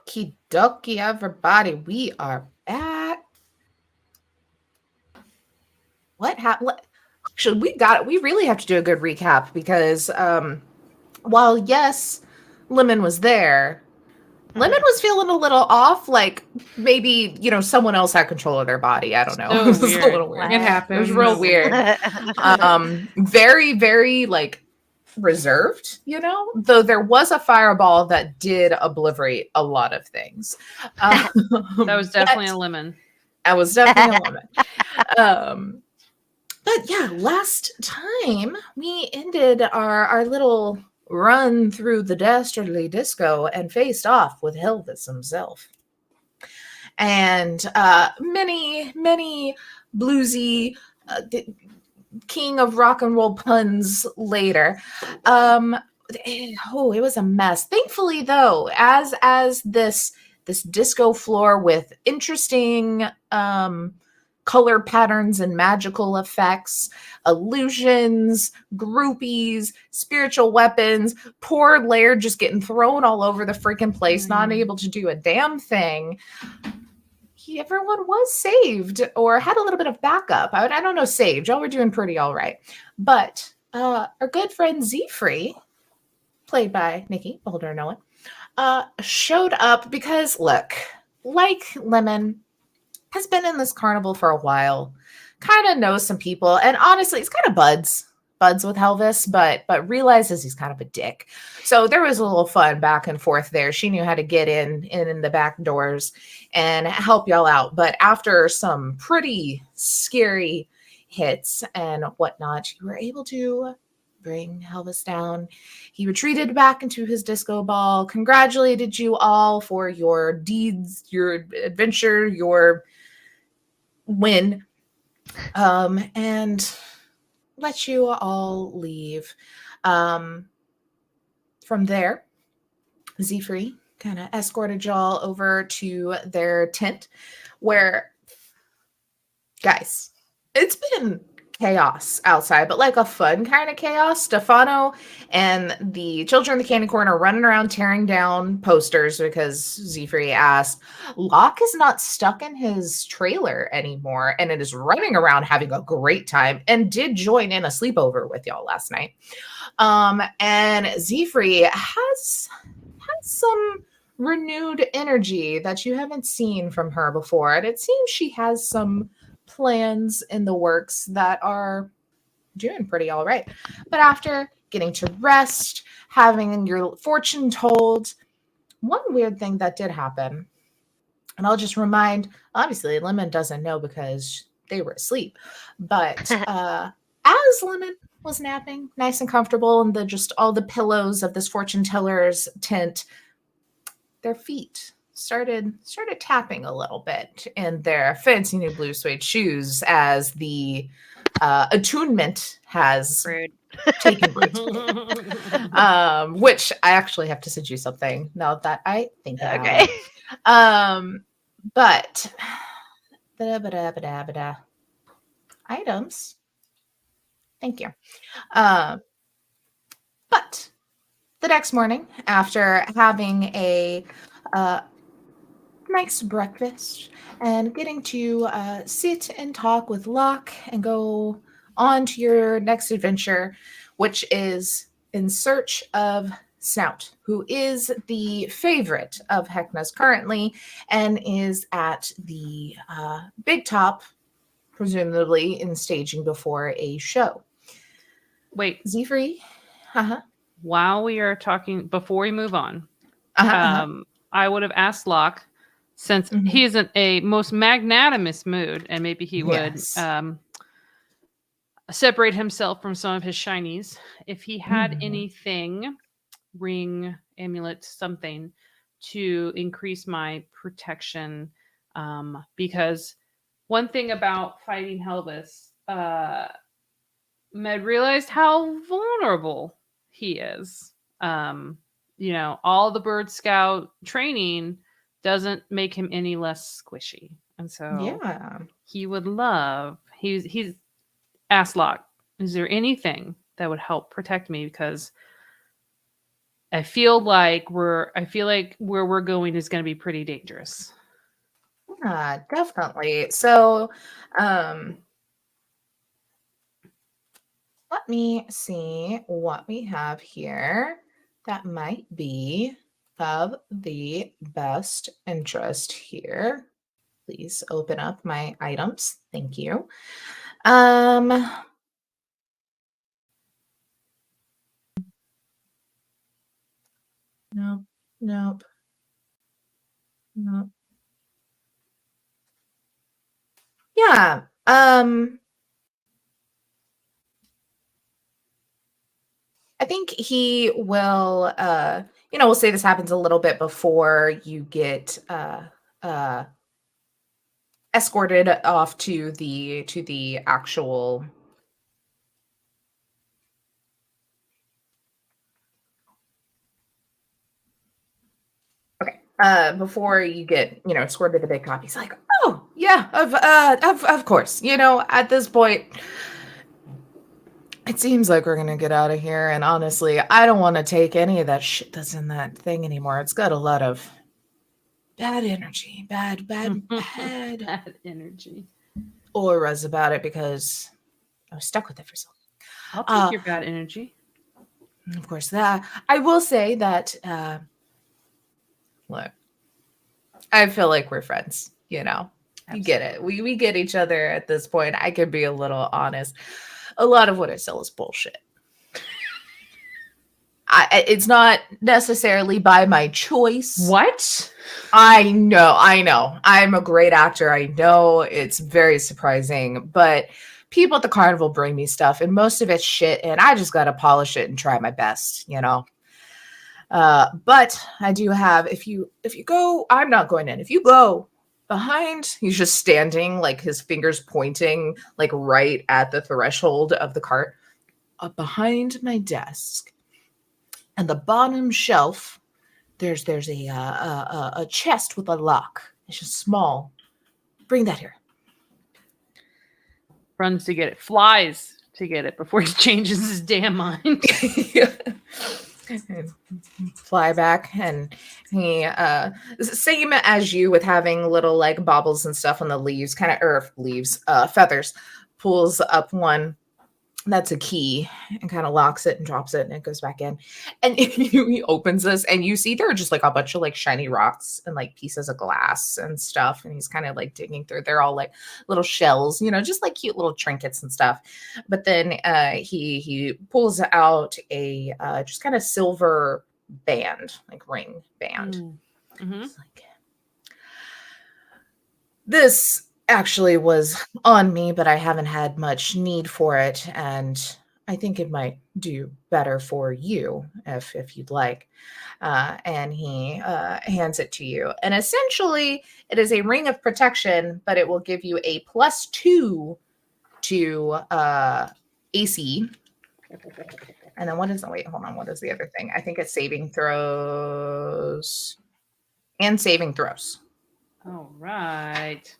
Okie dokie, everybody. We are back. What happened? Actually, we really have to do a good recap because while yes, Lemon was there, Lemon was feeling a little off. Like maybe someone else had control of their body. I don't know. So It was weird. a little weird. It happens. It was real weird. Very, very like reserved, though there was a fireball that did obliterate a lot of things. That was definitely a lemon. That was definitely a lemon. But yeah, last time we ended our little run through the dastardly disco and faced off with Elvis himself. And many bluesy king of rock and roll puns later. It was a mess. Thankfully, though, as this disco floor with interesting color patterns and magical effects, illusions, groupies, spiritual weapons, poor Laird just getting thrown all over the freaking place, not able to do a damn thing. Everyone was saved or had a little bit of backup. I don't know, saved. Y'all were doing pretty all right. But our good friend Z-Free, played by Nikki Boulder Nolan, showed up because, look, like Lemon, has been in this carnival for a while, kind of knows some people, and honestly, he's kind of buds with Elvis, but realizes he's kind of a dick. So there was a little fun back and forth there. She knew how to get in the back doors and help y'all out. But after some pretty scary hits and whatnot, you were able to bring Elvis down. He retreated back into his disco ball, congratulated you all for your deeds, your adventure, your win, and let you all leave. From there, Z-Free kind of escorted y'all over to their tent where, guys, it's been chaos outside, but like a fun kind of chaos. Stefano and the children in the candy corn are running around tearing down posters because Z-Free asked. Locke is not stuck in his trailer anymore and it is running around having a great time and did join in a sleepover with y'all last night. And Z-Free has some renewed energy that you haven't seen from her before, and it seems she has some plans in the works that are doing pretty all right. But after getting to rest, having your fortune told, one weird thing that did happen, and I'll just remind, obviously Lemon doesn't know because they were asleep, but as Lemon was napping nice and comfortable in just all the pillows of this fortune teller's tent, their feet started tapping a little bit in their fancy new blue suede shoes as the attunement has taken root. Which I actually have to send you something now that I think about it. But items. Thank you. But the next morning, after having a nice breakfast and getting to sit and talk with Locke and go on to your next adventure, which is in search of Snout, who is the favorite of Heckna's currently and is at the Big Top, presumably in staging before a show. Wait. Z-Free? While we are talking, before we move on, I would have asked Locke, since he is in a most magnanimous mood, and maybe he would separate himself from some of his shinies, if he had anything, ring, amulet, something, to increase my protection. Because one thing about fighting Helvis, Med realized how vulnerable he is. All the Bird Scout training doesn't make him any less squishy. And so he would love, he's asked Locke, is there anything that would help protect me? Because I feel like where we're going is going to be pretty dangerous. Yeah, definitely. So, let me see what we have here that might be of the best interest here. Please open up my items. Thank you. Um, nope, nope, nope. Yeah. I think he will we'll say this happens a little bit before you get uh escorted off to the actual before you get, escorted to the big cop. He's like, oh yeah, of course. At this point, it seems like we're gonna get out of here. And honestly, I don't want to take any of that shit that's in that thing anymore. It's got a lot of bad energy, bad Bad energy. auras about it because I was stuck with it for so long. I'll take your bad energy. Of course, that I will say that. Look, I feel like we're friends. You get it. We get each other at this point. I can be a little honest. A lot of what I sell is bullshit. It's not necessarily by my choice. What? I know. I'm a great actor. I know it's very surprising, but people at the carnival bring me stuff, and most of it's shit, and I just got to polish it and try my best, But I do have, if you go, I'm not going in. If you go behind, he's just standing, like his fingers pointing, like right at the threshold of the cart, behind my desk. And the bottom shelf, there's a chest with a lock. It's just small. Bring that here. Runs to get it. Flies to get it before he changes his damn mind. Fly back, and he same as you with having little like baubles and stuff on the leaves, kind of feathers, pulls up one that's a key and kind of locks it and drops it, and it goes back in. And he opens this, and you see there are just like a bunch of like shiny rocks and like pieces of glass and stuff, and he's kind of like digging through. They're all like little shells, just like cute little trinkets and stuff. But then he pulls out a just kind of silver band, like ring band. Mm-hmm. It's like, this actually was on me, but I haven't had much need for it, and I think it might do better for you if you'd like. And he hands it to you, and essentially it is a ring of protection, but it will give you a +2 to AC. And then what is the other thing? I think it's saving throws and saving throws. All right.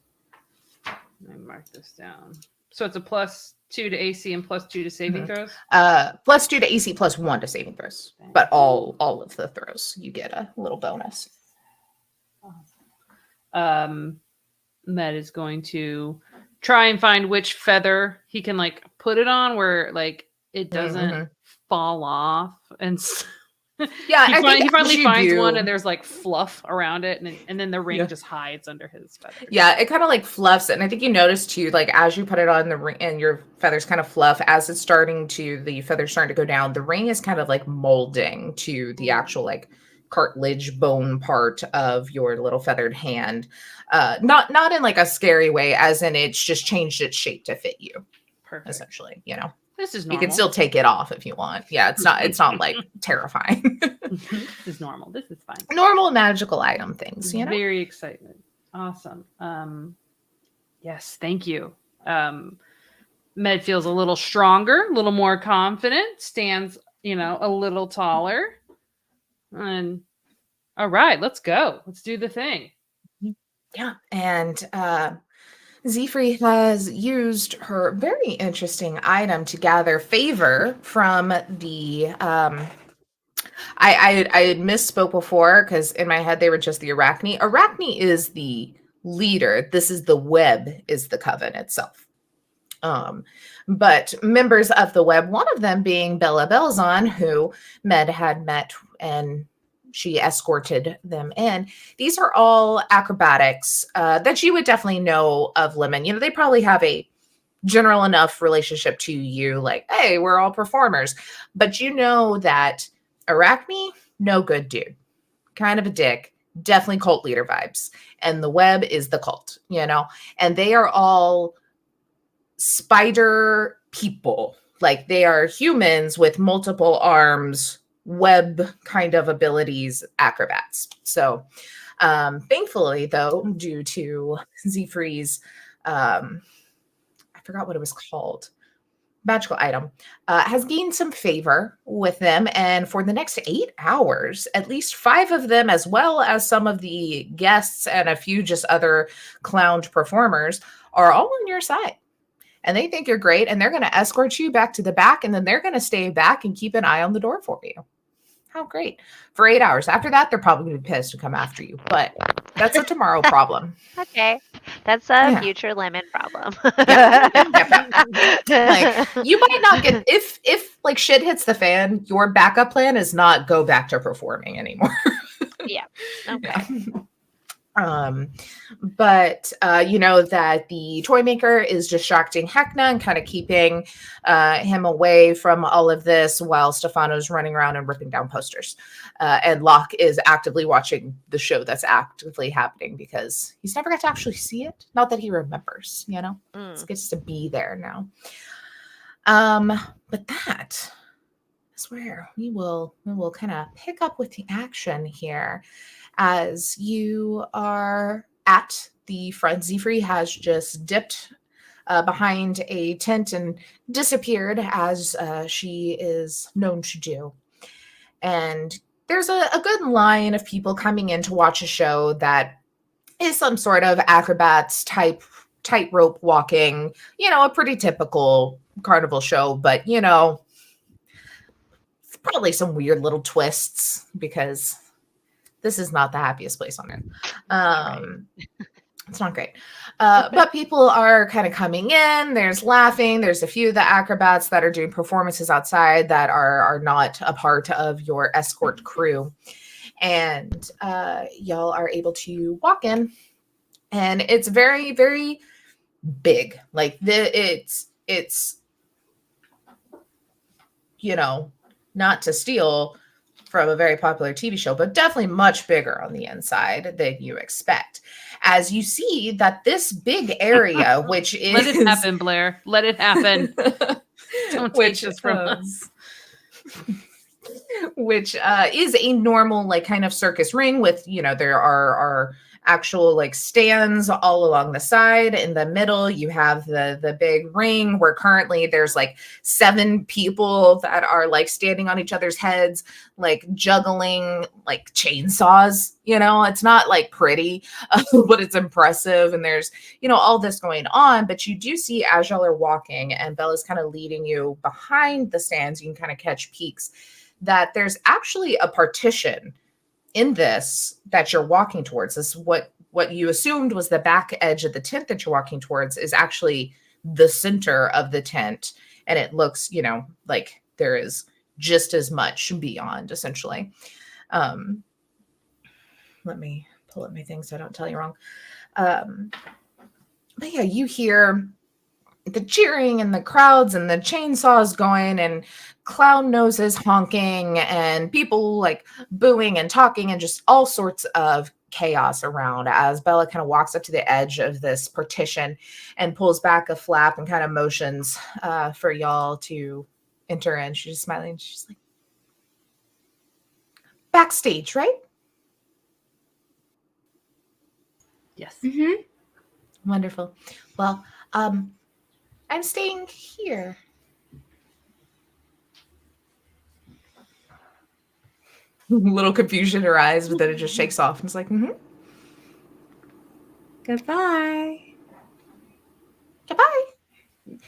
Let me mark this down. So it's a +2 to AC and +2 to saving throws? +2 to AC, +1 to saving throws. But all of the throws, you get a little bonus. Med is going to try and find which feather he can like put it on where like it doesn't fall off. And yeah, he finally finds one, and there's like fluff around it, and then the ring just hides under his feathers. Yeah, it kind of like fluffs it. And I think you notice too, like as you put it on the ring and your feathers kind of fluff, as the feathers starting to go down, the ring is kind of like molding to the actual like cartilage bone part of your little feathered hand. Not in like a scary way, as in it's just changed its shape to fit you. Perfect. Essentially, This is normal. You can still take it off if you want. Yeah, it's not like terrifying. This is normal. This is fine. Normal magical item things, Very excited. Awesome. Yes, thank you. Med feels a little stronger, a little more confident, stands, a little taller. And all right, let's go. Let's do the thing. Yeah. And Zifri has used her very interesting item to gather favor from the I had misspoke before because in my head they were just the Arachne. Arachne is the leader. This is the web, is the coven itself. But members of the web, one of them being Bella Belzon, who Med had met and she escorted them in. These are all acrobatics that you would definitely know of Lemon. You know, they probably have a general enough relationship to you, like, hey, we're all performers. But you know that Arachne, no good dude, kind of a dick, definitely cult leader vibes. And the web is the cult, you know, and they are all spider people. Like they are humans with multiple arms, web kind of abilities, acrobats. So thankfully, though, due to Zfree's, I forgot what it was called, magical item, has gained some favor with them. And for the next 8 hours, at least 5 of them, as well as some of the guests and a few just other clowned performers, are all on your side. And they think you're great. And they're going to escort you back to the back. And then they're going to stay back and keep an eye on the door for you. How great. For 8 hours. After that, they're probably going to be pissed to come after you. But that's a tomorrow problem. Okay. That's a future Lemon problem. Like, you might not get, if like shit hits the fan, your backup plan is not go back to performing anymore. Yeah. Okay. But you know that the toy maker is distracting Heckna and kind of keeping him away from all of this while Stefano's running around and ripping down posters. And Locke is actively watching the show that's actively happening because he's never got to actually see it. Not that he remembers, you know, It's gets to be there now. But that is where we will kind of pick up with the action here. As you are at the front, Zfree has just dipped behind a tent and disappeared, as she is known to do. And there's a good line of people coming in to watch a show that is some sort of acrobats type tightrope walking, you know, a pretty typical carnival show, but, you know, probably some weird little twists because this is not the happiest place on earth. It's not great. But people are kind of coming in. There's laughing. There's a few of the acrobats that are doing performances outside that are not a part of your escort crew. And y'all are able to walk in. And it's very, very big. Like it's you know, not to steal from a very popular TV show, but definitely much bigger on the inside than you expect. As you see that this big area, which is... Let it happen, Blair. Let it happen. Don't take this from us. Which is a normal, like, kind of circus ring with, you know, there are actual, like, stands all along the side. In the middle, you have the big ring where currently there's, like, 7 people that are, like, standing on each other's heads, like, juggling, like, chainsaws. You know, it's not, like, pretty, but it's impressive. And there's, you know, all this going on. But you do see, as y'all are walking, and Bella's kind of leading you behind the stands, you can kind of catch peeks, that there's actually a partition in this that you're walking towards. This what you assumed was the back edge of the tent that you're walking towards is actually the center of the tent. And it looks, you know, like there is just as much beyond, essentially. Let me pull up my thing so I don't tell you wrong. But yeah, you hear the cheering and the crowds and the chainsaws going and clown noses honking and people like booing and talking and just all sorts of chaos around as Bella kind of walks up to the edge of this partition and pulls back a flap and kind of motions for y'all to enter in. She's just smiling. She's like, backstage, right? Yes. Mm-hmm. Wonderful. Well, I'm staying here. Little confusion in her eyes, but then it just shakes off and it's like, Goodbye. Goodbye.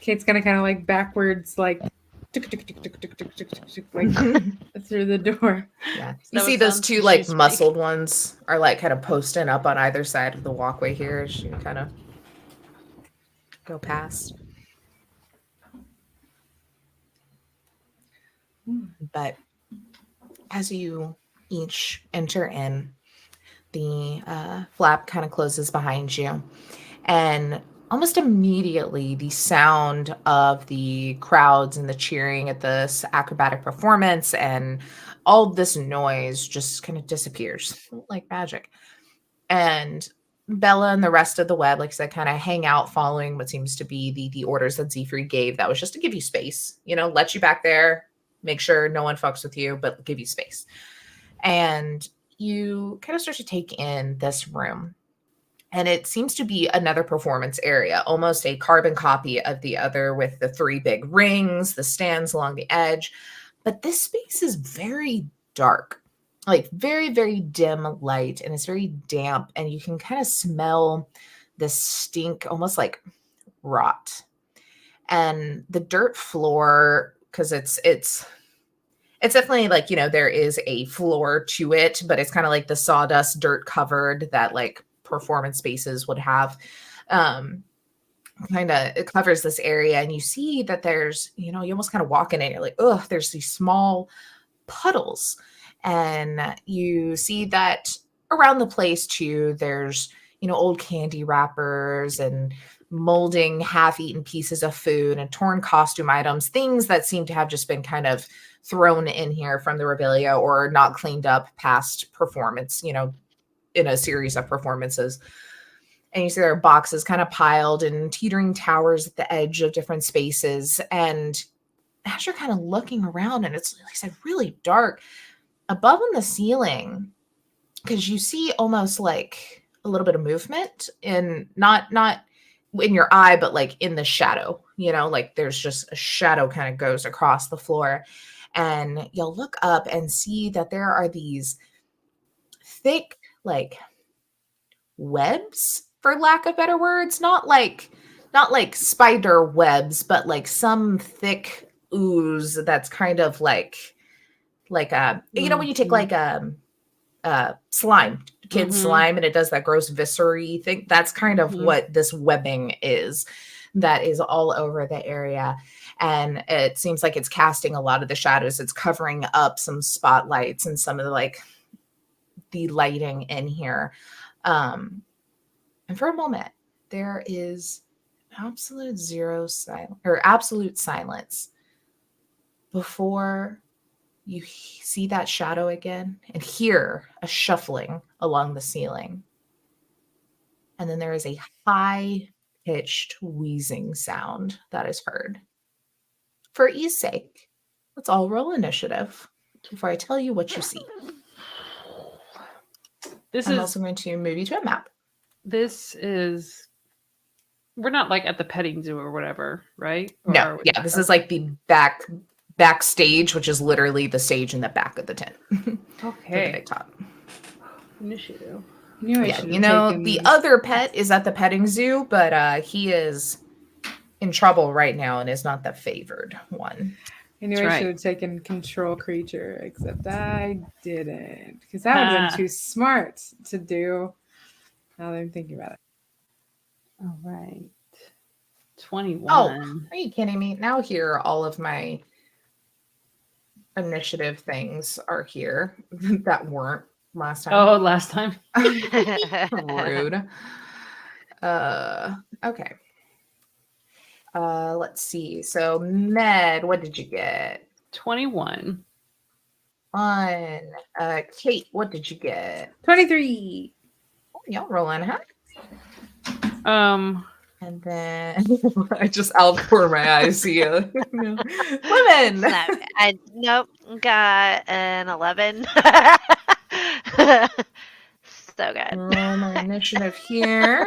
Kate's gonna kind of like backwards, like like through the door. Yeah. Is You that see what those sounds two shoes like make? muscled ones are like kind of posting up on either side of the walkway here as you kind of go past. But as you each enter in, the flap kind of closes behind you. And almost immediately, the sound of the crowds and the cheering at this acrobatic performance and all this noise just kind of disappears like magic. And Bella and the rest of the web, like I said, kind of hang out following what seems to be the orders that Zephyr gave. That was just to give you space, let you back there, make sure no one fucks with you, but give you space. And you kind of start to take in this room. And it seems to be another performance area, almost a carbon copy of the other with the 3 big rings, the stands along the edge. But this space is very dark, like very, very dim light, and it's very damp. And you can kind of smell this stink, almost like rot. And the dirt floor, because it's definitely like, there is a floor to it, but it's kind of like the sawdust dirt covered that like performance spaces would have. Kind of it covers this area, and you see that there's, you almost kind of walk in and you're like, oh, there's these small puddles. And you see that around the place too, there's, old candy wrappers and molding half-eaten pieces of food and torn costume items, things that seem to have just been kind of thrown in here from the regalia or not cleaned up past performance, in a series of performances. And you see there are boxes kind of piled in teetering towers at the edge of different spaces. And as you're kind of looking around, and it's, like I said, really dark, above on the ceiling, because you see almost like a little bit of movement in not in your eye, but like in the shadow, like there's just a shadow kind of goes across the floor. And you'll look up and see that there are these thick, like webs, for lack of better words, not like spider webs, but like some thick ooze that's kind of like when you take like slime, kid slime, and it does that gross viscery thing. That's kind of what this webbing is, that is all over the area. And it seems like it's casting a lot of the shadows. It's covering up some spotlights and some of the lighting in here. And for a moment, there is absolute silence before you see that shadow again and hear a shuffling along the ceiling. And then there is a high-pitched wheezing sound that is heard. For ease sake, let's all roll initiative before I tell you what you see. I'm also going to move you to a map. We're not like at the petting zoo or whatever, right? No, yeah, this is like the backstage, which is literally the stage in the back of the tent. Okay. The big top. Initiative. The other pet is at the petting zoo, but he is in trouble right now and is not the favored one. I knew I should have taken control creature, except I didn't, because that would have been too smart to do. Now that I'm thinking about it. All right. 21. Oh, are you kidding me? Now here, all of my initiative things are here that weren't last time. Oh, last time. Rude. Okay. Let's see. So, Med, what did you get? 21. Kate, what did you get? 23. Oh, y'all rolling, huh? And then I just outpour my eyes. See you. No. Women. Nope, got an 11. So good. Roll my initiative here.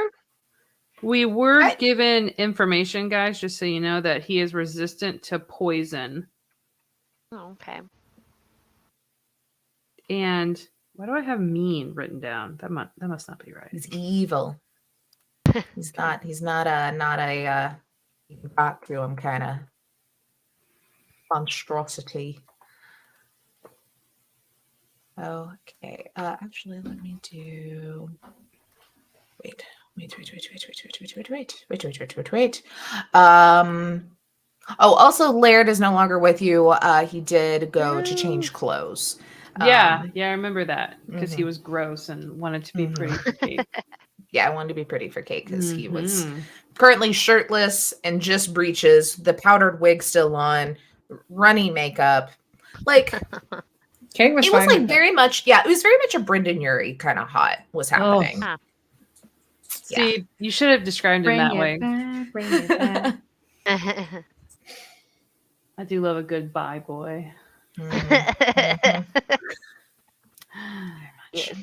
We were given information, guys, just so you know, that he is resistant to poison. Oh, okay. And why do I have mean written down? That must not be right. He's evil. He's not a you can talk to him kind of. monstrosity. Okay. Actually, let me do. Wait. Also, Laird is no longer with you. He did go to change clothes. Yeah, I remember that because he mhm. was gross and wanted to be pretty for Kate. Yeah, I wanted to be pretty for Kate because he was currently shirtless and just breeches, the powdered wig still on, runny makeup. Like Kate was it was fine like with very much, it was very much a Brendan Urie kind of hot was happening. Huh. See, you should have described him that way. Bring it back. I do love a good bye boy. Mhm. Yes.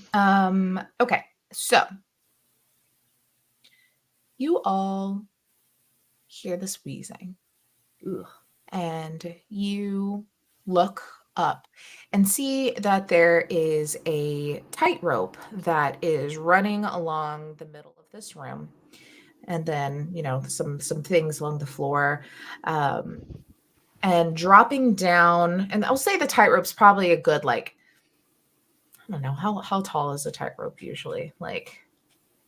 Okay, so you all hear this wheezing. Ugh. And you look up and see that there is a tightrope that is running along the middle of this room, and then some things along the floor, and dropping down. And I'll say the tightrope's probably a good, like, I don't know, how tall is a tightrope usually? Like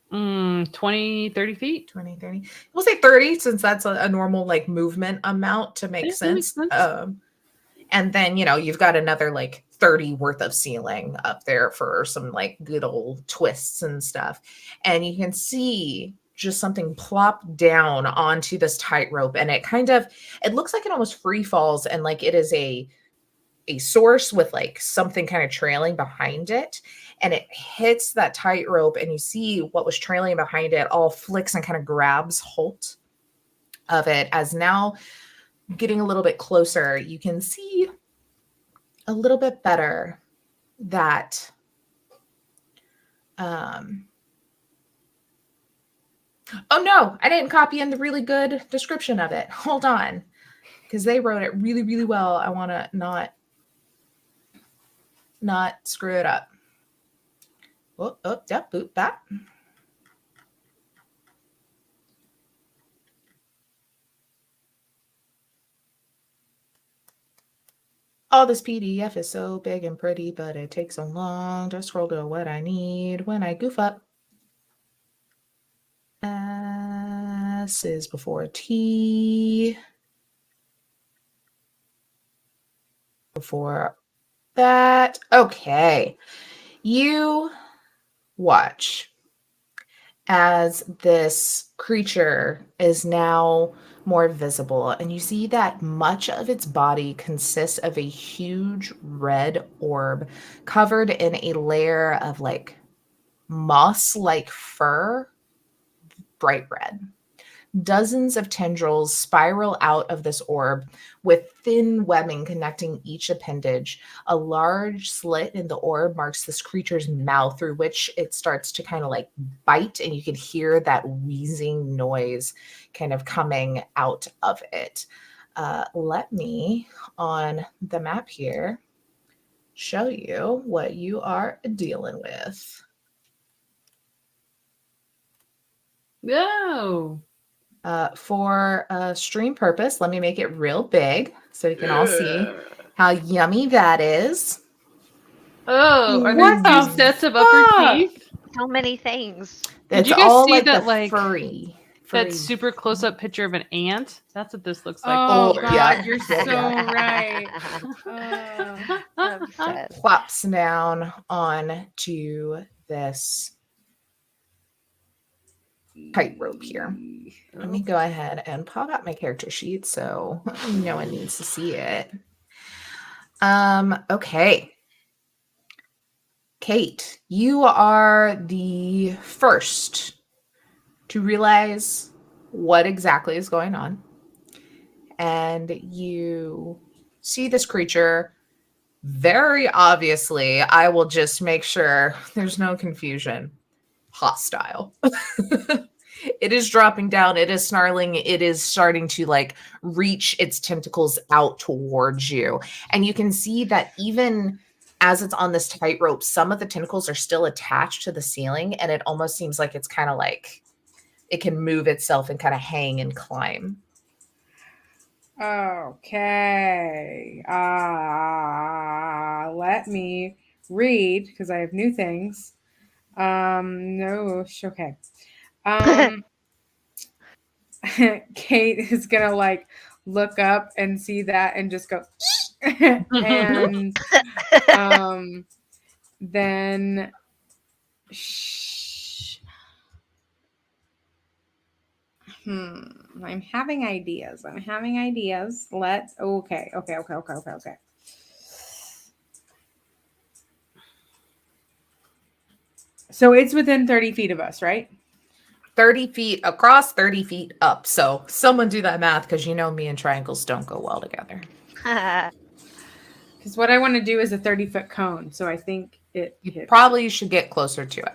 20, 30 feet. 20, 30. We'll say 30 since that's a normal like movement amount to make Yeah, that makes sense. sense. And then, you've got another like 30 worth of ceiling up there for some like good old twists and stuff. And you can see just something plop down onto this tightrope. And it looks like it almost free falls. And like it is a source with like something kind of trailing behind it. And it hits that tightrope. And you see what was trailing behind it all flicks and kind of grabs hold of it. As now getting a little bit closer, you can see a little bit better that oh no, I didn't copy in the really good description of it. Hold on, because they wrote it really, really well. I want to not screw it up. Yep, boot that. Oh, this PDF is so big and pretty, but it takes so long to scroll to what I need when I goof up. S is before T. Before that. Okay. You watch as this creature is now more visible, and you see that much of its body consists of a huge red orb covered in a layer of like moss-like fur, bright red. Dozens of tendrils spiral out of this orb with thin webbing connecting each appendage. A large slit in the orb marks this creature's mouth, through which it starts to kind of like bite, and you can hear that wheezing noise kind of coming out of it. Let me, on the map here, show you what you are dealing with. No. For stream purpose, let me make it real big so you can all see how yummy that is. Oh, are What there the two sets of upper fuck? teeth? So many things. Did It's you guys all see like that, the like, furry. That super close up picture of an ant? That's what this looks like. Oh, Oh, God, yeah. you're Yeah, so yeah. right. Upset. Plops down on to this tightrope here. Let me go ahead and pop out my character sheet so no one needs to see it. Okay. Kate, you are the first to realize what exactly is going on. And you see this creature very obviously, I will just make sure there's no confusion, hostile. It is dropping down, it is snarling, it is starting to like reach its tentacles out towards you. And you can see that even as it's on this tightrope, some of the tentacles are still attached to the ceiling, and it almost seems like it's kind of like it can move itself and kind of hang and climb. Okay. Let me read because I have new things. No, okay. Kate is gonna like look up and see that and just go and then I'm having ideas. Let's okay. So it's within 30 feet of us, right? 30 feet across, 30 feet up. So someone do that math because you know me and triangles don't go well together. Because what I want to do is a 30-foot cone. So I think it hits. Probably should get closer to it.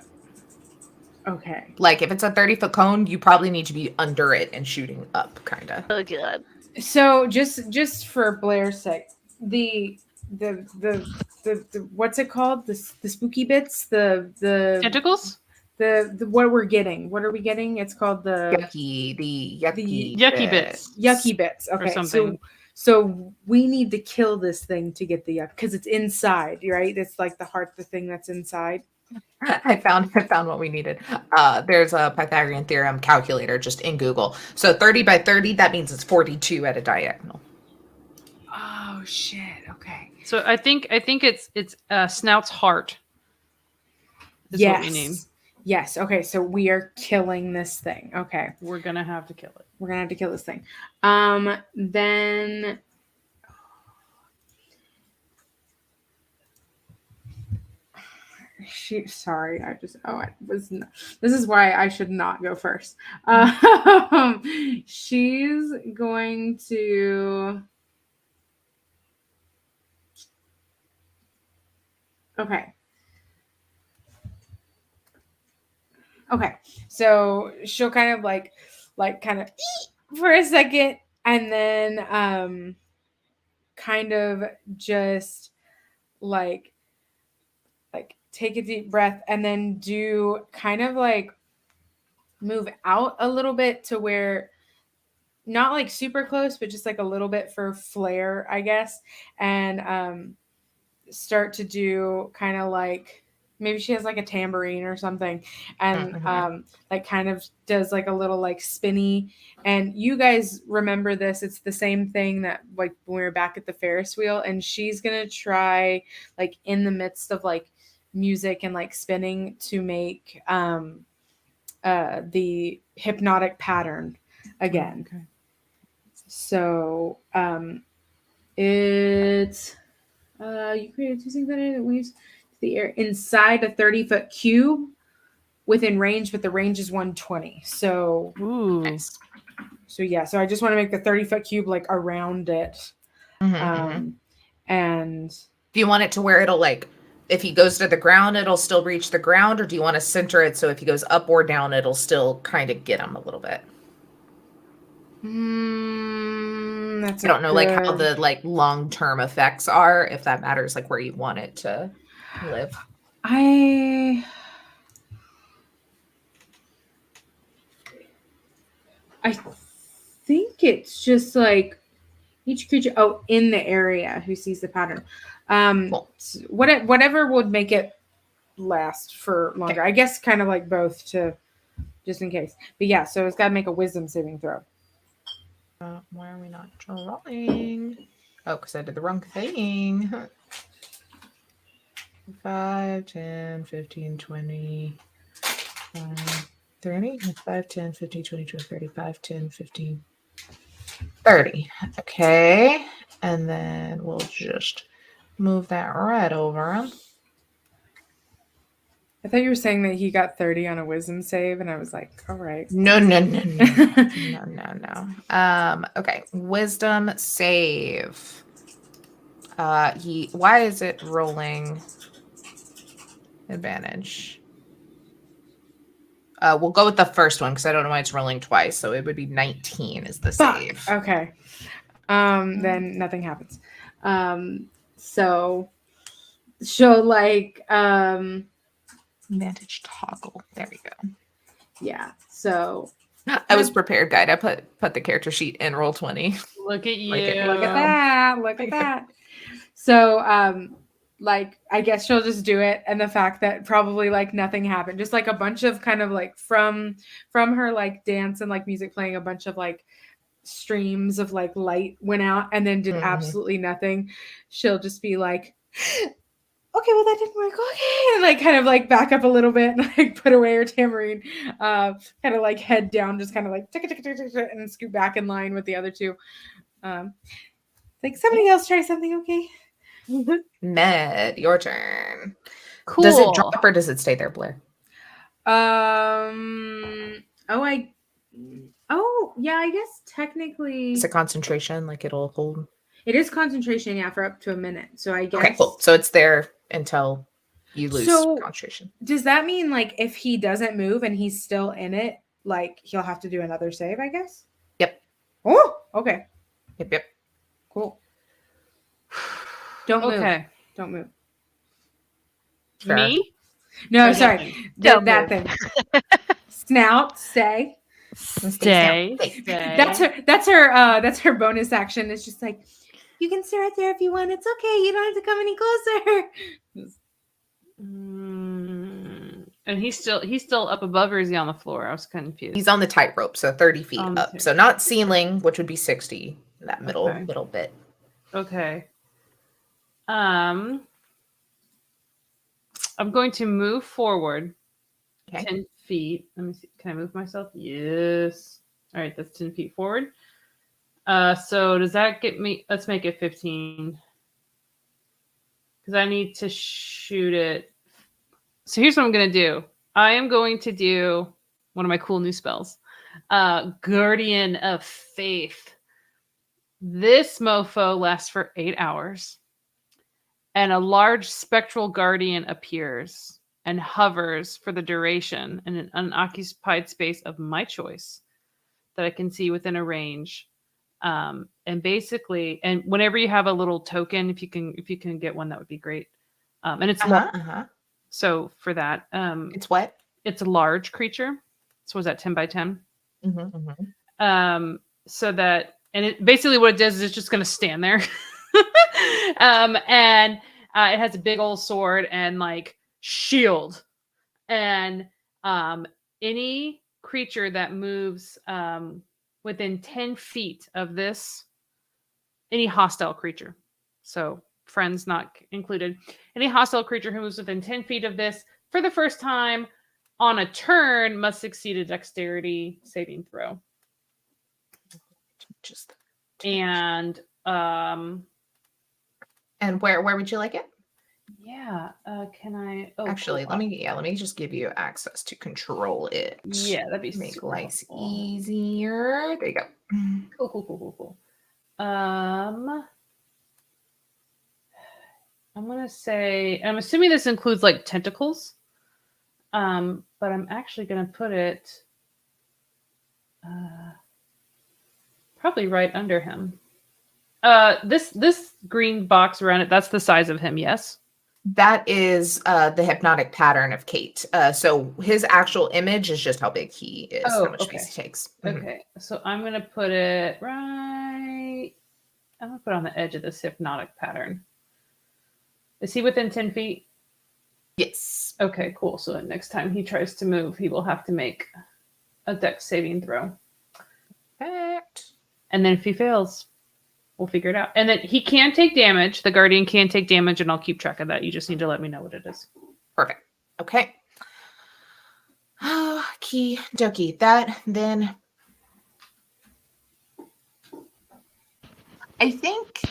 Okay. Like if it's a 30-foot cone, you probably need to be under it and shooting up, kind of. Oh god. So just for Blair's sake, the what's it called? The spooky bits, the Tentacles? the what we're getting. What are we getting? It's called the Yucky bits. Yucky bits. Or Okay. something. So we need to kill this thing to get the yuck because it's inside, right? It's like the thing that's inside. I found what we needed. There's a Pythagorean theorem calculator just in Google. So 30 by 30, that means it's 42 at a diagonal. Oh shit. Okay. So I think it's Snout's heart. Is Yes. what we need. Yes. Okay. So we are killing this thing. Okay. We're gonna have to kill it. We're gonna have to kill this thing. Then sorry, this is why I should not go first. She's going to okay. So she'll kind of like kind of for a second and then kind of just like take a deep breath and then do kind of like move out a little bit to where not like super close, but just like a little bit for flair, I guess. And start to do kind of like maybe she has like a tambourine or something and like kind of does like a little like spinny. And you guys remember this, it's the same thing that like when we were back at the Ferris wheel, and she's gonna try like in the midst of like music and like spinning to make the hypnotic pattern again. Okay. So it's you create two things that waves the air inside a 30-foot cube within range, but the range is 120. So Ooh. Nice. So yeah, so I just want to make the 30-foot cube like around it. And do you want it to where it'll like if he goes to the ground, it'll still reach the ground, or do you want to center it so if he goes up or down, it'll still kind of get him a little bit? That's I don't know like how the like long-term effects are, if that matters, like where you want it to live. I think it's just like each creature in the area who sees the pattern. Cool. Whatever would make it last for longer. Okay. I guess kind of like both to just in case. But yeah, so it's got to make a wisdom saving throw. Why are we not drawing? Oh, because I did the wrong thing. 5, 10, 15, 20, 30, 5, 10, 15, 20, 30, 5, 10, 15, 30. Okay. And then we'll just move that right over him. I thought you were saying that he got 30 on a wisdom save, and I was like, all right. No. Okay. Wisdom save. Why is it rolling advantage? We'll go with the first one because I don't know why it's rolling twice. So it would be 19 is the save. Okay. Then nothing happens. So she'll like advantage toggle. There we go. Yeah. So I was prepared, guide. I put the character sheet in roll 20. Look at you. Like it. Look at that. Look at that. So, like, I guess she'll just do it. And the fact that probably like nothing happened, just like a bunch of kind of like from her like dance and like music playing, a bunch of like streams of like light went out and then did absolutely nothing. She'll just be like, okay, well that didn't work. Okay, and like kind of like back up a little bit and like put away her tambourine, kind of like head down, just kind of like tick, tick, tick, tick, tick, and scoot back in line with the other two. Like somebody else try something, okay? Med, your turn. Cool. Does it drop or does it stay there, Blair? Yeah, I guess technically It's a concentration, like it'll hold. it is concentration, yeah, for up to a minute. So I guess. Okay, cool. So it's there until you lose concentration. Does that mean like if he doesn't move and he's still in it, like he'll have to do another save, I guess? Yep. Oh, okay. Yep. Cool. Don't move. Okay. Don't move. Sure. Me? No, Or sorry. Don't That move. thing. Snout, stay. Stay. That's her bonus action. It's just like you can stay right there if you want. It's okay. You don't have to come any closer. And he's still up above, or is he on the floor? I was confused. He's on the tightrope, so 30 feet On the up. tightrope. So not ceiling, which would be 60. That middle Okay. little bit. Okay. I'm going to move forward Okay. 10 feet. Let me see. Can I move myself? Yes. All right, that's 10 feet forward. So does that get me? Let's make it 15. Because I need to shoot it. So here's what I'm going to do. I am going to do one of my cool new spells. Guardian of Faith. This mofo lasts for 8 hours. And a large spectral guardian appears and hovers for the duration in an unoccupied space of my choice that I can see within a range. And basically, and whenever you have a little token, if you can get one, that would be great. And it's large. So for that, It's what? it's a large creature. So was that 10 by 10? Mm-hmm. So that, and it basically what it does is it's just going to stand there. And it has a big old sword and like shield. And any creature that moves within 10 feet of this, any hostile creature, so friends not included, any hostile creature who moves within 10 feet of this for the first time on a turn must succeed a dexterity saving throw. Just And where would you like it? yeah, can I? Oh, Actually, cool. let me just give you access to control it. Yeah, that'd be Make super life helpful. easier. There you go. Cool. I'm gonna say, I'm assuming this includes like tentacles. But I'm actually gonna put it probably right under him. This green box around it, that's the size of him, yes? That is the hypnotic pattern of Kate. So his actual image is just how big he is, Oh, how much okay. space he takes. Okay, so I'm gonna put it right. I'm gonna put it on the edge of this hypnotic pattern. Is he within 10 feet? Yes. Okay, cool. So next time he tries to move, he will have to make a dex saving throw. Perfect. And then if he fails, we'll figure it out. And then he can take damage. The guardian can take damage, and I'll keep track of that. You just need to let me know what it is. Perfect. Okay. Key dokie. That then. I think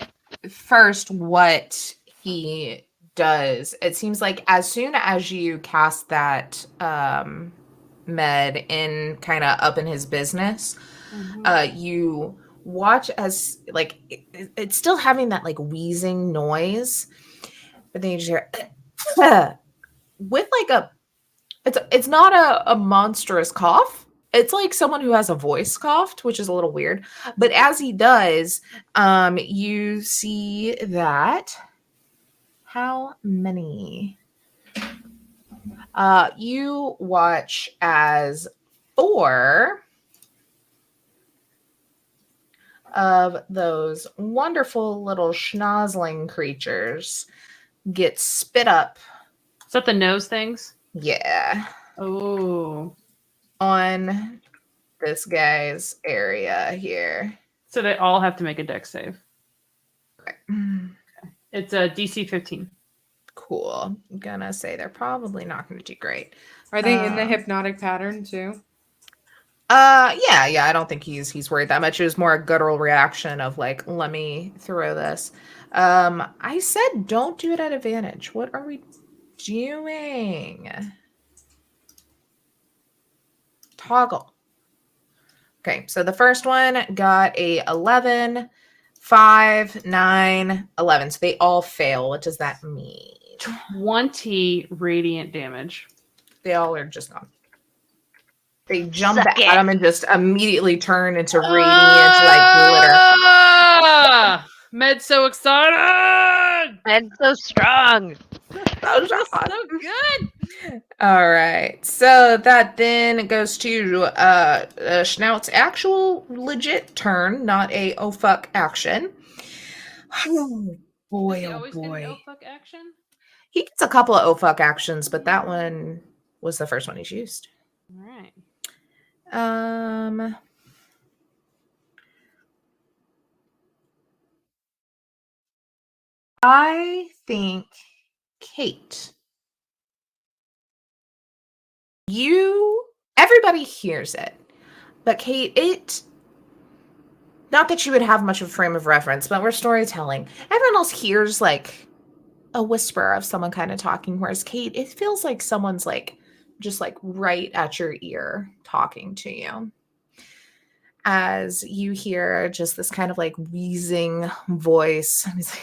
first what he does, it seems like as soon as you cast that med in kind of up in his business, you watch as like it's still having that like wheezing noise, but then you just hear with like a it's not a monstrous cough. It's like someone who has a voice coughed, which is a little weird. But as he does, you see that how many you watch as 4 of those wonderful little schnozzling creatures get spit up. Is that the nose things? Yeah. Oh. On this guy's area here. So they all have to make a dex save. Okay. It's a DC 15. Cool. I'm gonna say they're probably not gonna do great. Are they in the hypnotic pattern too? Yeah. I don't think he's worried that much. It was more a guttural reaction of like, let me throw this. I said don't do it at advantage. What are we doing? Toggle. Okay, so the first one got a 11, 5, 9, 11. So they all fail. What does that mean? 20 radiant damage. They all are just gone. They jump Suck at it. him and just immediately turn into radiant like glitter. Ah! Med's so excited! And so strong. So So good. All right. So that then goes to Schnaut's actual legit turn, not a oh fuck action. Oh boy, Does he oh always get an boy. oh fuck action? He gets a couple of oh fuck actions, but that one was the first one he's used. All right. I think Kate, everybody hears it, but Kate, not that you would have much of a frame of reference, but we're storytelling. Everyone else hears like a whisper of someone kind of talking, whereas Kate, it feels like someone's like just like right at your ear talking to you. As you hear just this kind of like wheezing voice. He's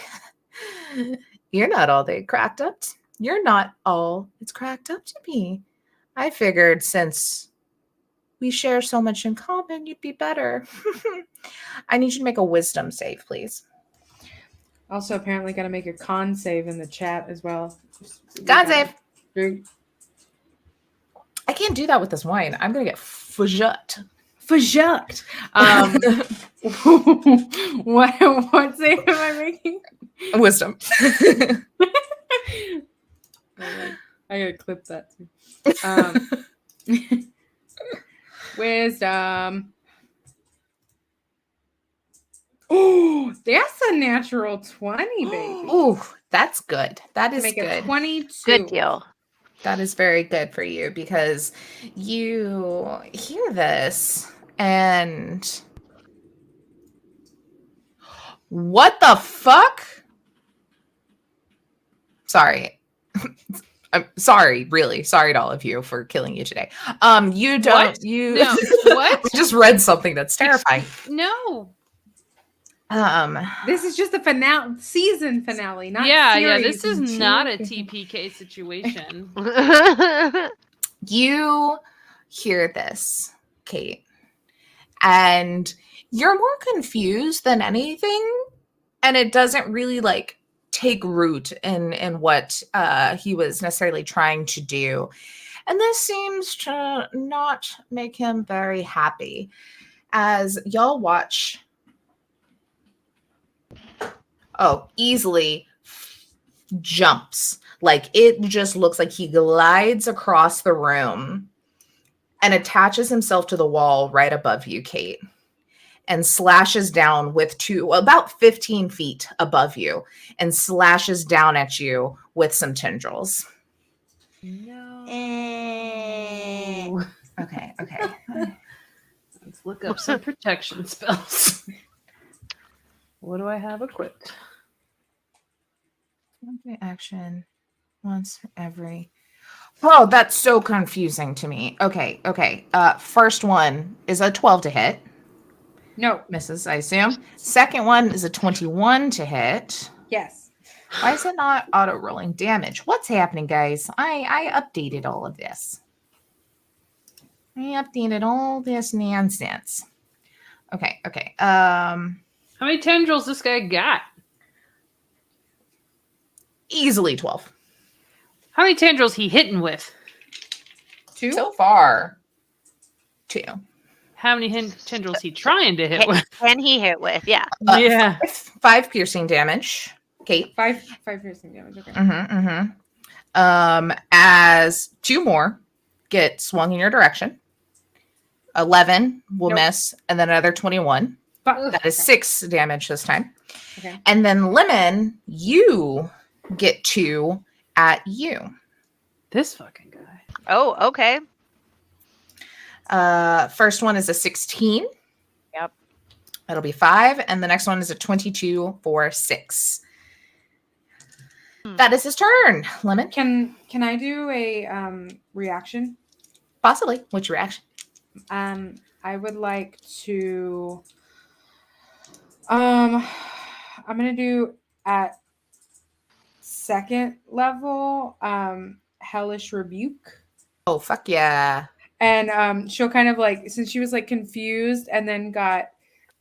like, you're not all they cracked up. You're not all it's cracked up to be. I figured since we share so much in common, you'd be better. I need you to make a wisdom save, please. Also, apparently, got to make a con save in the chat as well. Con save. Drink. I can't do that with this wine. I'm gonna get fujut. Fujut. What save am I making? Wisdom. I gotta clip that too. Wisdom. Oh, that's a natural 20, baby. Ooh, that's good. That is Make good. it 22. Good deal. That is very good for you because you hear this and what the fuck? Sorry. I'm sorry, really. Sorry to all of you for killing you today. You don't What? you No. What? I just read something that's terrifying. No. This is just the finale, season finale, not Yeah. series. This is not a TPK situation. You hear this, Kate, and you're more confused than anything, and it doesn't really like take root in what he was necessarily trying to do. And this seems to not make him very happy as y'all watch. Oh, easily jumps. Like it just looks like he glides across the room and attaches himself to the wall right above you, Kate, and slashes down with about 15 feet above you and slashes down at you with some tendrils. No. Okay. Let's look up some protection spells. What do I have equipped? Action once every. Oh, that's so confusing to me. Okay. First one is a 12 to hit. No. Misses, I assume. Second one is a 21 to hit. Yes. Why is it not auto rolling damage? What's happening, guys? I updated all of this. I updated all this nonsense. Okay. How many tendrils this guy got? Easily 12. How many tendrils he hitting with? 2. So far, 2. How many tendrils he trying to hit with? Can he hit with? Yeah. Yeah. Five piercing damage. Kate. Five piercing damage. Okay. As 2 more get swung in your direction. 11 will Nope. miss, and then another 21. That is 6 damage this time. Okay. And then Lemon, you get 2 at you. This fucking guy. Oh, okay. First one is a 16. Yep. That'll be 5, and the next one is a 22 for 6. That is his turn. Lemon, Can I do a reaction? possibly. What's your reaction? I would like to. I'm gonna do at 2nd level. Hellish Rebuke. Oh, fuck yeah. And she'll kind of like, since she was like confused and then got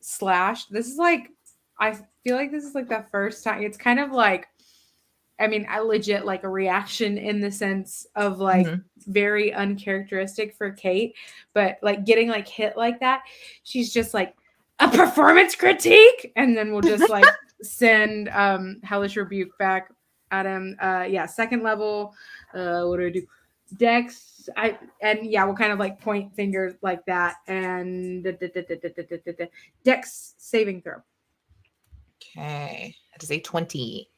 slashed. This is like, I feel like this is like the first time. It's kind of like, I mean, I legit like a reaction in the sense of like very uncharacteristic for Kate, but like getting like hit like that, she's just like a performance critique, and then we'll just like send Hellish Rebuke back at him. Yeah, 2nd level. What do I do? Dex. We'll kind of like point fingers like that, and Dex saving throw. Okay. That is a 20.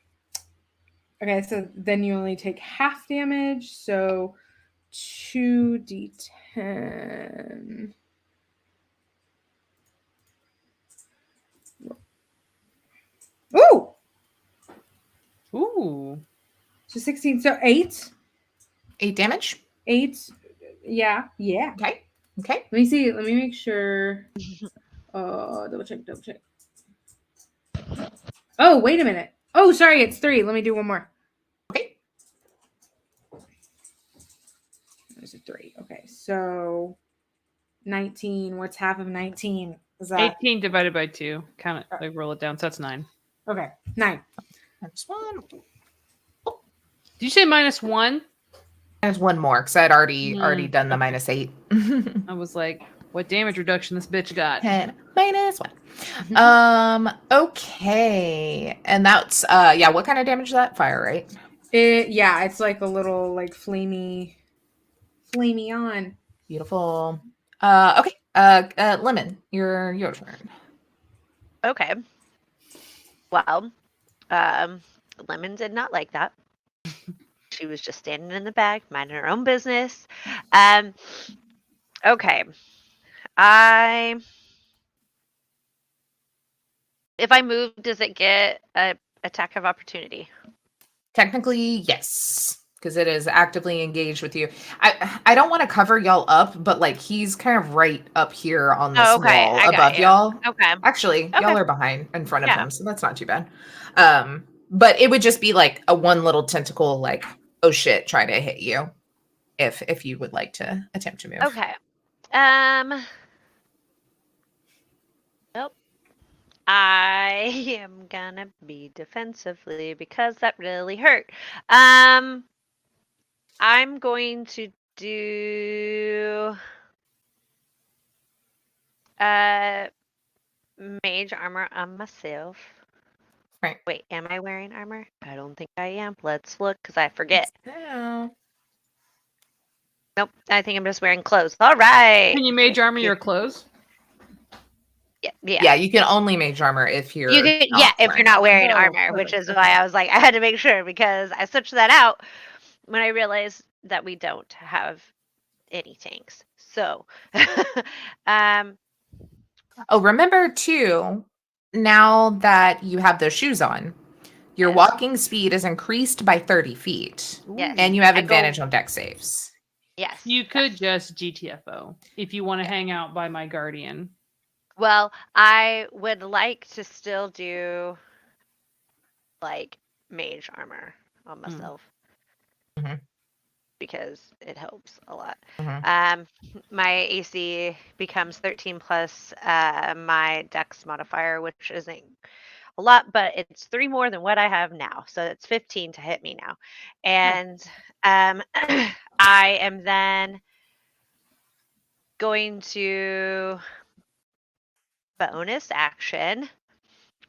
Okay, so then you only take half damage, so 2d10. Ooh! Ooh. So 16, so 8. 8 damage. 8, yeah. Okay. Let me see, let me make sure. Double check. Oh, wait a minute. Oh, sorry, it's 3. Let me do one more. Okay. There's a 3. Okay, so 19. What's half of 19? Is that 18 divided by 2. Count it, like roll it down. So that's 9. okay? 9. That's 1. Did you say -1? There's 1 more because I'd already done the -8. I was like, what damage reduction this bitch got? And -1. Okay. And that's what kind of damage is that? Fire, right? It's like a little like flamey on. Beautiful. Okay. Lemon, your turn. Okay. Well, Lemon did not like that. She was just standing in the back, minding her own business. Okay. If I move, does it get a attack of opportunity? Technically, yes, because it is actively engaged with you. I don't want to cover y'all up, but like he's kind of right up here on this wall above y'all. Okay. Actually, y'all are behind in front of him, so that's not too bad. But it would just be like a one little tentacle, like, oh shit, try to hit you if you would like to attempt to move. Okay. Nope. I am gonna be defensively because that really hurt. I'm going to do mage armor on myself. Right. Wait, am I wearing armor? I don't think I am. Let's look because I forget. Yeah. Nope, I think I'm just wearing clothes. All right. Can you mage armor your clothes? Yeah. You can only mage armor if you're if you're not wearing Oh, armor, which is why I was like, I had to make sure because I switched that out when I realized that we don't have any tanks. So, remember too, now that you have those shoes on, your walking speed is increased by 30 feet. Yes. And you have advantage on dex saves. Yes. You could just GTFO if you want to hang out by my guardian. Well, I would like to still do like mage armor on myself because it helps a lot. My AC becomes 13 plus my dex modifier, which isn't a lot, but it's 3 more than what I have now. So it's 15 to hit me now. And I am then going to bonus action.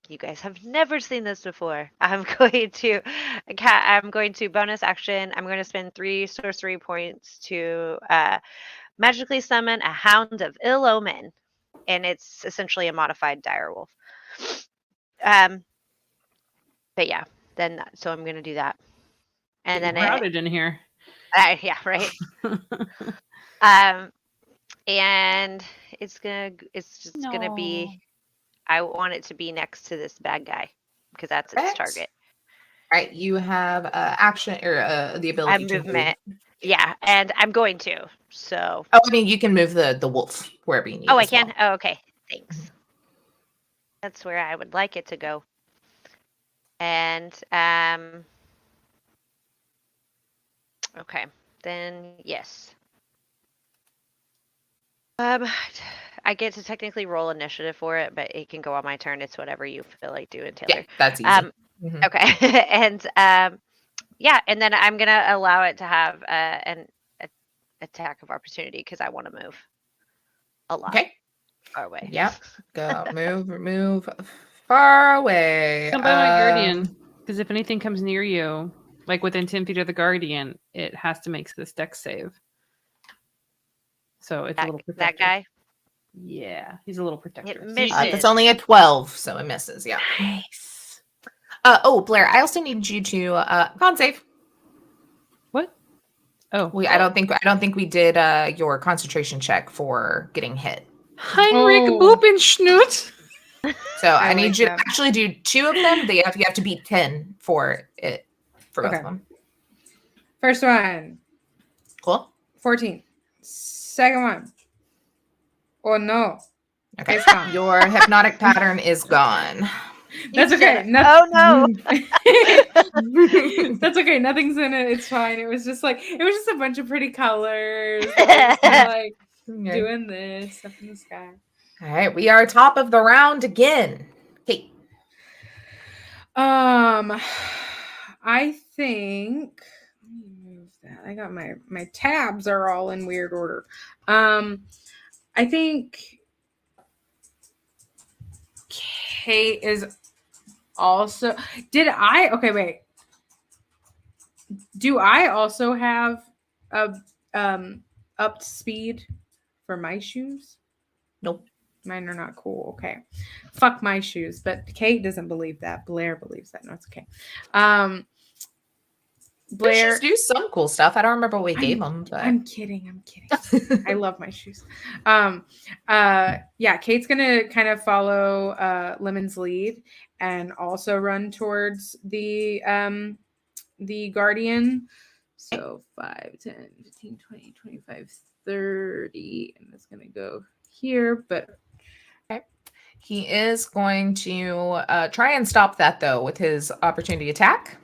You guys have never seen this before. I'm going to bonus action. I'm going to spend 3 sorcery points to magically summon a Hound of Ill Omen, and it's essentially a modified direwolf. But yeah, so I'm going to do that, and then crowded in here. Yeah, right. And it's just gonna be. I want it to be next to this bad guy because that's its target. All right, you have action or the ability to movement. Yeah, and I'm going to. So. Oh, I mean, you can move the wolf wherever you need. Oh, I can. Well. Oh, okay. Thanks. That's where I would like it to go. And okay, then yes. I get to technically roll initiative for it, but it can go on my turn. It's whatever you feel like doing, Taylor. Yeah, that's easy. Okay, and yeah, and then I'm gonna allow it to have an attack of opportunity because I want to move a lot. Okay. Far away. Yep. Go move far away. Come by my guardian, because if anything comes near you, like within 10 feet of the guardian, it has to make this dex save. So it's a little protected. That guy? Yeah, he's a little protected. It misses. That's only a 12, so it misses. Yeah. Nice. Oh, Blair, I also need you to con save. What? Oh, I don't think we did your concentration check for getting hit. Heinrich Bubenschnut. So I need you to actually do 2 of them. You have to beat 10 for it for both of them. First one. Cool. 14. Second one. Oh no. Okay. Your hypnotic pattern is gone. That's okay. Oh no. That's okay. Nothing's in it. It's fine. It was just a bunch of pretty colors. Like doing this stuff in the sky. All right, we are top of the round again. Kate. I think let me move that. I got my tabs are all in weird order. I think Kate is also. Okay, wait. Do I also have a upped speed for my shoes? Nope. Mine are not cool. Okay. Fuck my shoes. But Kate doesn't believe that. Blair believes that. No, it's okay. Blair, shoes do some cool stuff. I don't remember what we gave them. But... I'm kidding. I love my shoes. Yeah, Kate's gonna kind of follow Lemon's lead and also run towards the guardian. So 5, 10, 15, 20, 25, 30. And it's gonna go here, but okay. He is going to try and stop that though with his opportunity attack.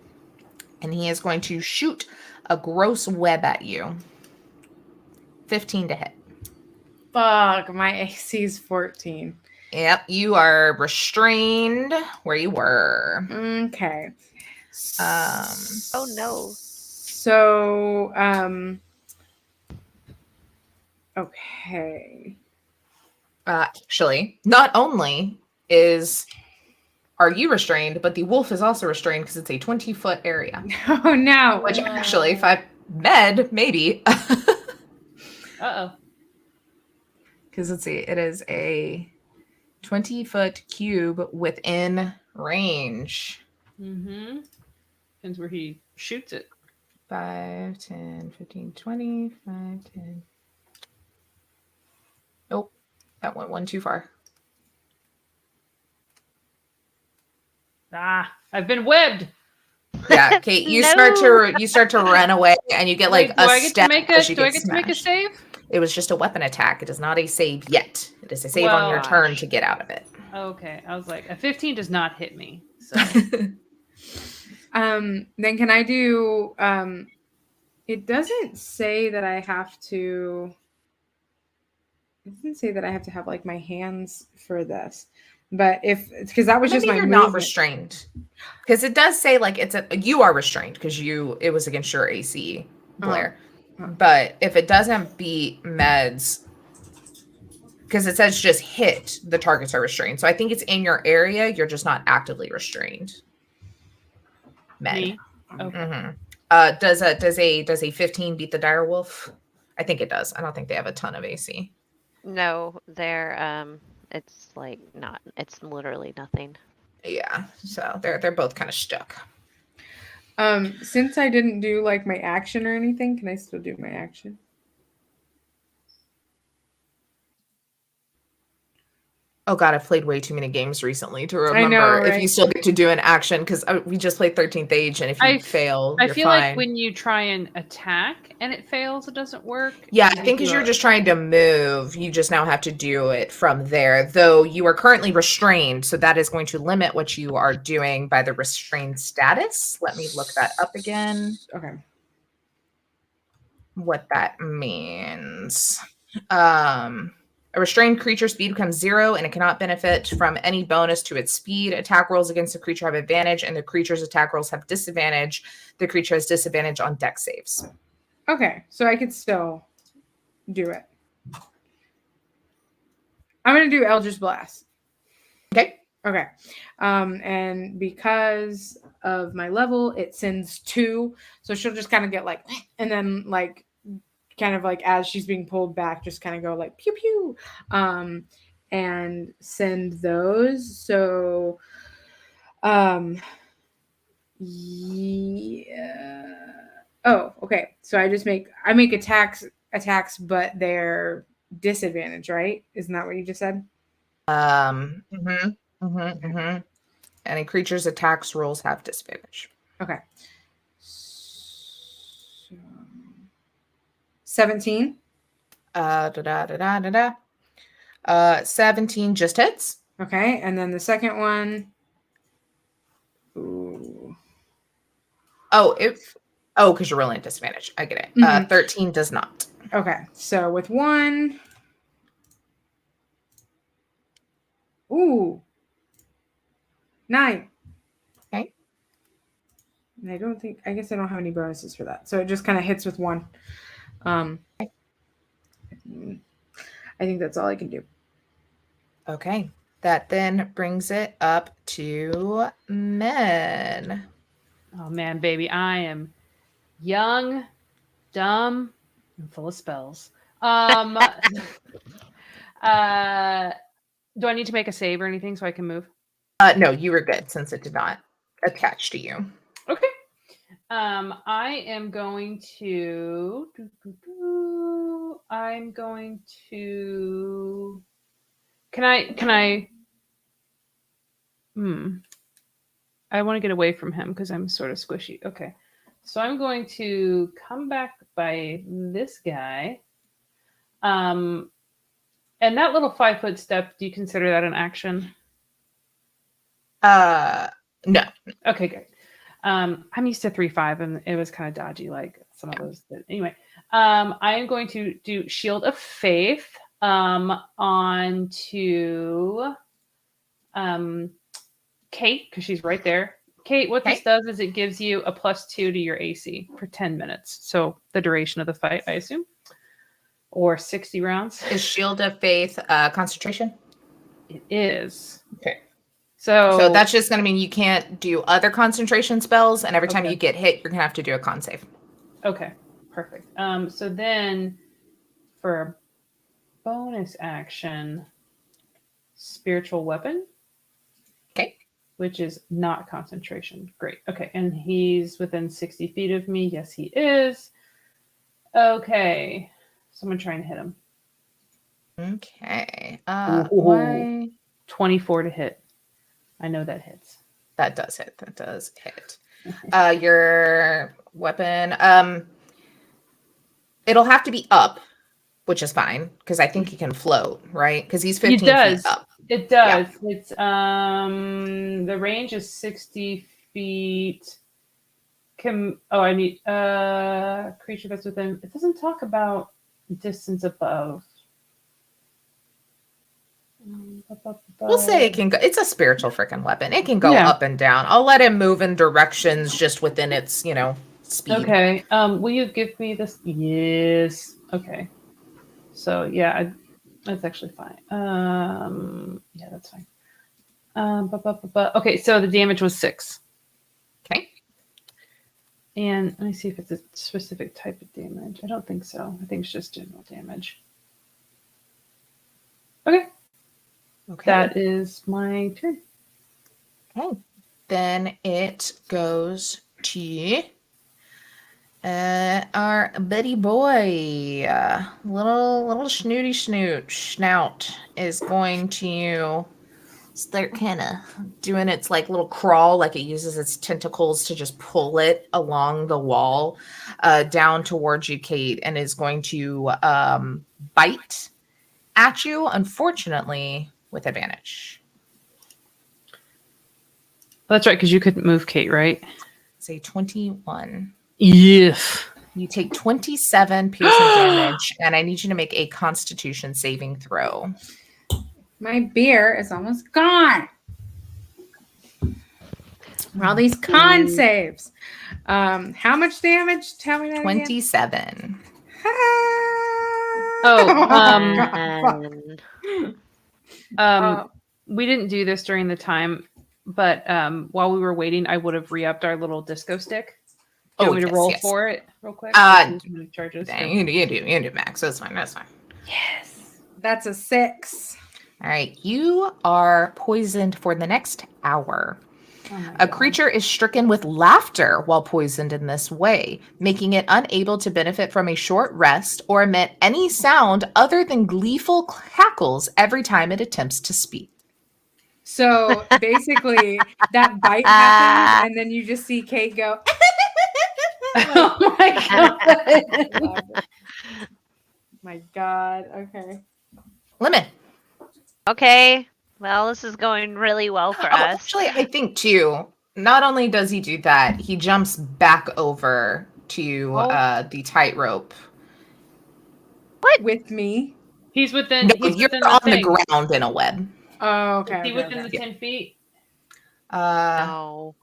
And he is going to shoot a gross web at you. 15 to hit. Fuck, my AC is 14. Yep, you are restrained where you were. Okay. Oh no. So, okay. Actually, not only are you restrained, but the wolf is also restrained because it's a 20-foot area. Oh no! Which actually, if I med, maybe. Uh-oh. Because let's see, it is a 20-foot cube within range. Mm-hmm. Depends where he shoots it. 5, 10, 15, 20, 5, 10. Nope. That went one too far. I've been webbed. Yeah, Kate, you start to run away, and you get like do a I get step. To make as a, you do get I get smashed. to make a save? It was just a weapon attack. It is not a save yet. It is a save on your turn to get out of it. Okay, I was like, a 15 does not hit me. So. Then can I do? It doesn't say that I have to. It doesn't say that I have to have like my hands for this. But because that was Maybe just my you're movement. not restrained, because it does say like you are restrained because it was against your AC, Blair. But if it doesn't beat meds, because it says just hit the targets are restrained. So I think it's in your area. You're just not actively restrained. Med. Me? Okay. Mm-hmm. Does a 15 beat the dire wolf? I think it does. I don't think they have a ton of AC. No, they're it's like not. It's literally nothing. Yeah, so they're both kind of stuck. Since I didn't do like my action or anything, can I still do my action? Oh God, I've played way too many games recently to remember I know, if you right? still get to do an action, because we just played 13th Age, and if you fail, I you're feel fine. like when you try and attack and it fails, it doesn't work. Yeah, I think because you're just trying to move, you just now have to do it from there. Though you are currently restrained, so that is going to limit what you are doing by the restrained status. Let me look that up again. Okay. What that means. A restrained creature speed becomes 0, and it cannot benefit from any bonus to its speed. Attack rolls against the creature have advantage, and the creature's attack rolls have disadvantage. The creature has disadvantage on dex saves. Okay, so I could still do it. I'm going to do Eldritch Blast. Okay. Okay. And because of my level, it sends 2. So she'll just kind of get like, and then like, kind of like as she's being pulled back, just kind of go like pew pew, and send those. So, yeah. Oh, okay. So I make attacks, but they're disadvantage, right? Isn't that what you just said? Any creature's attacks rolls have disadvantage. Okay. So, 17. 17 just hits. Okay, and then the second one. Ooh. Because you're rolling at disadvantage. I get it. 13 does not. Okay, so with 1. Ooh. 9. Okay. And I guess I don't have any bonuses for that. So it just kind of hits with 1. I think that's all I can do. Okay. That then brings it up to men. Oh man, baby, I am young, dumb, and full of spells. Do I need to make a save or anything so I can move? No, you were good since it did not attach to you. Okay. I am going to. I'm going to. Can I? I want to get away from him because I'm sort of squishy. Okay. So I'm going to come back by this guy. And that little 5-foot step, do you consider that an action? No. Okay, good. I'm used to 3-5, and it was kind of dodgy, like some of those. Anyway, I am going to do Shield of Faith onto Kate, because she's right there. Kate, what this does is it gives you a +2 to your AC for 10 minutes. So the duration of the fight, I assume. Or 60 rounds. Is Shield of Faith concentration? It is. Okay. So that's just going to mean you can't do other concentration spells, and every time you get hit, you're going to have to do a con save. Okay, perfect. So then for a bonus action, Spiritual Weapon. Okay. Which is not concentration. Great. Okay, and he's within 60 feet of me. Yes, he is. Okay. Someone trying to hit him. Okay. 24 to hit. I know that hits. That does hit. Your weapon. It'll have to be up, which is fine because I think he can float, right? Because he's 15 feet up. It does. Yeah. It's the range is 60 feet. Creature that's within. It doesn't talk about distance above. We'll say it can go. It's a spiritual freaking weapon. It can go up and down. I'll let him move in directions just within its, speed. Okay. Will you give me this? Yes. Okay. So yeah, That's actually fine. Yeah, that's fine. Okay, so the damage was 6. Okay. And let me see if it's a specific type of damage. I don't think so. I think it's just general damage. Okay. Okay. That is my turn. Okay. Then it goes to our buddy boy. Little snooty snout is going to start kind of doing its like little crawl, like it uses its tentacles to just pull it along the wall down towards you, Kate, and is going to bite at you, unfortunately, with advantage. That's right, because you couldn't move Kate, right? Say 21. Yes. You take 27 piercing damage, and I need you to make a Constitution saving throw. My beer is almost gone. All these con saves. How much damage? Tell me that 27. again. We didn't do this during the time, but while we were waiting, I would have re-upped our little disco stick. Do you want me to roll for it real quick? Charges. You do, Max. That's fine. That's fine. Yes. That's a 6. All right. You are poisoned for the next hour. A creature is stricken with laughter while poisoned in this way, making it unable to benefit from a short rest or emit any sound other than gleeful cackles every time it attempts to speak. So basically, that bite happens, and then you just see Kate go. Oh my god! My god. Okay. Lemon. Okay. Well, this is going really well for us. Actually, I think too. Not only does he do that, he jumps back over to the tightrope. What? With me? He's within. No, he's you're within on the the ground in a web. Oh, okay. Is he within the 10 feet? No.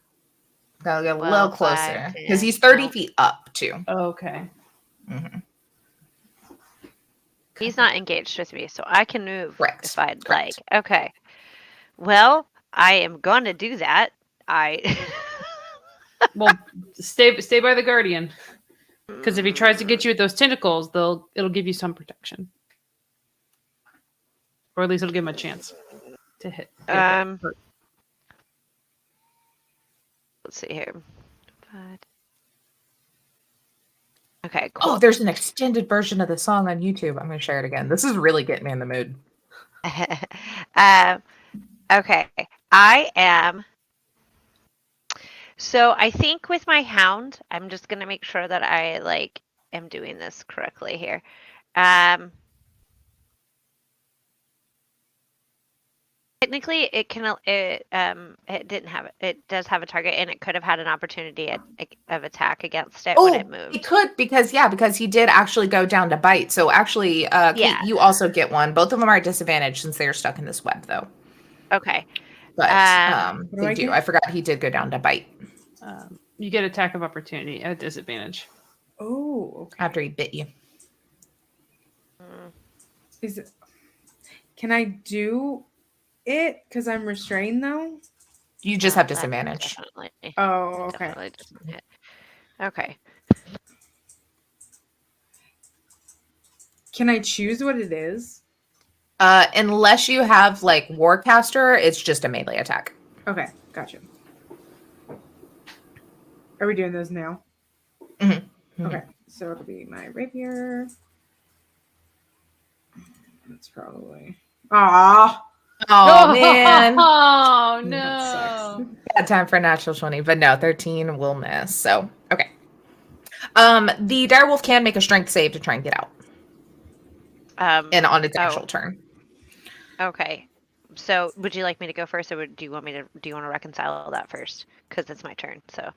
Gotta get a little closer 5, because 10, he's 30 no. feet up too. Okay. Mm-hmm. He's not engaged with me, so I can move if I'd Correct. like. Okay. Well, I am going to do that. Well, stay by the guardian, because if he tries to get you with those tentacles, it'll give you some protection, or at least it'll give him a chance to hit. Let's see here. Okay, cool. Oh, there's an extended version of the song on YouTube. I'm going to share it again. This is really getting me in the mood. Okay, I am. So I think with my hound, I'm just gonna make sure that I am doing this correctly here. Technically, it does have a target, and it could have had an opportunity of attack against it when it moved. It could because he did actually go down to bite. So actually, Kate, you also get one. Both of them are at disadvantage since they are stuck in this web, though. Okay. But they do. I forgot he did go down to bite. You get attack of opportunity at disadvantage. Oh, okay. After he bit you. Can I do it because I'm restrained though? You just have disadvantage. Oh, okay. Okay. Can I choose what it is? Unless you have Warcaster, it's just a melee attack. Okay, gotcha. Are we doing those now? Mm-hmm. Okay, so it'll be my rapier. That's probably. Oh man! Oh no! Bad time for a natural 20, but no, 13 will miss. So okay. The direwolf can make a strength save to try and get out. And on its actual turn. Okay. So would you like me to go first, or do you want to reconcile that first? Because it's my turn. So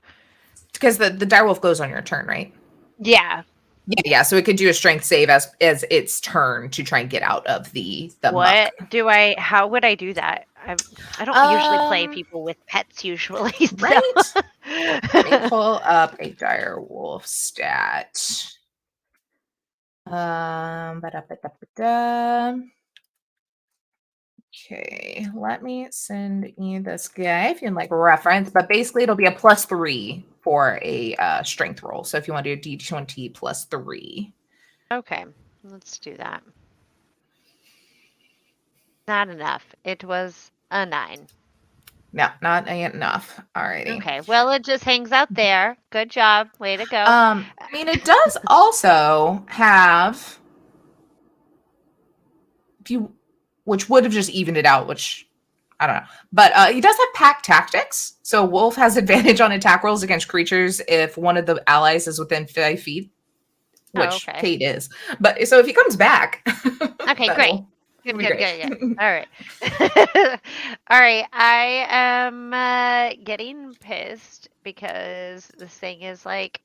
because the direwolf goes on your turn, right? Yeah. Yeah. So it could do a strength save as its turn to try and get out of the what muck. How would I do that? I don't usually play people with pets usually. So. Right. Let me pull up a direwolf stat. Okay, let me send you this guy if you like reference, but basically it'll be a +3 for a strength roll. So if you want to do D20 +3. Okay, let's do that. Not enough. It was a 9. No, not enough. Alrighty. Okay, well, it just hangs out there. Good job. Way to go. I mean, it does also have which would have just evened it out, which I don't know. But he does have pack tactics. So Wolf has advantage on attack rolls against creatures if one of the allies is within 5 feet, which okay. Kate is. But so if he comes back. Okay, great. Good. All right. All right. I am getting pissed because this thing is like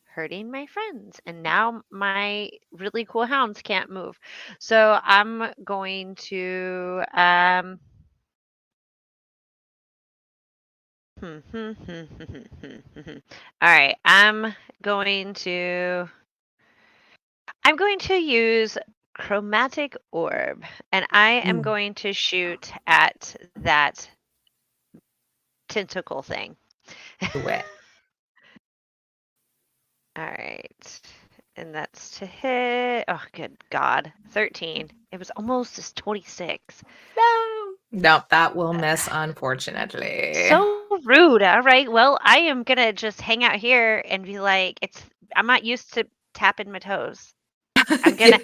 hurting my friends, and now my really cool hounds can't move. So I'm going to all right, I'm going to use chromatic orb, and I am going to shoot at that tentacle thing. Do it. All right. And that's to hit. Oh, good God. 13. It was almost as 26. No, that will miss, unfortunately. So rude. All right. Well, I am going to just hang out here and be like, I'm not used to tapping my toes. I'm gonna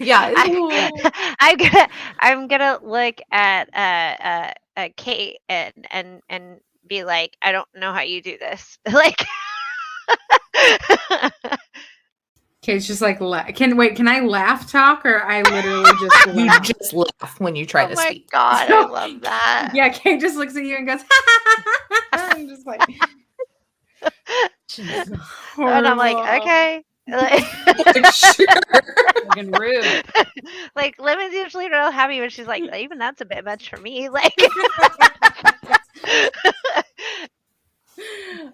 I'm gonna look at Kate and be like, I don't know how you do this. Like Kate's just like, can I laugh talk, or I literally just You laugh? just laugh when you try to speak. Oh my God, I love that. Yeah, Kate just looks at you and goes, I'm just like, and I'm like, okay. Like, Sure. Fucking rude. like Lemon's usually real happy, but she's like, even that's a bit much for me. Like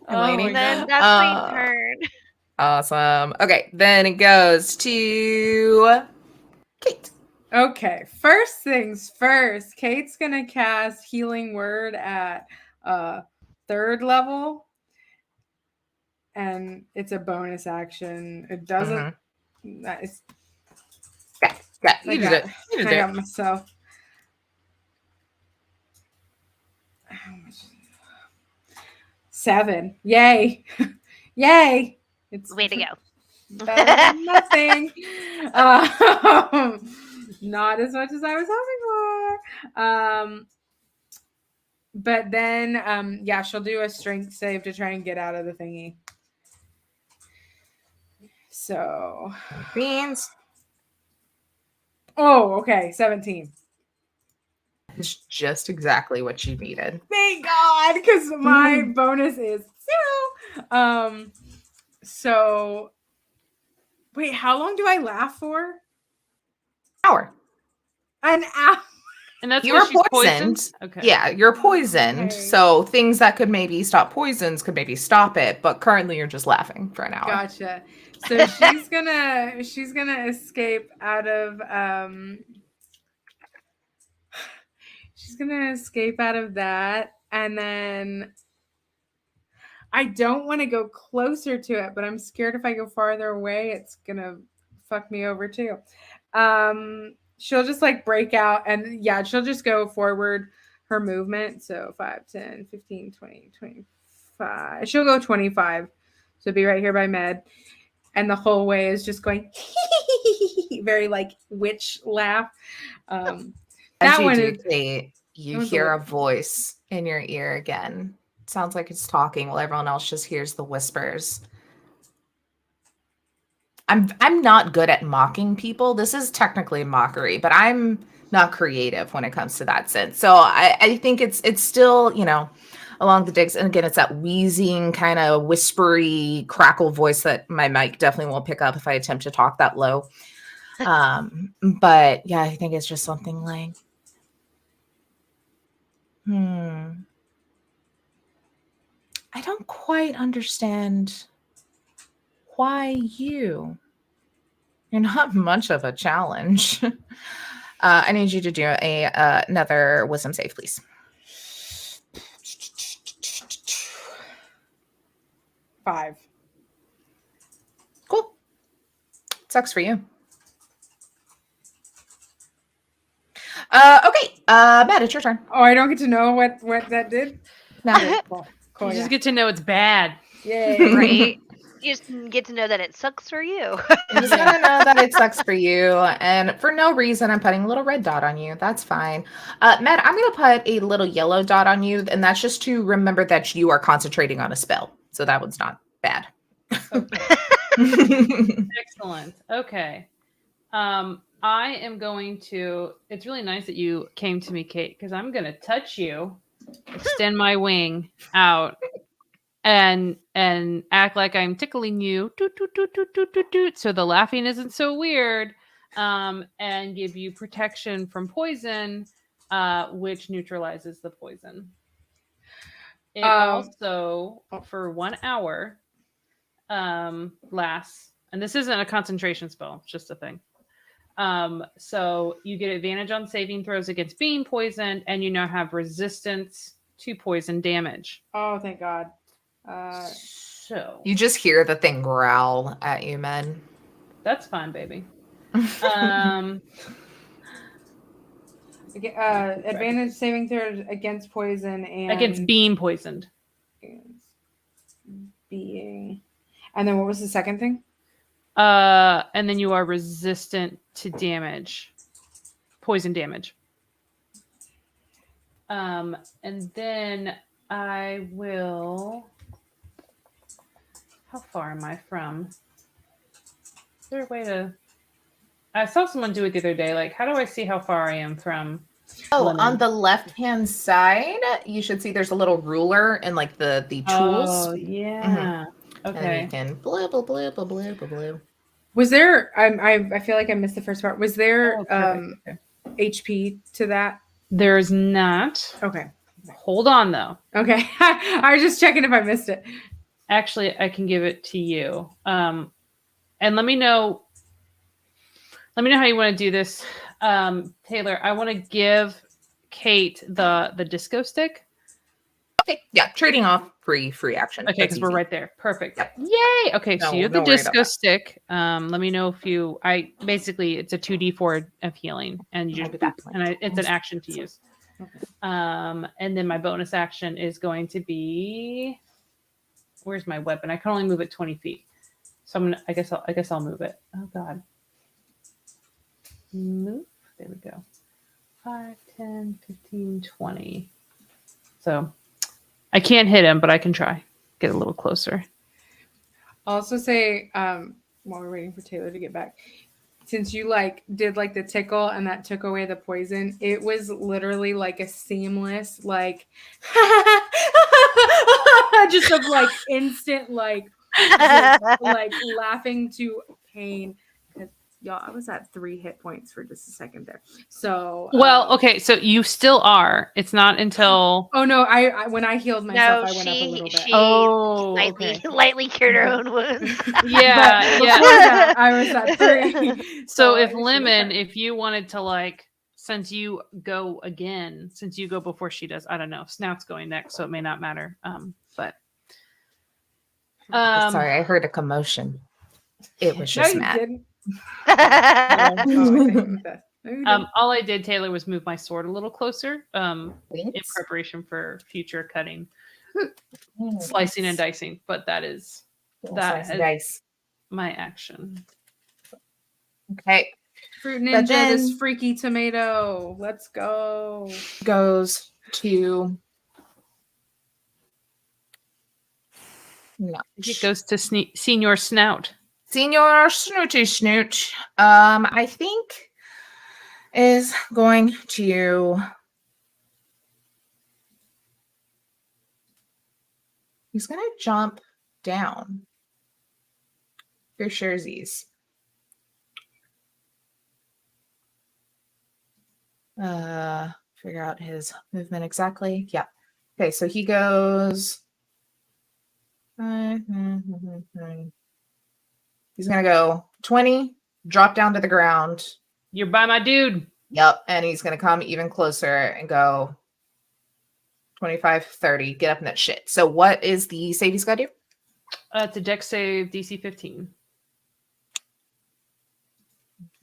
Lady. then that's my turn. Awesome. Okay, then it goes to Kate. Okay, first things first. Kate's gonna cast Healing Word at 3rd level, and it's a bonus action. It doesn't. Nice. Yeah, you did it. You I did got it. myself. 7. Yay! Yay! It's Way to go. better than nothing. Not as much as I was hoping for. But then, yeah, she'll do a strength save to try and get out of the thingy. So. Beans. Oh, okay. 17. It's just exactly what you needed. Thank God, because my bonus is 0. So. Wait, how long do I laugh for? Hour. An hour. And that's You why were she's poisoned. Okay. Yeah, you're poisoned. Okay. So things that could maybe stop poisons could maybe stop it. But currently you're just laughing for an hour. Gotcha. So she's gonna escape out of she's gonna escape out of that, and then I don't want to go closer to it, but I'm scared if I go farther away, it's gonna fuck me over too. She'll just like break out, and yeah, she'll just go forward her movement. So 5, 10, 15, 20, 25. She'll go 25. So be right here by Med. And the whole way is just going very like witch laugh. As That you one do, is Kate, you hear a voice in your ear again. It sounds like it's talking while everyone else just hears the whispers. I'm not good at mocking people. This is technically mockery, but I'm not creative when it comes to that sense. So I think it's still, along the digs. And again, it's that wheezing kind of whispery crackle voice that my mic definitely won't pick up if I attempt to talk that low. But yeah, I think it's just something like, I don't quite understand why you're not much of a challenge. I need you to do another wisdom save, please. 5. Cool. Sucks for you. Okay, Matt, it's your turn. Oh, I don't get to know what that did? No. Cool, You yeah. just get to know it's bad. Yay. Right? You just get to know that it sucks for you. I'm just gonna know that it sucks for you, and for no reason, I'm putting a little red dot on you. That's fine. Matt, I'm gonna put a little yellow dot on you, and that's just to remember that you are concentrating on a spell. So that one's not bad. Excellent. Okay. I am going to. It's really nice that you came to me, Kate, because I'm going to touch you, extend my wing out, and act like I'm tickling you. Doot, doot, doot, doot, doot, doot, doot, so the laughing isn't so weird. And give you protection from poison, which neutralizes the poison. It also, for 1 hour, lasts, and this isn't a concentration spell, it's just a thing. So you get advantage on saving throws against being poisoned, and you now have resistance to poison damage. Oh, thank God. So You just hear the thing growl at you, men. that's fine, baby. Advantage saving throws against poison and Against being poisoned. against being. And then what was the second thing? And then you are resistant to damage, poison damage. And then I will. How far am I from? Is there a way to? I saw someone do it the other day. Like, how do I see how far I am from? Lemon? On the left-hand side, you should see there's a little ruler and like the tools. Oh yeah. And then Okay. you can blue, blue, blue, blue, blue, blue, blue. Was there? I feel like I missed the first part. Was there Okay. HP to that? There's not. Okay. Hold on though. Okay. I was just checking if I missed it. Actually, I can give it to you. And let me know how you want to do this. Taylor, I want to give Kate the disco stick. Okay, yeah, trading off free action. Okay, because we're right there. Perfect. Yep. Yay! Okay, so No, you have the don't worry about disco that. stick. Let me know if you. It's a 2d4 of healing, and you I'll be back. it's an action to use. Okay. And then my bonus action is going to be. Where's my weapon? I can only move it 20 feet, so I guess I'll move it. Oh God. Move. There we go. 5, 10, 15, 20. So I can't hit him, but I can try. Get a little closer. I'll also say, while we're waiting for Taylor to get back, since you did the tickle and that took away the poison, it was literally like a seamless, just of instant, laughing to pain. Y'all, I was at 3 hit points for just a second there. So okay, so you still are. It's not until. Oh no! I when I healed myself, I went up a little bit. She lightly cured her own wounds. Yeah, yeah. Before that, I was at 3. So if Lemon, if you wanted to since you go before she does, I don't know. Snout's going next, so it may not matter. But Sorry, I heard a commotion. It was just you Matt. didn't. All I did, Taylor, was move my sword a little closer in preparation for future cutting, slicing and dicing. But that is Nice. my action. Okay. Fruit Ninja, this freaky tomato. Let's go. Goes to. No. It goes to Senior Snout. Senior Snooty Snoot, I think, is going to. He's going to jump down. For surezies. Figure out his movement exactly. Yeah. Okay, so he goes. He's going to go 20, drop down to the ground. You're by my dude. Yep. And he's going to come even closer and go 25, 30. Get up in that shit. So what is the save he's got to do? It's a dex save, DC 15.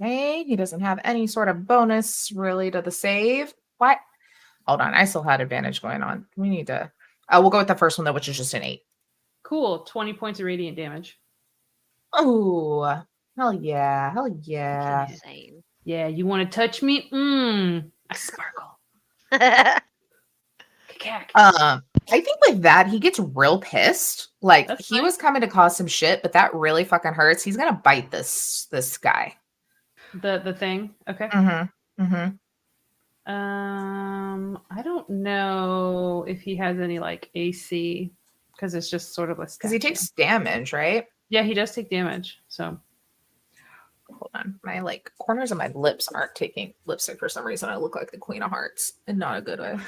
Okay. He doesn't have any sort of bonus really to the save. What? Hold on. I still had advantage going on. We need to... we'll go with the first one, though, which is just an 8. Cool. 20 points of radiant damage. Oh, hell yeah. Hell yeah. That's insane. Yeah, you want to touch me? I sparkle. Cack. I think with that, he gets real pissed. Like, That's he fine. was coming to cause some shit, but that really fucking hurts. He's going to bite this guy. The thing? Okay. Mm-hmm. Mm-hmm. I don't know if he has any like AC because it's just sort of a Because he takes damage, right? Yeah, he does take damage. So Hold on. My like corners of my lips aren't taking lipstick for some reason. I look like the Queen of Hearts and not a good way.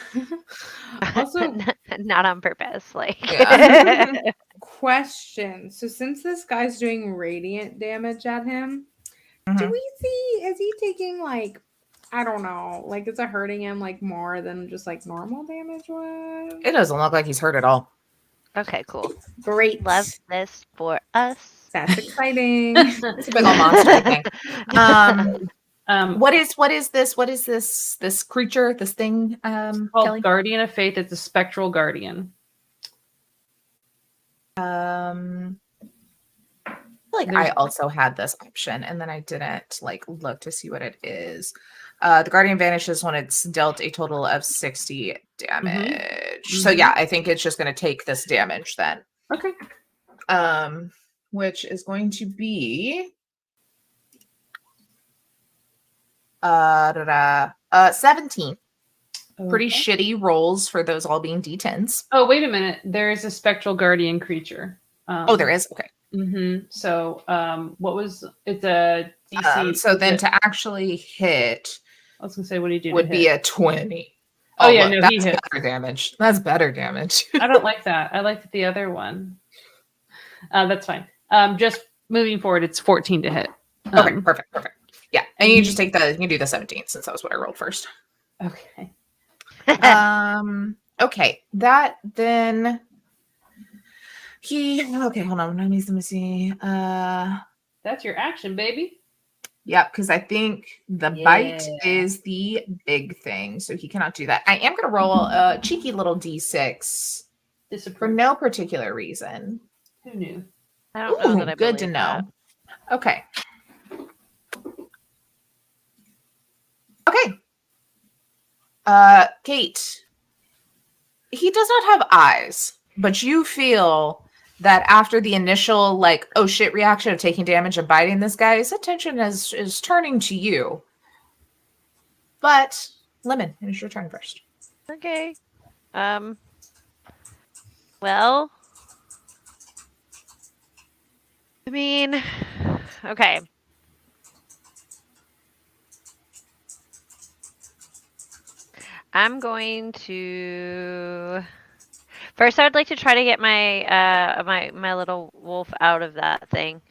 Also, Not on purpose. Like, Yeah. question. So since this guy's doing radiant damage at him, do Mhm. we see, is he taking like, I don't know, like is it hurting him like more than just like normal damage was? It doesn't look like he's hurt at all. okay, cool. Great. Love this for us. That's exciting. It's a big old monster thing. What is this creature, this thing, called Kelly? Guardian of Faith. It's a spectral guardian. I feel like I also had this option and then I didn't like look to see what it is. The Guardian vanishes when it's dealt a total of 60 damage. So yeah, I think it's just going to take this damage then. Okay. Which is going to be 17. Pretty Okay. shitty rolls for those all being D10s. Oh, wait a minute. There is a spectral guardian creature. There is? Okay. So, what was it's a DC? So then to actually hit I was gonna say, what do you do? would be a 20. Oh, yeah, look, no, that's he hits. better damage. That's better damage. I don't like that. I liked the other one. That's fine. Just moving forward, it's 14 to hit. Okay, perfect. Yeah, and you just take you can do the 17 since that was what I rolled first. Okay. Okay, that then okay, hold on. Let me see. That's your action, baby. Yeah, because I think the bite is the big thing, so he cannot do that. I am going to roll a cheeky little d6 for no particular reason. Who knew? I don't know that I good to believe know. that. Okay. Kate, he does not have eyes, but you feel that after the initial like oh shit reaction of taking damage and biting this guy, his attention is turning to you. But Lemon, it is your turn first. Okay. Well, I mean, okay. I'm going to first. I'd like to try to get my my little wolf out of that thing.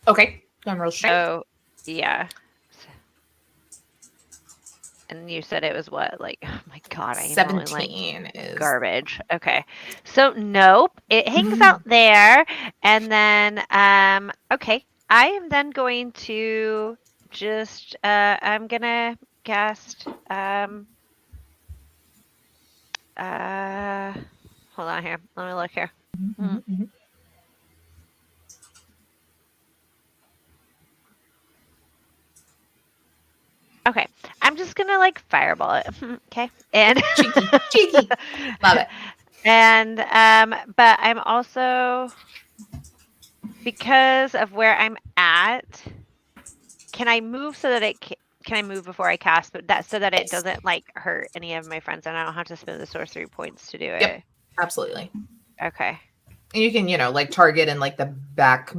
Okay, I'm real straight. So, yeah. And you said it was what? Like, oh my god, I am 17 like is garbage. Okay. So nope. It hangs out there. And then okay. I am then going to just I'm gonna cast hold on here. Let me look here. Okay, I'm just gonna like fireball it. Okay, and cheeky, love it. And but I'm also, because of where I'm at, can I move so that can I move before I cast? But that so that it doesn't like hurt any of my friends, and I don't have to spend the sorcery points to do it. Yep, absolutely. Okay. And you can like target in like the back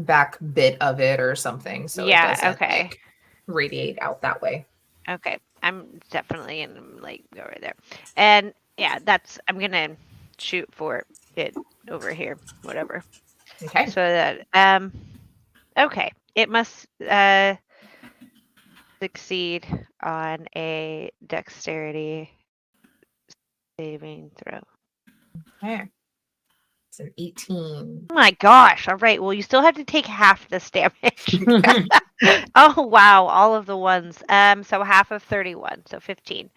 bit of it or something. So yeah. it doesn't, Okay. like, radiate out that way. Okay, I'm definitely gonna like go right there, and yeah, I'm gonna shoot for it over here, whatever. Okay. So that okay, it must succeed on a dexterity saving throw. Okay. It's an 18. Oh my gosh. All right. Well, you still have to take half this damage. Oh, wow. All of the ones. So half of 31. So 15.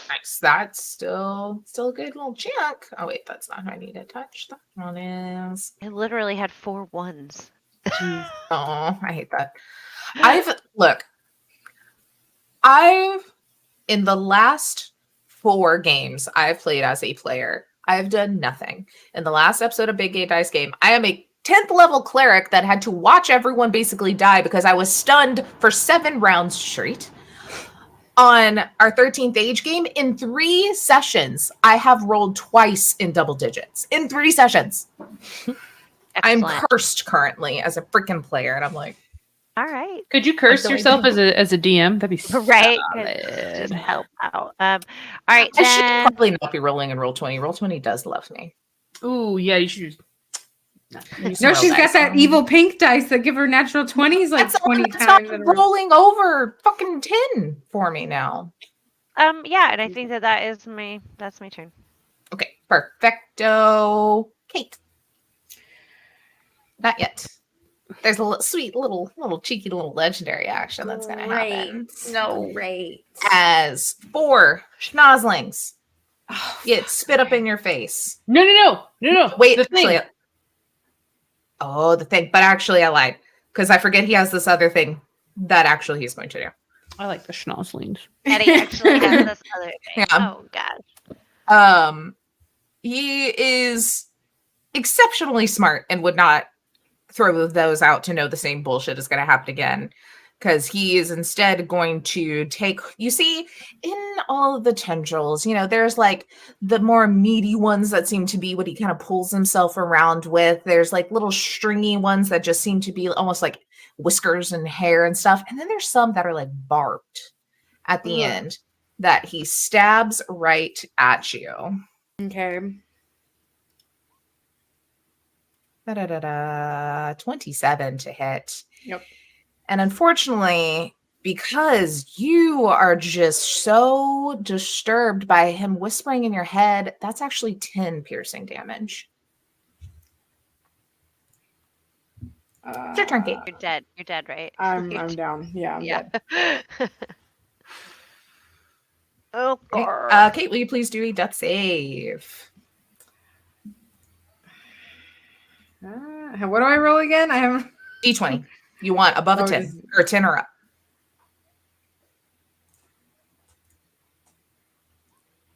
Nice. That's still a good little chunk. Oh wait, that's not who I need to touch. That one is. I literally had 4 ones. Jeez. Oh, I hate that. I've in the last 4 games I've played as a player, I've done nothing. In the last episode of Big Gay Dice Game, I am a 10th level cleric that had to watch everyone basically die because I was stunned for 7 rounds straight. On our 13th age game, in 3 sessions, I have rolled twice in double digits. In 3 sessions. I'm Excellent. cursed currently as a freaking player, and I'm like, All right. Could you curse Until I yourself do. as a DM? That'd be Right. solid. Just help out. All right. I should Then probably not be rolling in Roll20. Roll20 does love me. Ooh, yeah, you should. Use No, some she's roll got dice. that evil pink dice that give her natural 20s like That's 20 that's times not in a row. rolling over fucking 10 for me now. yeah, and I think that's my turn. Okay, perfecto. Kate. Not yet. There's a sweet little cheeky little legendary action that's gonna happen. No. Great. As 4 schnozzlings Oh, get spit up in your face. No. Wait, The thing. actually, the thing. But actually, I lied because I forget he has this other thing that actually he's going to do. I like the schnozzlings. And he actually has this other thing. Yeah. Oh gosh. He is exceptionally smart and would not throw those out to know the same bullshit is going to happen again. Because he is instead going to take, you see, in all of the tendrils, there's like the more meaty ones that seem to be what he kind of pulls himself around with. There's like little stringy ones that just seem to be almost like whiskers and hair and stuff. And then there's some that are like barbed at the end that he stabs right at you. Okay. 27 to hit. Yep. And unfortunately, because you are just so disturbed by him whispering in your head, that's actually 10 piercing damage. It's your turn, Kate. You're dead. You're dead, right? I'm down. Yeah, I'm dead. Oh Okay. god. Kate, will you please do a death save? What do I roll again? I haven't. D20. You want above a 10 or 10 or up.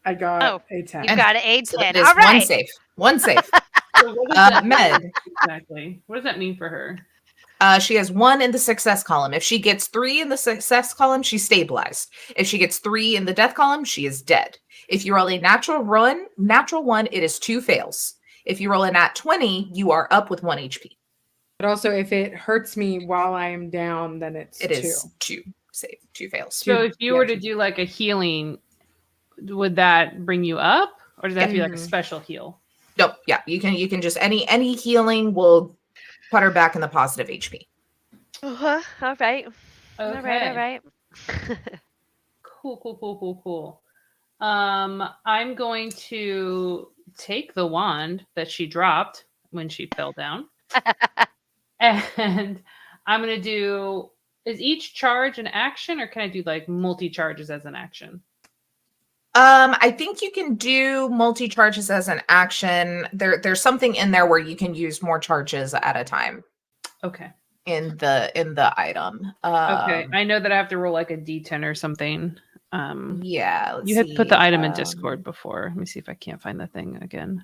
I got a 10. You got an So 10. it is All right. one save. One save. So what does that Med. mean exactly? What does that mean for her? She has 1 in the success column. If she gets 3 in the success column, she's stabilized. If she gets 3 in the death column, she is dead. If you roll a natural 1, it is 2 fails. If you roll a nat 20, you are up with 1 HP. But also, if it hurts me while I am down, then it's It 2. is 2 fails. So if you were to do like a healing, would that bring you up, or does that have to be like a special heal? Nope. Yeah, you can just any healing will put her back in the positive HP. All right. Okay. All right. Cool. I'm going to take the wand that she dropped when she fell down. And I'm going to do, is each charge an action, or can I do like multi-charges as an action? I think you can do multi-charges as an action. There's something in there where you can use more charges at a time. Okay. In the item. Okay. I know that I have to roll like a D10 or something. Yeah. You had put the item in Discord before. Let me see if I can't find the thing again.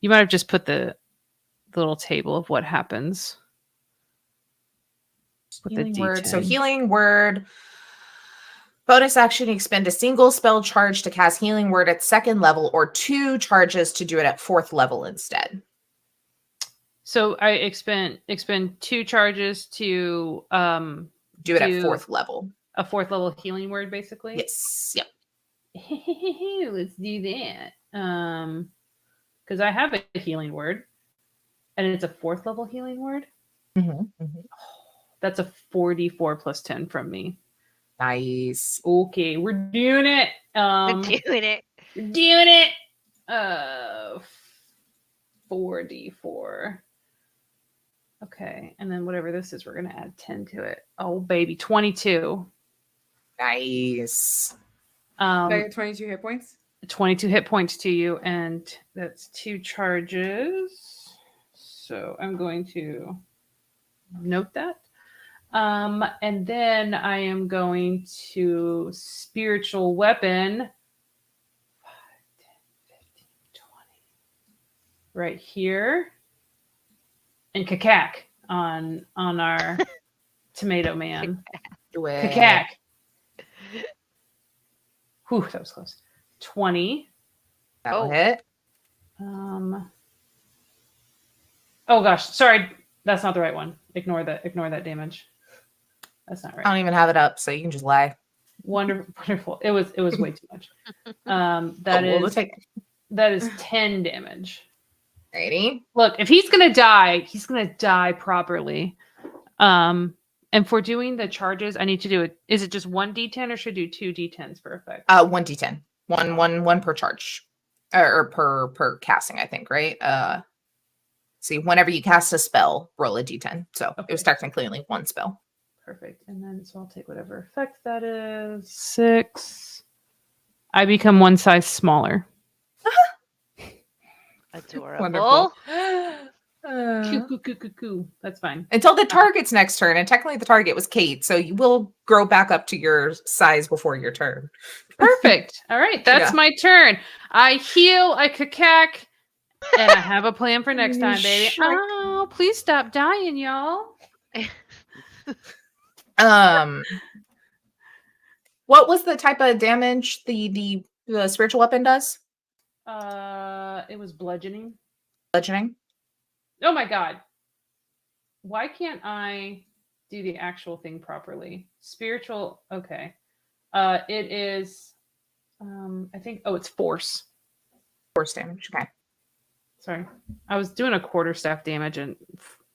You might have just put the little table of what happens. With healing the word. D10. So healing word. Bonus action, you expend a single spell charge to cast healing word at 2nd level, or 2 charges to do it at 4th level instead. So I expend 2 charges to do it at 4th level. A 4th level healing word, basically. Yes. Yep. Let's do that. Because I have a healing word, and it's a 4th level healing word. Mm-hmm. That's a 44 plus 10 from me. Nice. Okay, we're doing it. Doing it. We're doing it. 4d4. Okay, and then whatever this is, we're gonna add 10 to it. Oh baby, 22. Nice. I get 22 hit points. 22 hit points to you, and that's 2 charges. So I'm going to note that. And then I am going to spiritual weapon 5, 10, 15, 20 right here, and Kakak on our tomato man. Kakak. Whew, that was close. 20. That'll hit. Oh gosh, sorry, that's not the right one. Ignore that damage. That's not right. I don't even have it up, so you can just lie. Wonderful. It was way too much. That is 10 damage. Righty. Look, if he's gonna die properly. And for doing the charges, I need to do it. Is it just 1d10 or should I do 2 d10s for effect? 1d10. One per charge. Or per casting, I think, right? See, whenever you cast a spell, roll a d10. So it was technically only one spell. Perfect. And then so I'll take whatever effect that is. 6. I become one size smaller. Adorable. Wonderful. Coo. That's fine. Until the target's next turn, and technically the target was Kate, so you will grow back up to your size before your turn. Perfect. All right, that's my turn. I heal, I Kakak, and I have a plan for next time, baby. Oh, please stop dying, y'all. What was the type of damage the spiritual weapon does? It was bludgeoning. Bludgeoning. Oh my god. Why can't I do the actual thing properly? Spiritual, okay. It is I think it's force. Force damage. Okay. Sorry. I was doing a quarterstaff damage and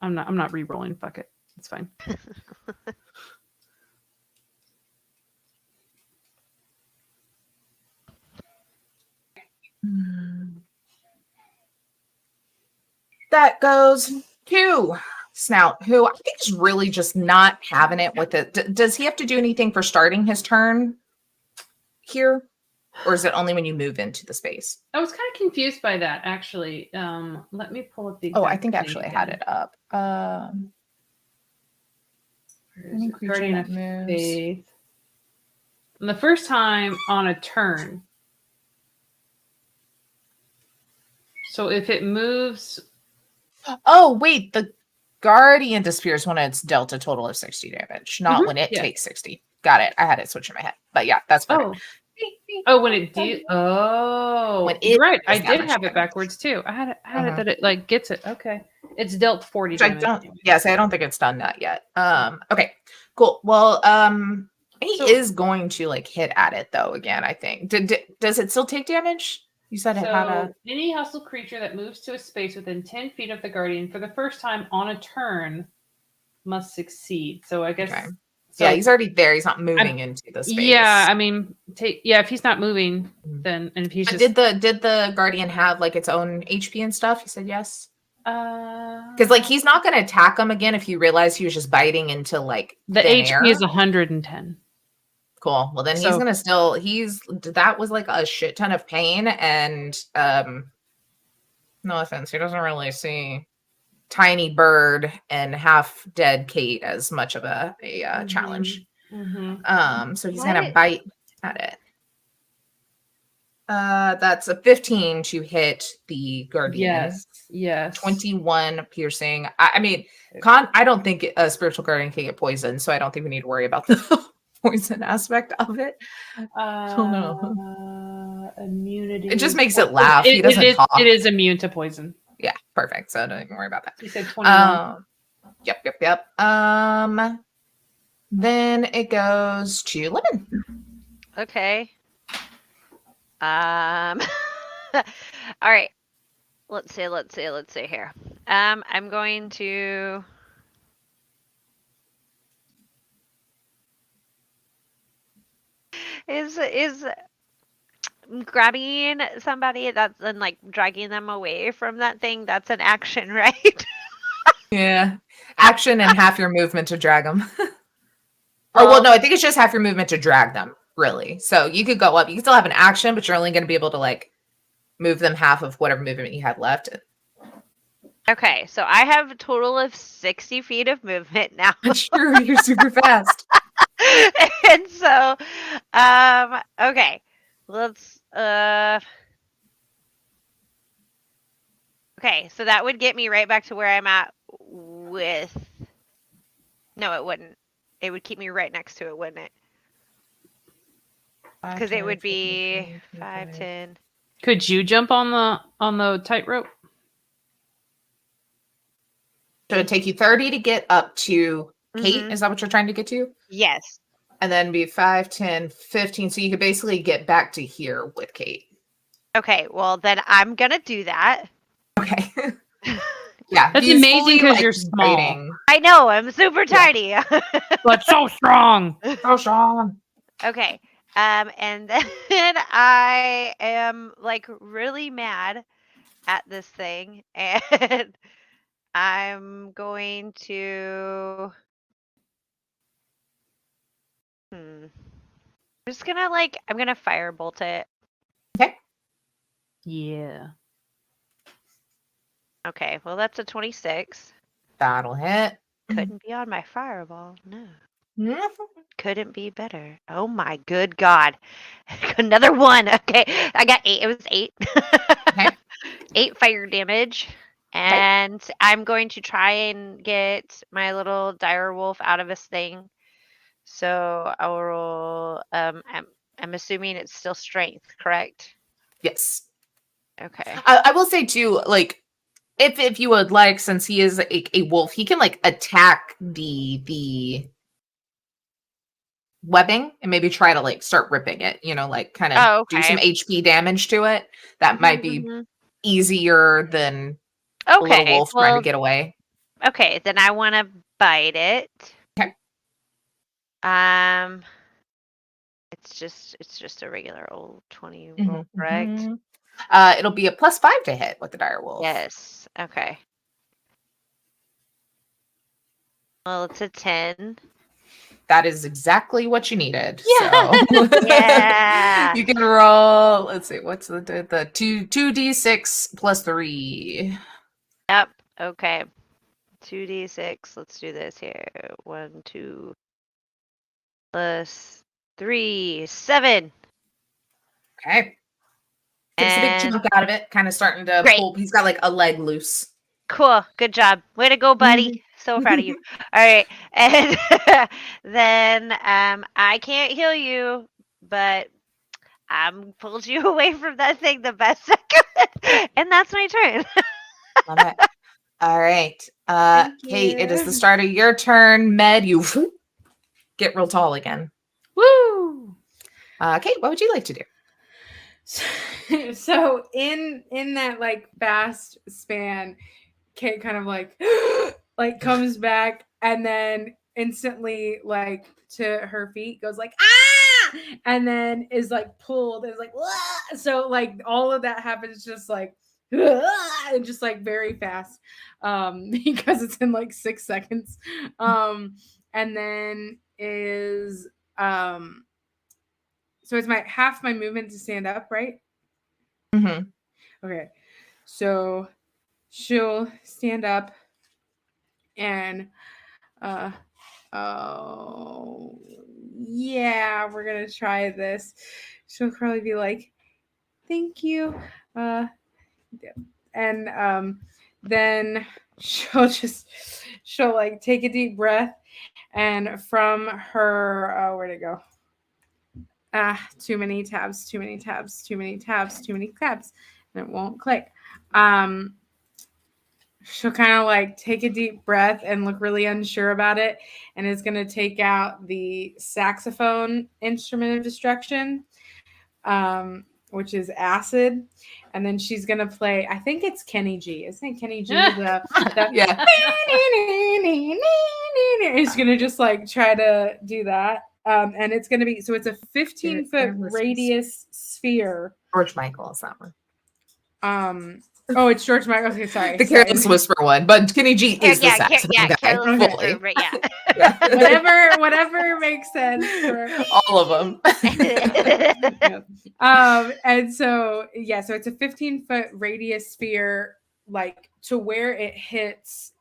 I'm not re-rolling. Fuck it. It's fine. That goes to Snout, who I think is really just not having it with it. Does he have to do anything for starting his turn here? Or is it only when you move into the space? I was kind of confused by that, actually. Let me pull up the I think actually I had it up. Guardian of Faith. And the first time on a turn. So if it moves... Oh, wait. The Guardian disappears when it's dealt a total of 60 damage, not when it takes 60. Got it. I had it switch in my head. But yeah, that's perfect. When it did. When right. I did have it backwards too. I had it that it like gets it. Okay. It's dealt 40 damage. I don't think it's done that yet. Okay, cool. Well, he is going to like hit at it though again, I think. Does it still take damage? You said it had a... Any hostile creature that moves to a space within 10 feet of the Guardian for the first time on a turn must succeed. So I guess... Okay. So, yeah, he's already there. He's not moving into the space. Yeah, I mean, if he's not moving, then... And if he's just... Did the Guardian have like its own HP and stuff? He said yes. Because like he's not going to attack him again if you realize he was just biting into like the HP is 110. Cool. Well, then he's gonna still. That was like a shit ton of pain, and no offense, he doesn't really see tiny bird and half dead Kate as much of a challenge. So he's gonna bite at it. That's a 15 to hit the Guardian. Yes. 21 piercing. I mean, I don't think a spiritual guardian can get poisoned, so I don't think we need to worry about the poison aspect of it. I don't know. Immunity. It just makes it laugh. He doesn't talk. It is immune to poison. Yeah, perfect. So don't even worry about that. You said 21. Yep. Then it goes to Lemon. Okay. All right. Let's see here. I'm going to Is grabbing somebody that's and like dragging them away from that thing, that's an action, right? Yeah. Action and half your movement to drag them. Or, well, no, I think it's just half your movement to drag them, really. So you could go up. You can still have an action, but you're only going to be able to, like, move them half of whatever movement you had left. Okay, so I have a total of 60 feet of movement now. That's true. You're super fast. And so, okay, let's, okay, so that would get me right back to where I'm at with, no, it wouldn't. It would keep me right next to it, wouldn't it? Because it would be 5, 10. Could you jump on the tightrope? So it'd take you 30 to get up to Kate. Mhm. Is that what you're trying to get to? Yes. And then be 5, 10, 15. So you could basically get back to here with Kate. Okay, well, then I'm going to do that. Okay. Yeah. That's he's amazing fully, because like, you're small. biting. I know, I'm super tiny. But so strong. So strong. Okay. And then I am like really mad at this thing, and I'm going to I'm just gonna I'm gonna firebolt it. Okay. Yeah. Okay, well that's a 26. That'll hit. Couldn't be on my fireball. No. Mhm. Couldn't be better. Oh my good God. Another one. Okay. I got 8. It was 8. Okay. 8 fire damage. And I'm going to try and get my little dire wolf out of this thing. So I'll roll I'm assuming it's still strength, correct? Yes. Okay. I will say too, like, if you would like, since he is a wolf, he can like attack the webbing and maybe try to like start ripping it, you know, like kind of do some HP damage to it. That might be easier than a little wolf trying to get away. Okay, then I want to bite it. Okay. It's just a regular old 20 roll, correct? It'll be a +5 to hit with the dire wolf. Yes. Okay. Well, it's a 10. That is exactly what you needed. Yeah. So Yeah. you can roll. Let's see, what's the 2d6 + 3. Yep. Okay. 2d6. Let's do this here. 1, 2 + 3, 7. Okay. Takes a big chunk out of it, kind of starting to pull. He's got like a leg loose. Cool. Good job. Way to go, buddy. So proud of you. All right. And then I can't heal you, but I'm pulled you away from that thing the best I could. And that's my turn. Love it. All right. Kate, it is the start of your turn. Med, you get real tall again. Woo! Kate, what would you like to do? So in that like fast span, Kate kind of like comes back and then instantly like to her feet goes like ah, and then is like pulled and is like wah! So like all of that happens just like and just like very fast because it's in like 6 seconds and then is so it's my half my movement to stand up, right? Mm-hmm. Okay, so she'll stand up and oh yeah, we're gonna try this. She'll probably be like, thank you, and then she'll like take a deep breath, and from her where'd it go? Too many tabs, and it won't click. She'll kind of like take a deep breath and look really unsure about it, and is going to take out the saxophone instrument of destruction, which is acid, and then she's going to play, I think it's Kenny G. Isn't it Kenny G? Yeah. He's going to just like try to do that. And it's going to be, so it's a 15-foot radius sphere. George Michael is that one. Oh, it's George Michael. Okay, sorry. The Careless Whisper one, but Kenny G is the saxophone guy. Careless Fully. Whisper, yeah. whatever makes sense for All of them. And so so it's a 15-foot radius sphere, like to where it hits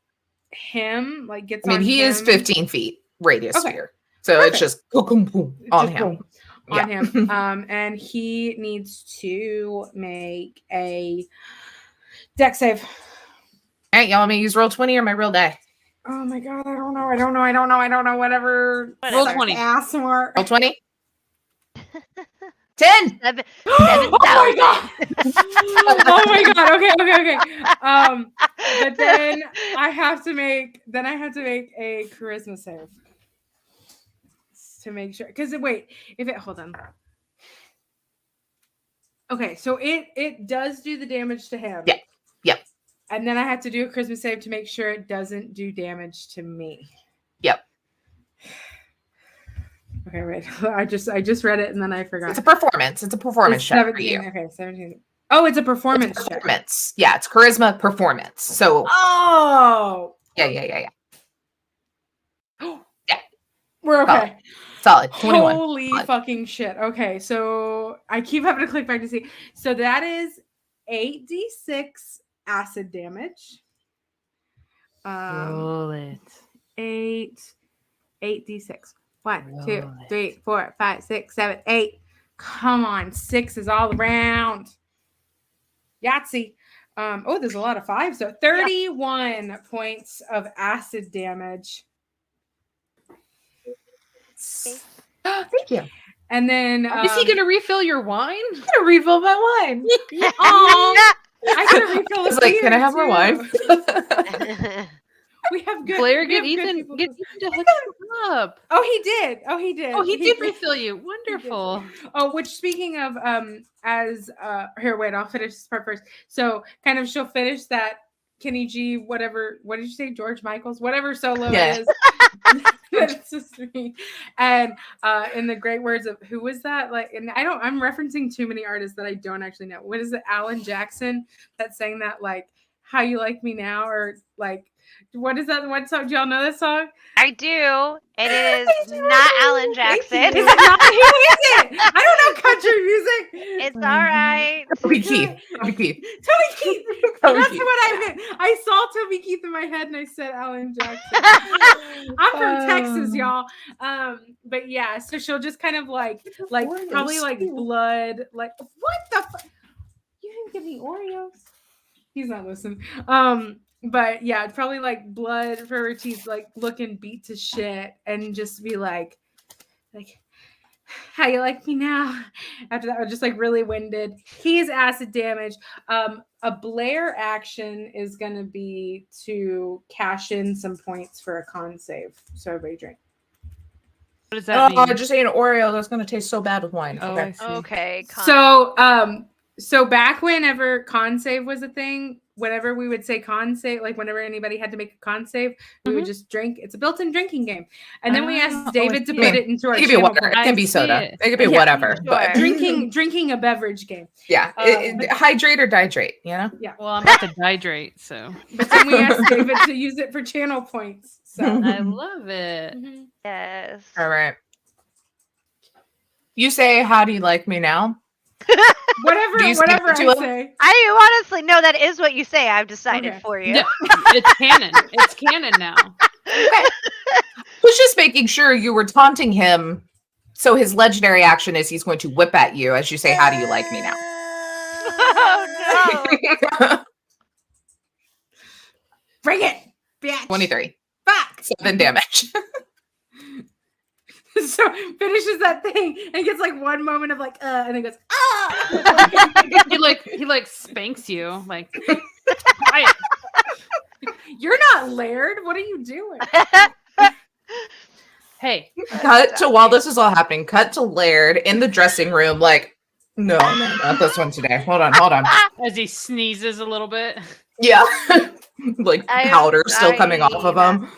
him, like gets. I mean, he is 15 feet radius sphere, so Perfect. it's just boom, boom, on him. On him. And he needs to make a deck save. Hey, y'all want me to use roll 20 or my real die? Oh my god, I don't know. Whatever. Roll 20. Ass smart. Roll 20. 10. 7,000. Oh my god. Oh my god. Okay. But then I have to make a charisma save to make sure. Because hold on. Okay, so it does do the damage to him. Yeah. Yep. And then I have to do a charisma save to make sure it doesn't do damage to me. Yep. Okay, wait. I just read it and then I forgot. It's a performance. It's a performance check for you. Okay, 17. Oh, it's a performance check. Performance. Yeah, it's charisma performance. So. Oh. Yeah. We're okay. Solid. 21. Holy fucking shit. Okay, so I keep having to click back to see. So that is 8d6 acid damage. Roll it. 8d6. 1, 2, 3, 4, 5, 6, 7, 8. Come on, 6 is all around. Yahtzee. There's a lot of 5s. So 31 points of acid damage. Thank you. And then Is he gonna refill your wine? I'm gonna refill my wine. I gotta refill It's the like, can I have beer, more too. wine? We have good. Blair, we get have good Ethan people. to hook you up. Oh, he did. Oh, he He did refill you. Wonderful. Oh, which speaking of here, wait, I'll finish this part first. So kind of she'll finish that Kenny G, whatever, what did you say? George Michael's, whatever solo it is. It's just me. And in the great words of who was that? Like, and I'm referencing too many artists that I don't actually know. What is it? Alan Jackson that sang that, like, How You Like Me Now, or like, what is that? What song? Do y'all know this song? I do. And it is not Alan Jackson. Is it not? Who is it? I don't know country music. It's all right. Toby Keith. Toby Keith. Toby Keith. Toby That's Keith. what I meant. I saw Toby Keith in my head and I said Alan Jackson. I'm from Texas, y'all. But yeah, so she'll just kind of like probably like blood. Like, what the fuck? You didn't give me Oreos. He's not listening. But yeah, it's probably like blood for her teeth, like looking beat to shit, and just be like, how you like me now? After that, I was just like really winded. He's acid damage. A Blair action is gonna be to cash in some points for a con save. So everybody drink. What does that mean? Just ate an Oreo. That's gonna taste so bad with wine. Oh, Okay. I see. Okay. So back whenever con save was a thing, whenever we would say con save, like whenever anybody had to make a con save, we would just drink. It's a built-in drinking game. And then we asked David to put it into our It could be water. It I can be see soda. it. It could be whatever. Sure. But drinking a beverage game. yeah, hydrate or dihydrate. You know. Yeah. Well, I'm about to hydrate, so But then we asked David to use it for channel points. So I love it. Yes. All right. You say, "How do you like me now?" whatever Do you speak I to him? say. I honestly know that is what you say. I've decided Okay. for you. Yeah, it's canon. It's canon now. Was just making sure you were taunting him. So his legendary action is he's going to whip at you as you say, "How do you like me now?" Oh no. Bring it, bitch. 23. Fuck. 7 damage. So finishes that thing and gets like one moment of like and then goes ah. He like spanks you like. Quiet. You're not Laird. What are you doing? Hey, Cut to while this is all happening. Cut to Laird in the dressing room. Like, no, not this one today. Hold on. as he sneezes a little bit. Yeah, like I am powder still coming off of dying. him.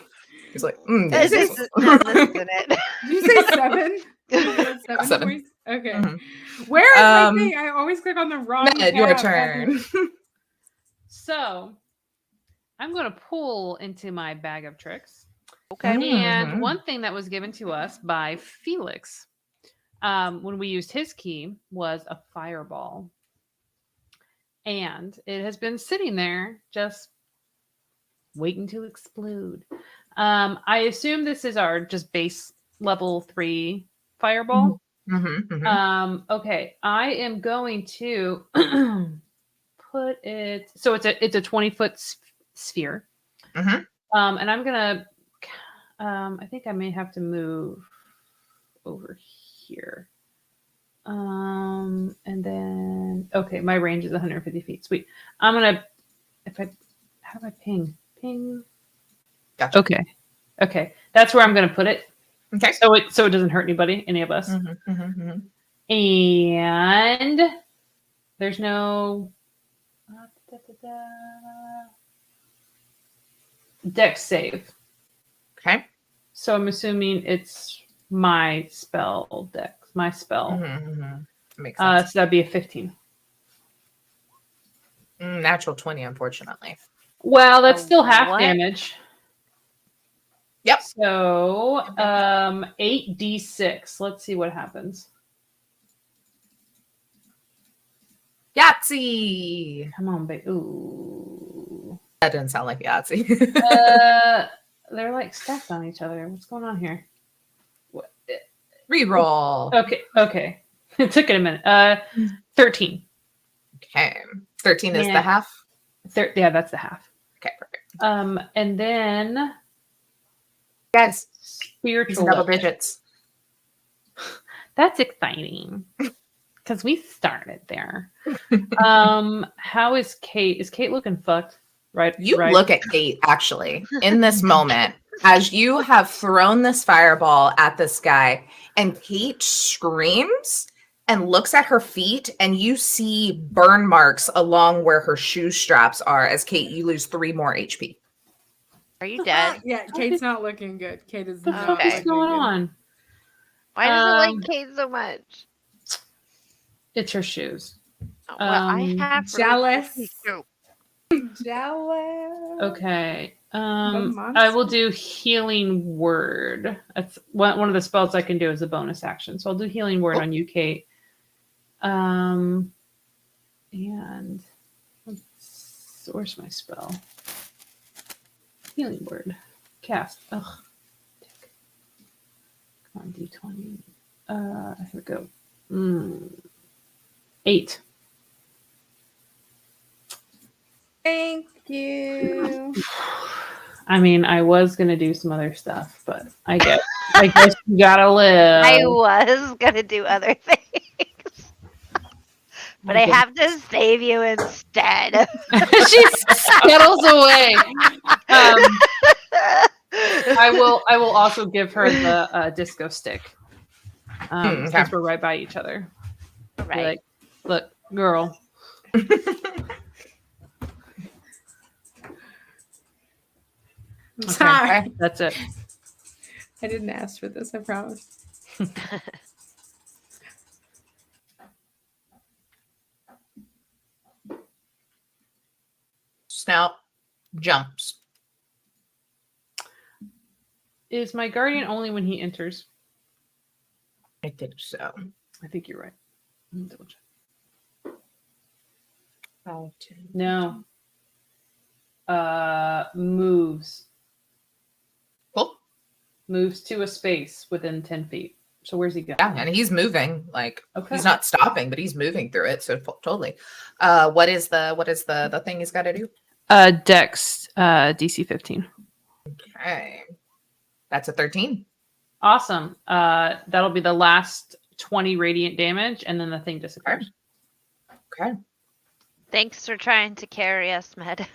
He's like, This yes. isn't it. Did you say 7? Seven. 7. Points? Okay. Mm-hmm. Where is my thing? I always click on the wrong Med, your tab. turn. So I'm going to pull into my bag of tricks. Okay. And one thing that was given to us by Felix when we used his key was a fireball. And it has been sitting there just waiting to explode. I assume this is our just base level 3 fireball. Okay, I am going to put it. So it's a 20-foot sphere. And I'm gonna. I think I may have to move over here. And then okay, my range is 150 feet. Sweet. I'm gonna. How do I ping? Ping. Gotcha. Okay. That's where I'm gonna put it. Okay. So it doesn't hurt any of us. And there's no dex save. Okay. So I'm assuming it's my spell dex. My spell. Makes sense. So that'd be a 15. Natural 20, unfortunately. Well, that's still half what? damage. Yep. So 8d6. Let's see what happens. Yahtzee. Come on, babe. Ooh. That didn't sound like Yahtzee. They're like stacked on each other. What's going on here? What? Reroll. Okay. It took it a minute. 13. Okay. 13 is the half? Yeah, that's the half. Okay, perfect. And then Yes. spiritual Double weapon. digits. That's exciting. Because we started there. How is Kate? Is Kate looking fucked? Right. You right? look at Kate, actually, in this moment, as you have thrown this fireball at this guy, and Kate screams and looks at her feet, and you see burn marks along where her shoe straps are. As Kate, you lose 3 more HP. Are you dead? Yeah, Kate's not looking good. Kate is What the not fuck is looking going good. on? Why does it like Kate so much? It's her shoes. Oh, well, I have jealous. really cool Jealous. Okay. monster. I will do healing word. That's one of the spells I can do as a bonus action. So I'll do healing word on you, Kate. And where's my spell? Healing word. Cast. Ugh. Dick. Come on, D20. Here we go. 8. Thank you. I mean, I was gonna do some other stuff, but I guess you gotta live. I was gonna do other things, but I have to save you instead. She scuttles away. I will also give her the disco stick. Since we're right by each other. Right. Like, look, girl. I'm sorry. Okay. That's it. I didn't ask for this, I promise. Snout jumps. Is my guardian only when he enters? I think so. I think you're right. Let me double check. 5, 10. No. Moves. Cool. Moves to a space within 10 feet. So where's he going? Yeah, and he's moving. Like Okay. he's not stopping, but he's moving through it. So totally. What is the thing he's got to do? Dex, DC 15. Okay, that's a 13. Awesome. That'll be the last 20 radiant damage, and then the thing disappears. Okay. Thanks for trying to carry us, Med.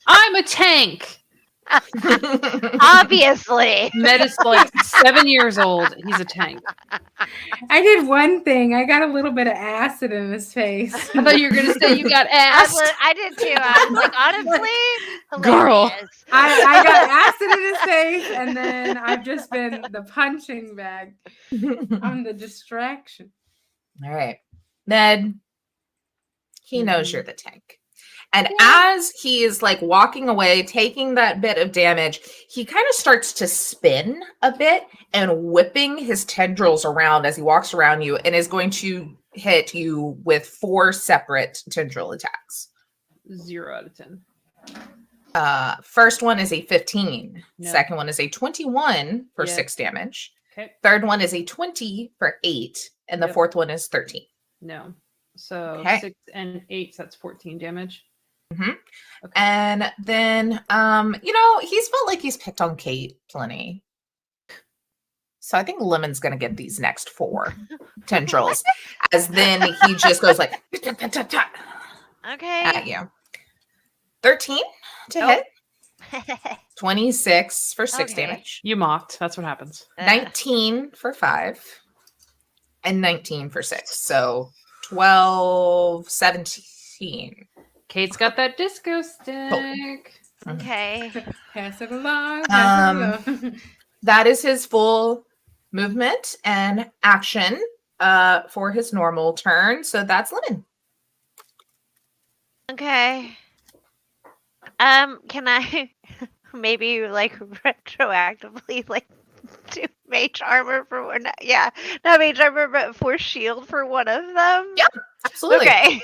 I'm a tank. Obviously. Med is like 7 years old. He's a tank. I did one thing. I got a little bit of acid in his face. I thought you were going to say you got ass. I did too. I was like, honestly, Girl. Hilarious. I got acid in his face, and then I've just been the punching bag. I'm the distraction. All right. Ned, he knows Mhm. you're the tank. And as he is like walking away, taking that bit of damage, he kind of starts to spin a bit and whipping his tendrils around as he walks around you and is going to hit you with 4 separate tendril attacks. 0 out of 10. First one is a 15. No. Second one is a 21 for Yes. 6 damage. Okay. Third one is a 20 for 8. And the Yep. fourth one is 13. No. So Okay. 6 and 8, so that's 14 damage. Mhm. Okay. And then, he's felt like he's picked on Kate plenty. So I think Lemon's going to get these next 4 tendrils. As then he just goes like, Okay. at you. 13 to Oh. hit. 26 for 6 Okay. damage. You mocked. That's what happens. 19 for 5. And 19 for 6. So 12, 17. Kate's got that disco stick. Okay. Pass it along. Pass it along. That is his full movement and action for his normal turn. So that's Lemon. Okay. Can I maybe like retroactively like do mage armor for one? Yeah, not mage armor, but force shield for one of them. Yeah, absolutely. Okay.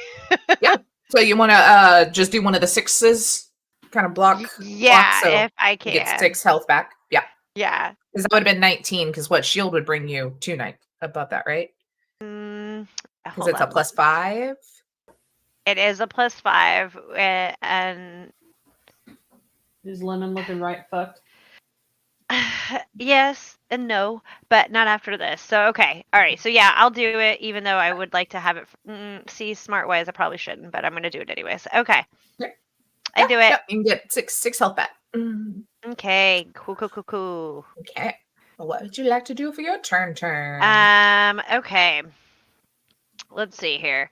So you want to just do one of the 6s, kind of block? Yeah, so if I you can. get 6 health back. Yeah, Yeah. because that would have been 19. Because what shield would bring you 2 above that, right? Because Hold it's a on. +5. It is a +5, and Is Lemon looking right fucked? yes and no, but not after this. So okay, all right. So yeah, I'll do it, even though I would like to have it. See, smart wise, I probably shouldn't, but I'm gonna do it anyways. Okay, Okay. I do it. Yeah, you can get 6 health back. Okay, cool. Okay. Well, what would you like to do for your turn? Okay. Let's see here.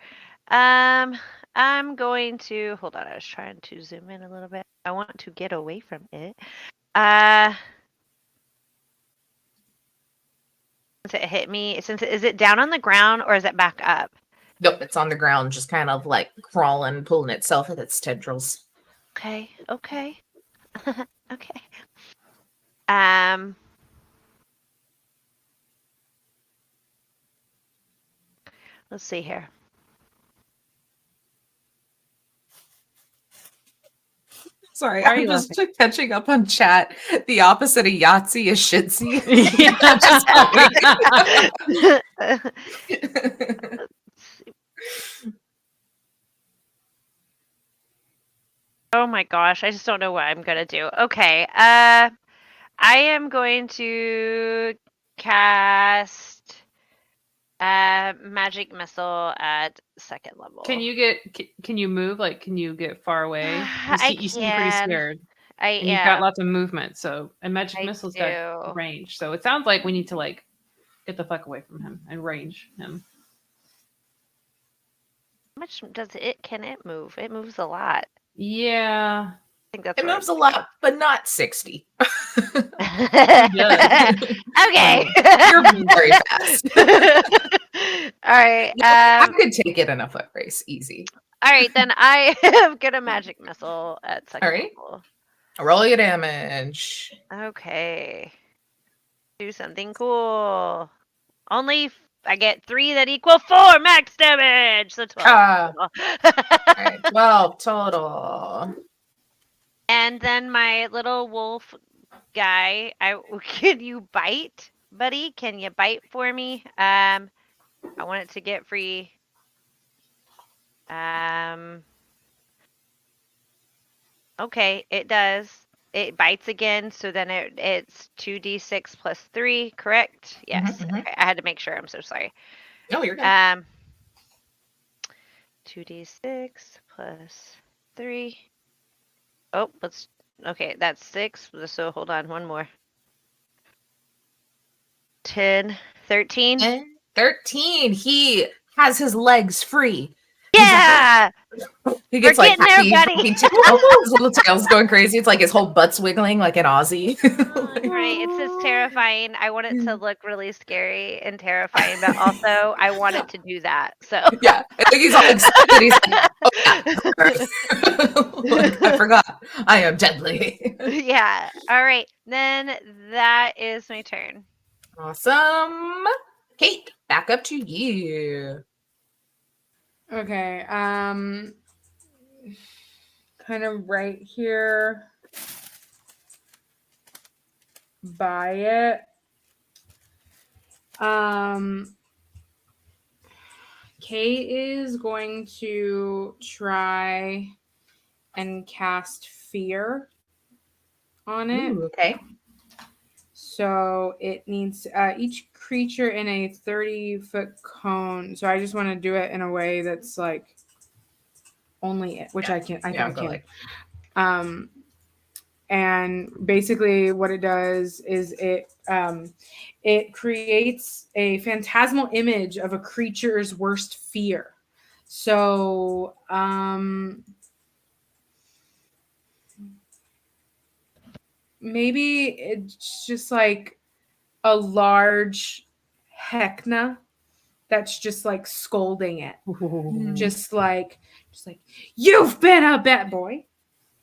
I'm going to hold on. I was trying to zoom in a little bit. I want to get away from it. Since it hit me, is it down on the ground or is it back up? Nope, it's on the ground, just kind of like crawling, pulling itself with its tendrils. Okay. Okay. Let's see here. Sorry, Why are I'm you just catching up on chat. The opposite of Yahtzee is Shitsy. Oh my gosh, I just don't know what I'm gonna do. Okay, I am going to cast magic missile at 2nd level. Can you move? Like, can you get far away? You seem pretty can. scared. And you've got lots of movement, so a magic missile's do. got range. So it sounds like we need to like get the fuck away from him and range him. How much can it move? It moves a lot. Yeah. I think that's It what moves a lot, but not 60. Okay. You're very fast. All right. I could take it in a foot race, easy. All right, then I am gonna magic missile at 2nd All right. level. Roll your damage. Okay. Do something cool. Only I get 3 that equal 4 max damage. So 12. All right, 12 total. And then my little wolf guy, can you bite, buddy? Can you bite for me? I want it to get free. Okay, it does. It bites again, so then it's 2d6 plus 3, correct? Yes. Mhm. Okay, I had to make sure. I'm so sorry. No, you're good. 2d6 plus 3. Oh, okay, that's 6. So hold on, one more. 10, 13. 13. He has his legs free. Yeah. He gets We're like getting there, happy, buddy. happy too. Oh, his little tail's going crazy. It's like his whole butt's wiggling like an Aussie. Right. It's just terrifying. I want it to look really scary and terrifying, but also I want it to do that. So Yeah, I think he's all excited. He's like, "Oh yeah, like, I forgot. I am deadly." yeah. All right. Then that is my turn. Awesome, Kate. Back up to you. Okay. Kind of right here by it. Kate is going to try and cast fear on it. Ooh, okay. So it needs each creature in a 30-foot cone. So I just want to do it in a way that's like only it, which I can. I think I can. And basically what it does is it creates a phantasmal image of a creature's worst fear. So maybe it's just like a large Heckna that's just like scolding it. Just like you've been a bad boy,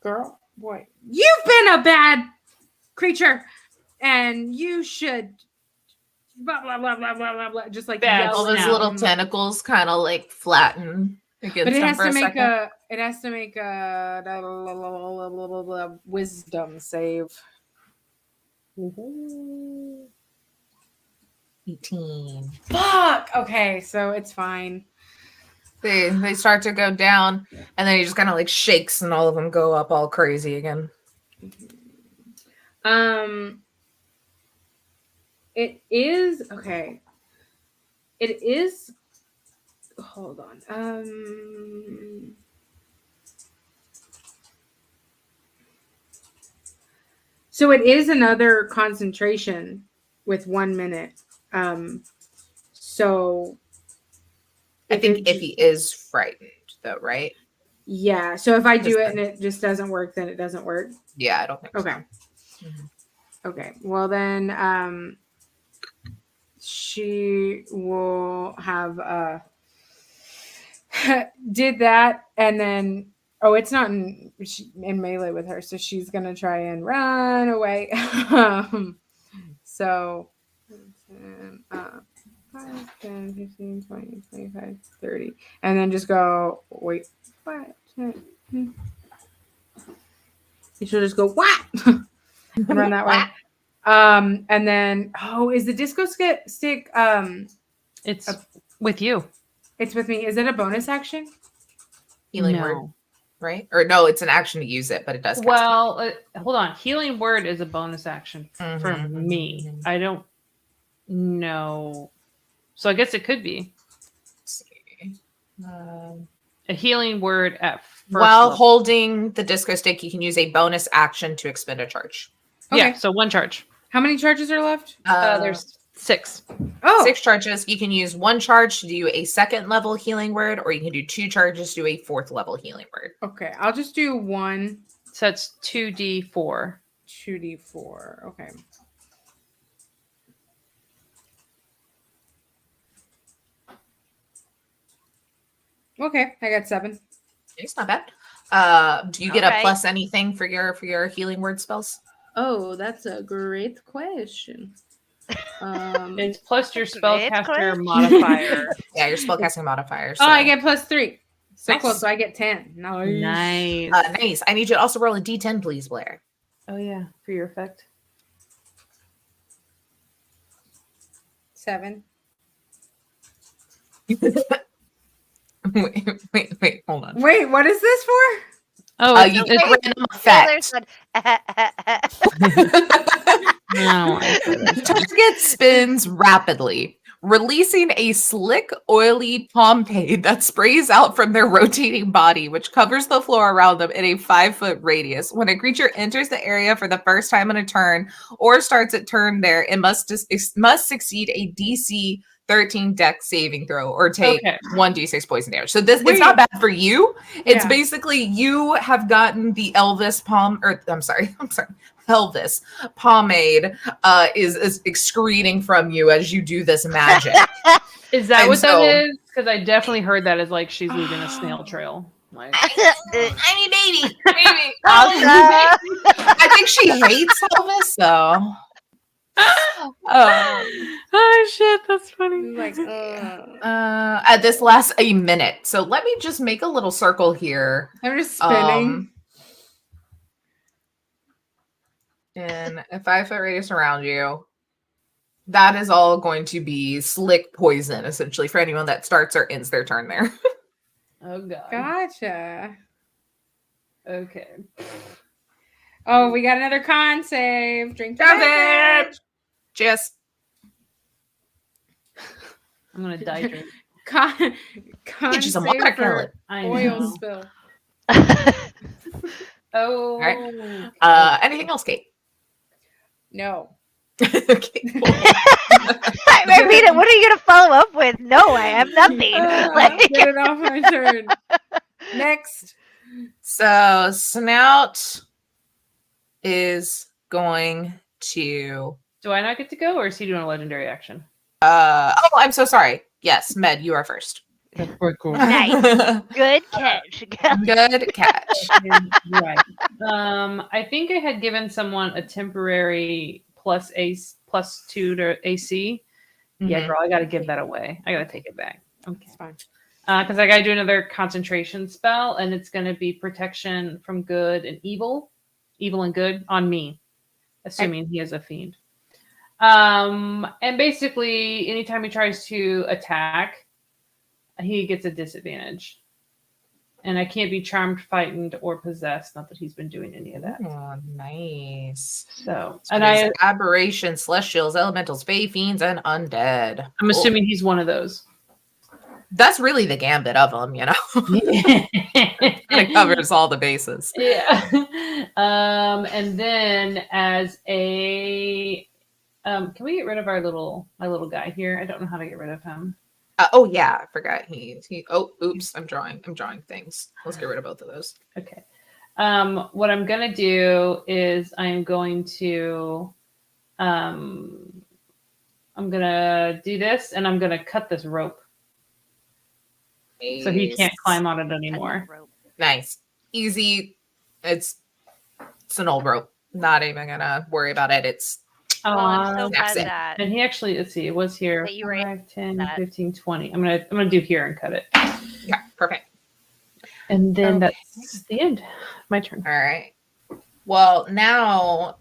girl, boy. You've been a bad creature, and you should blah blah blah blah blah blah blah. Just like Bad. All yelling those at little him. tentacles kind of like flatten against But it him has for to a make second. a wisdom save. 18. Fuck. Okay, so it's fine. They start to go down, and then he just kind of like shakes, and all of them go up all crazy again. It is okay. It is. Hold on. So it is another concentration with 1 minute. So I think if he is frightened, though, right? yeah. So if I do it and it just doesn't work, then it doesn't work. Yeah, I don't think Okay. so. Mhm. Okay. Well then, she will have did that, and then it's not in melee with her, so she's gonna try and run away. So 5, 10, 15, 20, 25, 30. And then just go, wait, what? You should just go, what? And run that way. And then, is the disco stick, It's with you. it's with me. Is it a bonus action? Healing word, right? Or no, it's an action to use it, but it does cast hold on. Healing word is a bonus action for me. I don't know. So I guess it could be. Let's see. A healing word at first While level. holding the disco stick, you can use a bonus action to expend a charge. Okay. Yeah, so 1 charge. How many charges are left? There's 6. 6 charges. You can use 1 charge to do a 2nd level healing word, or you can do 2 charges to do a 4th level healing word. Okay, I'll just do 1. So that's 2d4. 2d4. Okay. Okay, I got 7. It's not bad. Do you get a plus anything for your healing word spells? Oh, that's a great question. It's plus your spellcaster modifier. Yeah, your spellcasting modifier. Oh, I get plus 3. So Nice. close, so I get 10. Nice. Nice. I need you to also roll a d10, please, Blair. Oh yeah, for your effect. 7. Wait, hold on. Wait, what is this for? Oh, You get a random effect. No, The target spins rapidly, releasing a slick, oily pomade that sprays out from their rotating body, which covers the floor around them in a 5-foot radius. When a creature enters the area for the first time on a turn or starts its turn there, it must succeed a DC 13 dex saving throw or take Okay. 1d6 poison damage. So this it's Wait. not bad for you. It's Yeah. basically you have gotten the Elvis Elvis pomade is excreting from you as you do this magic. Is that And what so- that is? Because I definitely heard that as like she's leaving a snail trail. Like, I mean, maybe. Awesome. I think she hates Elvis, so. oh shit, that's funny. Like, At this lasts a minute, so let me just make a little circle here. I'm just spinning. In a 5-foot radius around you. That is all going to be slick poison, essentially, for anyone that starts or ends their turn there. Oh god. Gotcha. Okay. Oh, we got another con save. Drink the Does beverage. it? Just I'm gonna die drink. Con get you some save water, for Carolyn. I oil know. spill. Oh. Alright. Anything else, Kate? No. Okay, cool. I mean, what are you gonna follow up with? No, I have nothing. Like- Get it off my turn. Next. So Snout is going to. Do I not get to go, or is he doing a legendary action? Oh, I'm so sorry. Yes, Med, you are first. That's very cool. Nice. Good catch. Good catch. Right. I think I had given someone a temporary +2 to AC. Yeah, Mhm. girl, I gotta give that away. I gotta take it back. Okay. It's fine. Because I gotta do another concentration spell, and it's gonna be protection from good and evil and good on me, assuming he is a fiend. And basically, anytime he tries to attack, he gets a disadvantage. And I can't be charmed, frightened, or possessed. Not that he's been doing any of that. Oh, nice. So, And and aberrations, celestials, elementals, fae, fiends, and undead. I'm Cool. assuming he's one of those. That's really the gambit of them, you know. It covers all the bases. Yeah. And then as a can we get rid of my little guy here? I don't know how to get rid of him. Oh yeah, I forgot he. Oh, oops! I'm drawing things. Let's get rid of both of those. Okay. What I'm gonna do is I'm going to I'm gonna do this, and I'm gonna cut this rope so he can't climb on it anymore. Nice, easy. It's an old rope. Not even gonna worry about it. It's Oh, I'm so Snaps glad it. that. And he actually, let's see, it was here That you were able 5, 10, that. 15, 20. I'm gonna do here and cut it. yeah, perfect. And then Okay. that's the end. My turn. All right. Well, now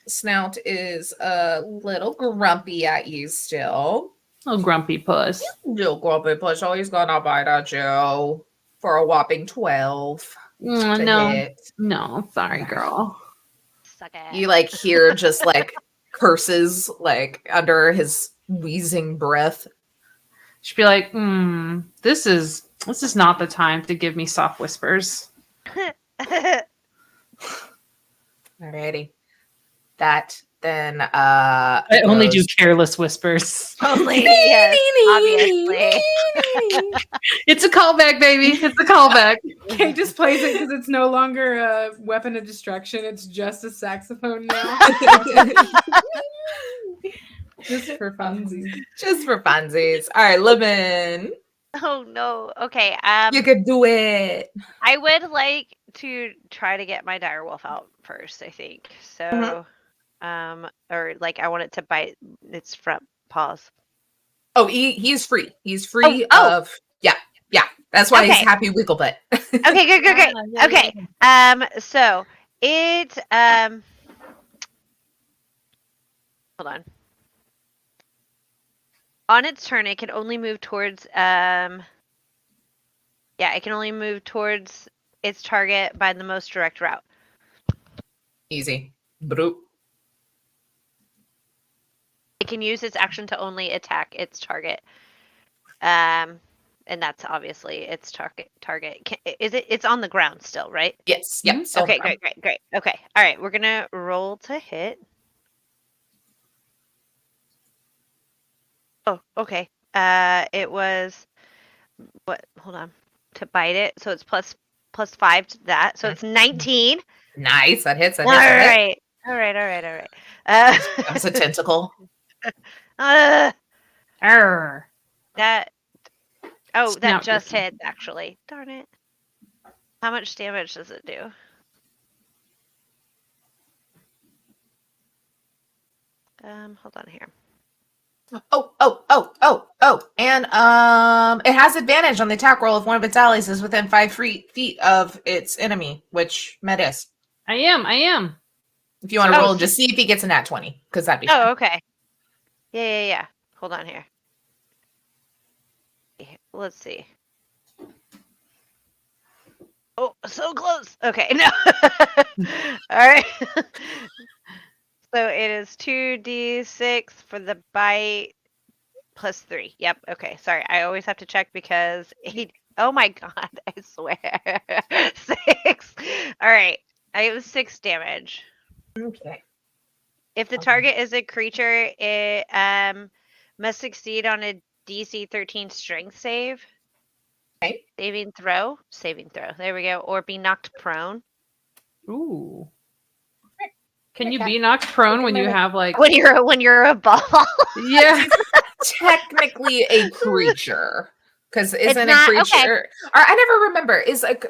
Snout is a little grumpy at you still. Little grumpy puss. Little grumpy, but so he's gonna bite at you for a whopping 12. to No, hit. no, sorry, girl. Suck it. You like hear just like curses like under his wheezing breath. She'd be like, this is not the time to give me soft whispers. Alrighty. That then I only do goes- careless whispers. Only, yes, obviously. It's a callback, baby. It's a callback. Kate just plays it because it's no longer a weapon of distraction. It's just a saxophone now. Just for funsies. Just for funsies. All right, Lemon. Oh no. Okay. You could do it. I would like to try to get my direwolf out first, I think. So or like I want it to bite its front paws. Oh, he's free. He's free Oh. of yeah. That's why he's Okay. happy Wigglebutt. Okay, good. Yeah, Okay. So it hold on. On its turn, it can only move towards it can only move towards its target by the most direct route. Easy. Broop. It can use its action to only attack its target. And that's obviously its target. It's on the ground still, right? Yes. Yep. So Okay, great. Okay. All right, we're going to roll to hit. Oh, okay. It was what? Hold on. To bite it, so it's plus 5 to that, so it's 19. Nice. That hits. That All hits. That hits. right. All right. That was a tentacle. Arr. That. Oh, that Snout just griffin. hit. Actually, darn it. How much damage does it do? Hold on here. Oh. And it has advantage on the attack roll if one of its allies is within 5 feet of its enemy, which Med is. I am. If you want to roll, just see if he gets a nat 20, because that'd be fun. Oh, okay. Yeah. Hold on here. Let's see. Oh, so close. Okay, no. All right. So it is 2d6 for the bite plus 3. Yep. Okay. Sorry. I always have to check because oh my god, I swear. 6. All right. I have 6 damage. Okay. If the target is a creature, it must succeed on a DC 13 strength save. Okay. Saving throw. There we go. Or be knocked prone. Ooh. Can you be knocked prone when you have like when you're a ball? Yeah. Technically a creature, because isn't not- a creature? okay. Or I never remember. Is like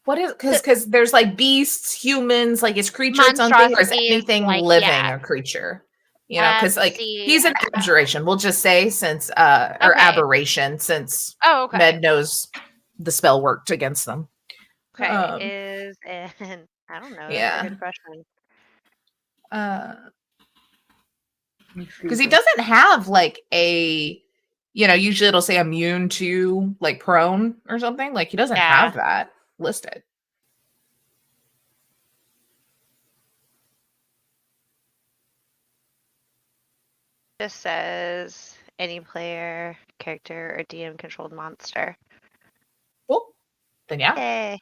what is because there's like beasts, humans. Like is creature its own thing, or is Monstrosities, anything like, living yeah. a creature? You know, because like see, he's an abjuration. We'll just say since or Okay. aberration, since Oh, okay. Med knows the spell worked against them. Okay. I don't know. Yeah. That's a good question. Because he doesn't have like a, usually it'll say immune to like prone or something. Like he doesn't have that listed. Just says any player, character, or DM controlled monster. Cool. Then yeah. Yay.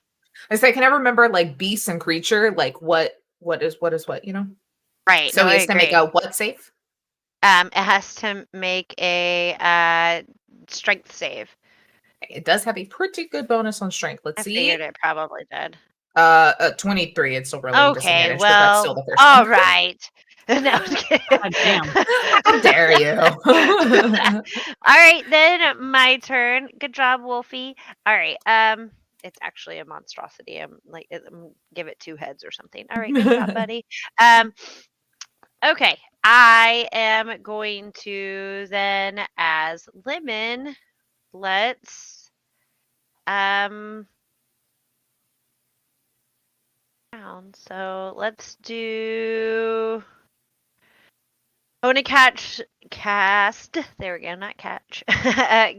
I say I can never remember like beast and creature, like what is what, Right. So no, he has I to agree. make a what save? It has to make a strength save. It does have a pretty good bonus on strength. Let's I see. figured it probably did. 23. It's still really Okay, disadvantage, but that's still well, the first all one. right. No, I'm just kidding. God damn. How dare you? All right, then my turn. Good job, Wolfie. All right. It's actually a monstrosity. Give it 2 heads or something. All right, good job, buddy. Okay. I am going to then, as Lemon, let's so let's do. I want to cast. There we go, not catch.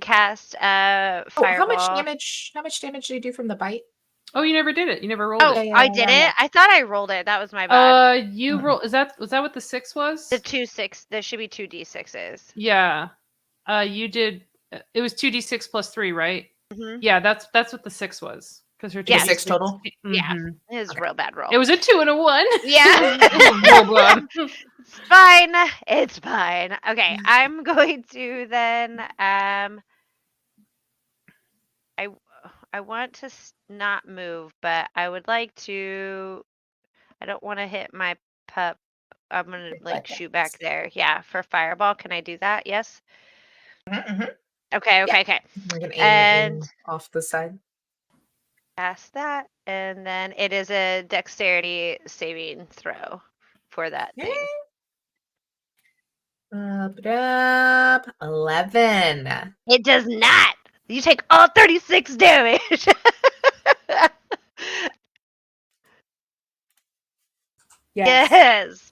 Cast fireball. How much damage do you do from the bite? Oh, you never did it. You never rolled Oh, it. I did it. I thought I rolled it. That was my bad. You roll. Was that what the 6 was? The 2 6. There should be 2 d6s. Yeah. You did. It was 2d6 plus 3, right? Mm-hmm. Yeah, that's what the 6 was. Because her 6 total. Yeah, it was a real bad roll. It was a 2 and a 1. Yeah. It's fine. It's fine. Okay, I'm going to then I want to not move, but I would like to. I don't want to hit my pup. I'm gonna shoot back there. Yeah, for fireball. Can I do that? Yes. Mm-hmm. Okay. We're gonna And aim off the side. Pass that, and then it is a dexterity saving throw for that thing. Up, 11. It does not. You take all 36 damage. Yes.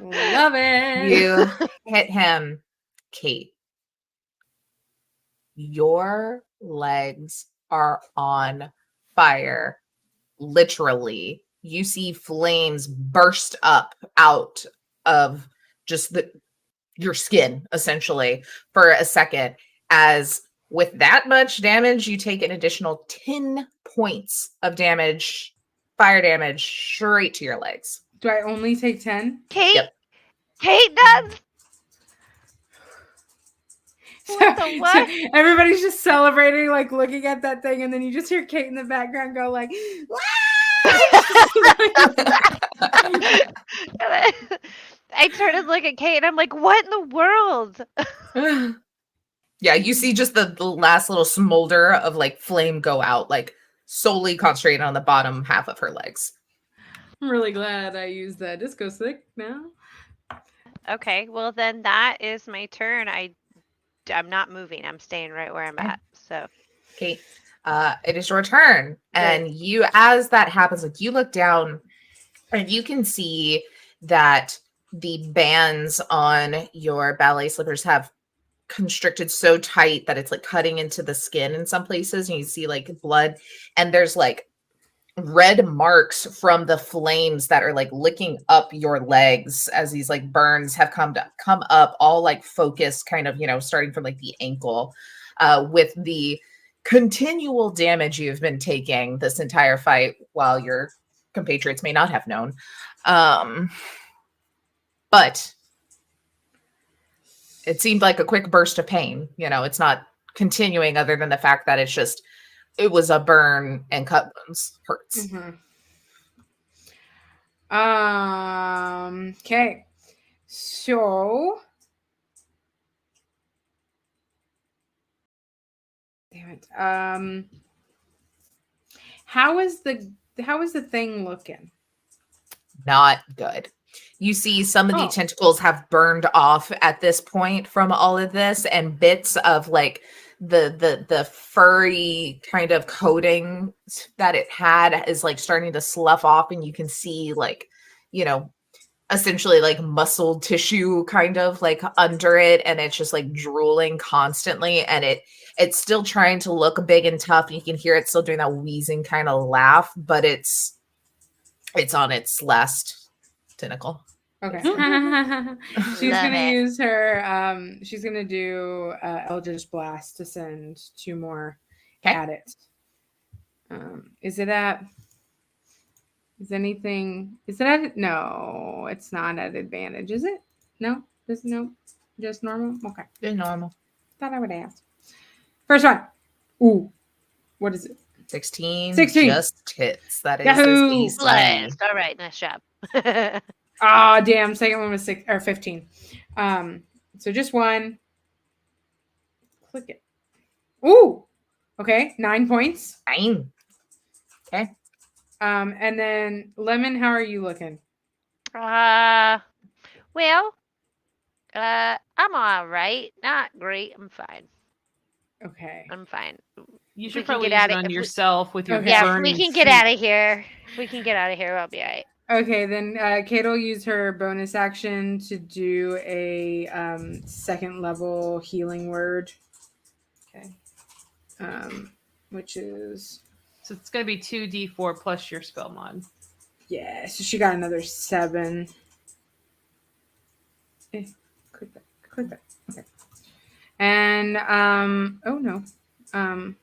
Love it. You hit him, Kate. Your legs are on fire. Literally, you see flames burst up out of just your skin, essentially, for a second. As with that much damage, you take an additional 10 points of damage, fire damage, straight to your legs. Do I only take 10? Kate? Yep. Kate does? What the what? So everybody's just celebrating, like looking at that thing, and then you just hear Kate in the background go like, I turned and look at Kate and I'm like, what in the world? Yeah, you see just the last little smolder of like flame go out, like solely concentrated on the bottom half of her legs. I'm really glad I used the disco stick now. Okay, well then that is my turn. I'm not moving. I'm staying right where I'm at. So Okay. It is your turn. And you, as that happens, like you look down and you can see that the bands on your ballet slippers have constricted so tight that it's like cutting into the skin in some places, and you see like blood, and there's like red marks from the flames that are like licking up your legs as these like burns have come up, all like focused kind of, starting from like the ankle, with the continual damage you've been taking this entire fight, while your compatriots may not have known. But it seemed like a quick burst of pain. It's not continuing, other than the fact that it was a burn, and cut wounds hurts. Okay. So damn it. How is the thing looking? Not good. You see some of the tentacles have burned off at this point from all of this, and bits of like the furry kind of coating that it had is like starting to slough off, and you can see like, essentially like muscle tissue kind of like under it, and it's just like drooling constantly, and it's still trying to look big and tough, and you can hear it still doing that wheezing kind of laugh, but it's on its last tentacle. Okay. She's gonna use her she's gonna do Eldritch Blast to send 2 more at it. Is it at no, it's not at advantage, is it? No? Just normal? Okay. Just normal. Thought I would ask. First one. Ooh. What is it? 16. 16. Just hits. That is Yahoo! his AC. blast. All right, nice job. Ah, damn. Second one was 15. So just one. Click it. Ooh. Okay. 9 points. 9. Okay. And then Lemon, how are you looking? Well, I'm all right. Not great. I'm fine. Okay. I'm fine. You should probably use it on yourself with your Yeah, burning we can get out of here. We can get out of here. I'll be all right. Okay, then Kate will use her bonus action to do a second level healing word. Okay. Which is... So it's going to be 2d4 plus your spell mod. Yeah, so she got another 7. Click that. Okay. And, oh no. Oh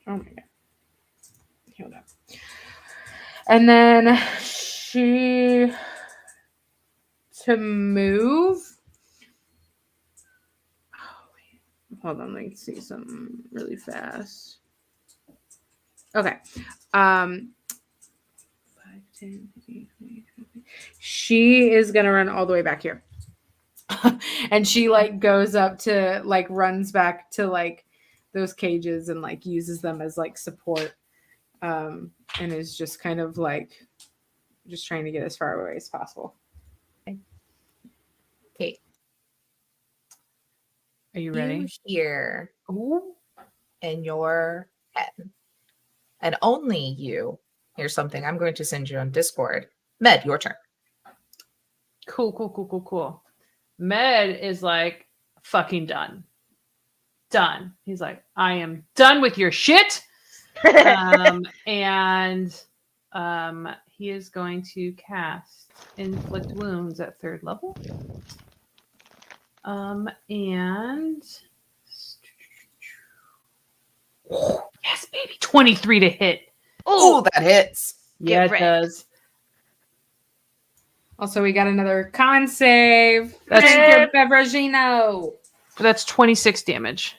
my god. Hold up. And then to move. Oh, wait. Hold on, let me see something really fast. Okay. 5, 10, 15, 20, 20. She is gonna run all the way back here. And she like goes up to like runs back to like those cages and like uses them as like support. And is just kind of like just trying to get as far away as possible. Okay. Are you ready? You hear in your head, and only you hear something. I'm going to send you on Discord. Med, your turn. Cool. Med is like fucking done. He's like, I am done with your shit. And he is going to cast Inflict Wounds at 3rd level. And yes, baby, 23 to hit. Oh, that hits. Yeah, it does. Also, we got another con save. That's- Thank you, Beveragino. That's 26 damage.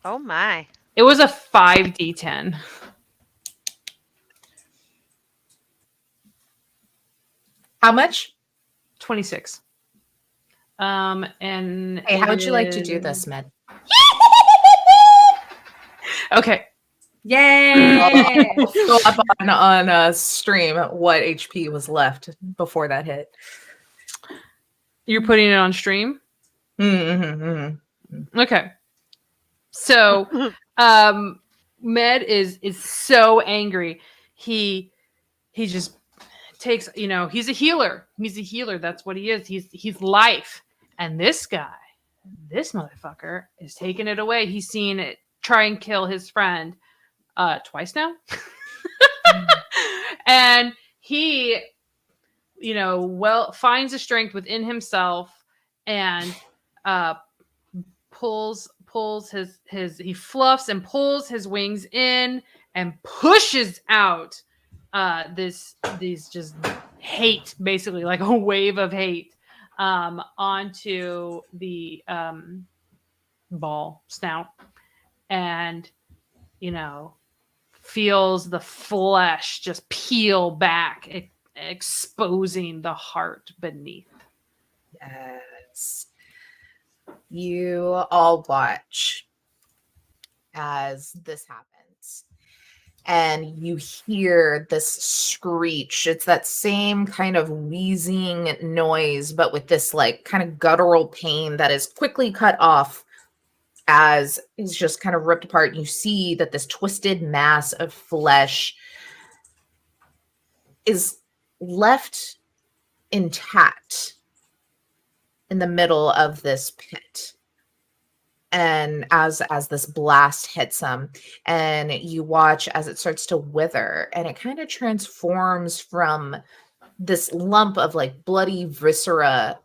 Oh my. It was a 5d10. How much? 26. And Hey, how would you like to do this, Med? Okay. Yay! Go up on stream what HP was left before that hit. You're putting it on stream? Mm-hmm. Okay. So Med is so angry. He just takes, he's a healer. He's a healer. That's what he is. He's life. And this motherfucker is taking it away. He's seen it try and kill his friend twice now. And he, finds a strength within himself and pulls he fluffs and pulls his wings in and pushes out these just hate, basically like a wave of hate onto the ball snout, and feels the flesh just peel back, exposing the heart beneath. Yes. You all watch as this happens, and you hear this screech. It's that same kind of wheezing noise, but with this like kind of guttural pain that is quickly cut off as it's just kind of ripped apart. You see that this twisted mass of flesh is left intact in the middle of this pit. And as this blast hits him, and you watch as it starts to wither, and it kind of transforms from this lump of like bloody viscera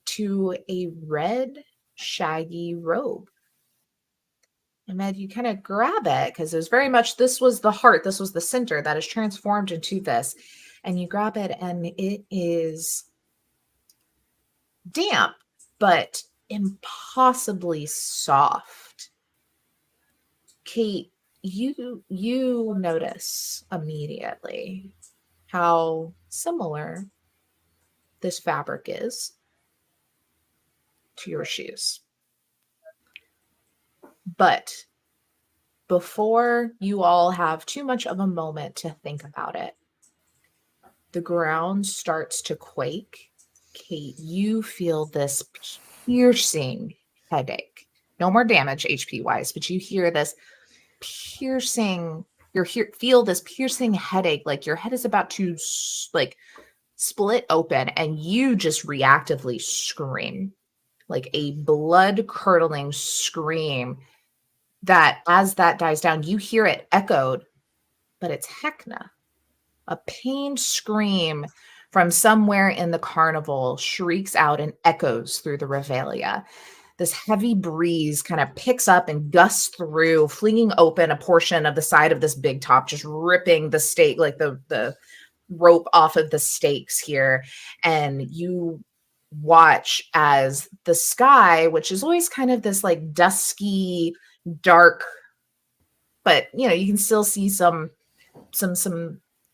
to a red shaggy robe. And Med, you kind of grab it because it was very much, this was the heart, this was the center that is transformed into this. And you grab it, and it is damp, but impossibly soft. Kate, you notice immediately how similar this fabric is to your shoes. But before you all have too much of a moment to think about it, the ground starts to quake. Kate, you feel this piercing headache. No more damage HP wise, but you hear this piercing, feel this piercing headache, like your head is about to like split open, and you just reactively scream, like a blood curdling scream that as that dies down, you hear it echoed, but it's Hecna. A pained scream from somewhere in the carnival shrieks out and echoes through the Revelia. This heavy breeze kind of picks up and gusts through, flinging open a portion of the side of this big top, just ripping the stake, like the rope off of the stakes here. And you watch as the sky, which is always kind of this like dusky, dark, but you can still see some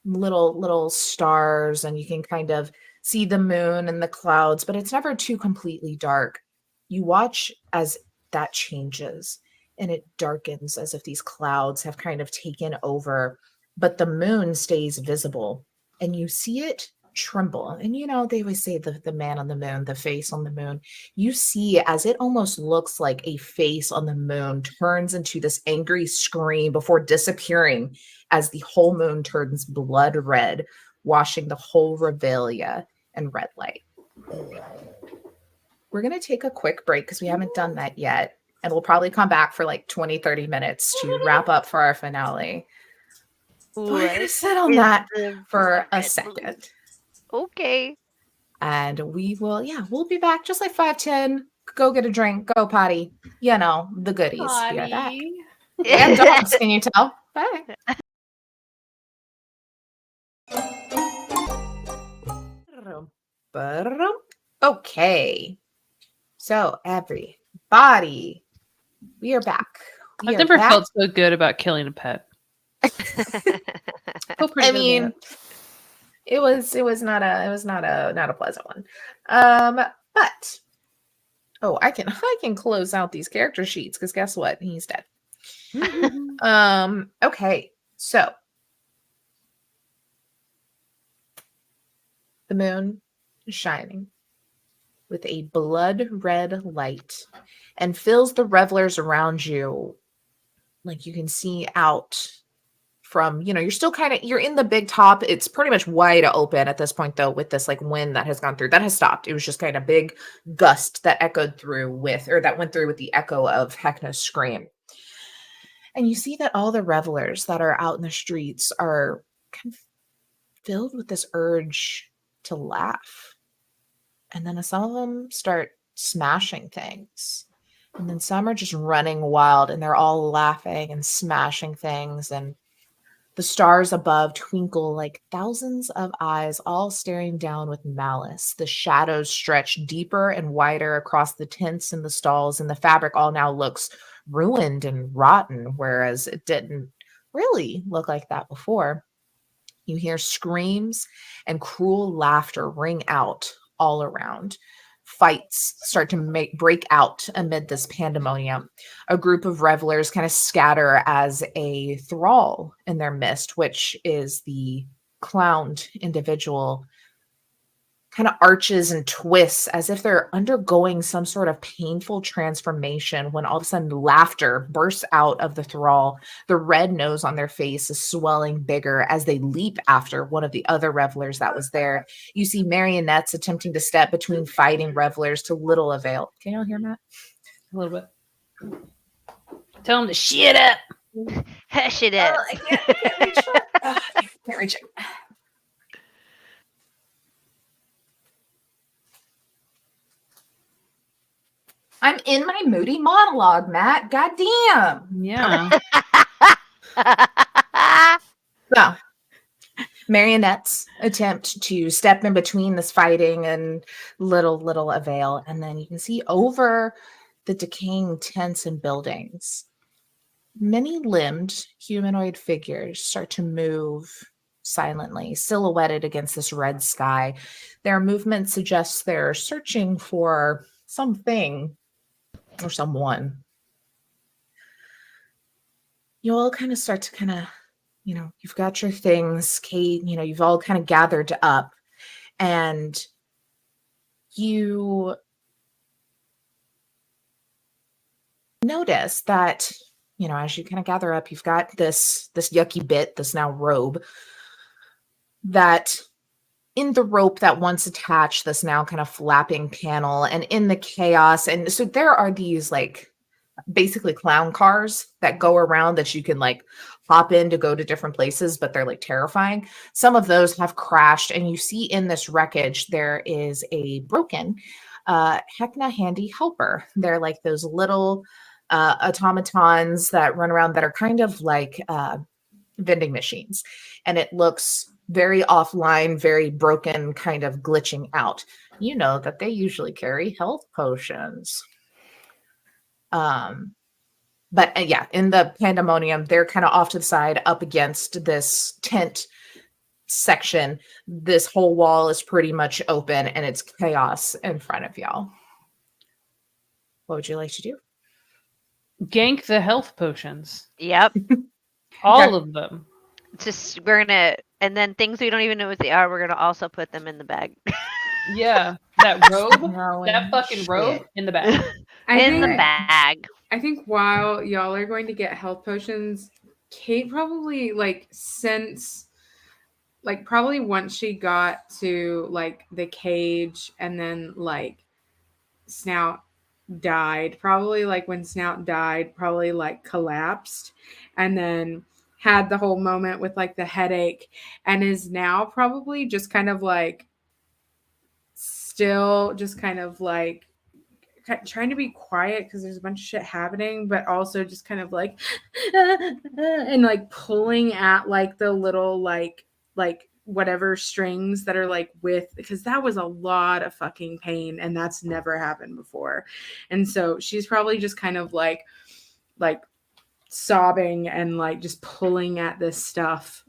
little stars, and you can kind of see the moon and the clouds, but it's never too completely dark. You watch as that changes, and it darkens as if these clouds have kind of taken over, but the moon stays visible, and you see it tremble. And they always say the man on the moon, the face on the moon. You see as it almost looks like a face on the moon turns into this angry scream before disappearing as the whole moon turns blood red, washing the whole Revelia in red light. We're going to take a quick break because we haven't done that yet, and we'll probably come back for like 20-30 minutes to wrap up for our finale. We're going to sit on that for a second. Okay. And we'll be back just like 5-10. Go get a drink, go potty, the goodies. Be right back. And dogs, can you tell? Bye. Okay. So everybody, we are back. I've never felt so good about killing a pet. I mean, it was not a pleasant one. But I can close out these character sheets because guess what? He's dead. Okay, so the moon is shining with a blood red light and fills the revelers around you. Like you can see out from, you're still you're in the big top. It's pretty much wide open at this point though, with this like wind that has gone through. That has stopped. It was just kind of big gust that went through with the echo of Hecna's scream. And you see that all the revelers that are out in the streets are kind of filled with this urge to laugh. And then some of them start smashing things. And then some are just running wild and they're all laughing and smashing things. And the stars above twinkle like thousands of eyes, all staring down with malice. The shadows stretch deeper and wider across the tents and the stalls, and the fabric all now looks ruined and rotten, whereas it didn't really look like that before. You hear screams and cruel laughter ring out all around. Fights start to break out amid this pandemonium. A group of revelers kind of scatter as a thrall in their midst, which is the clowned individual, kind of arches and twists as if they're undergoing some sort of painful transformation when all of a sudden laughter bursts out of the thrall. The red nose on their face is swelling bigger as they leap after one of the other revelers that was there. You see marionettes attempting to step between fighting revelers to little avail. Can y'all hear Matt? A little bit. Tell him to shit up. Hush it up. I can't reach it. Can't reach it. I'm in my moody monologue, Matt. Goddamn. Yeah. So, marionettes attempt to step in between this fighting and little avail. And then you can see over the decaying tents and buildings, many limbed humanoid figures start to move silently, silhouetted against this red sky. Their movement suggests they're searching for something or someone. You all kind of start to you've got your things, Kate, you've all kind of gathered up, and you notice that, as you kind of gather up, you've got this yucky bit, this now robe, that in the rope that once attached, this now kind of flapping panel, and in the chaos. And so there are these like basically clown cars that go around that you can like hop in to go to different places, but they're like terrifying. Some of those have crashed, and you see in this wreckage, there is a broken Hecna handy helper. They're like those little automatons that run around that are kind of like vending machines. And it looks very offline, very broken, kind of glitching out. You know that they usually carry health potions. But yeah, in the pandemonium, they're kind of off to the side up against this tent section. This whole wall is pretty much open and it's chaos in front of y'all. What would you like to do? Gank the health potions. Yep. All of them. Just and then things we don't even know what they are, we're gonna also put them in the bag. Yeah, that robe, that fucking robe in the bag. In the bag. I think while y'all are going to get health potions, Kate probably probably once she got to like the cage and then like Snout died, probably like when Snout died, probably like collapsed and then had the whole moment with like the headache and is now probably just kind of like still just kind of like trying to be quiet because there's a bunch of shit happening, but also just kind of like and like pulling at like the little like whatever strings that are like with, because that was a lot of fucking pain and that's never happened before. And so she's probably just kind of like sobbing and like just pulling at this stuff,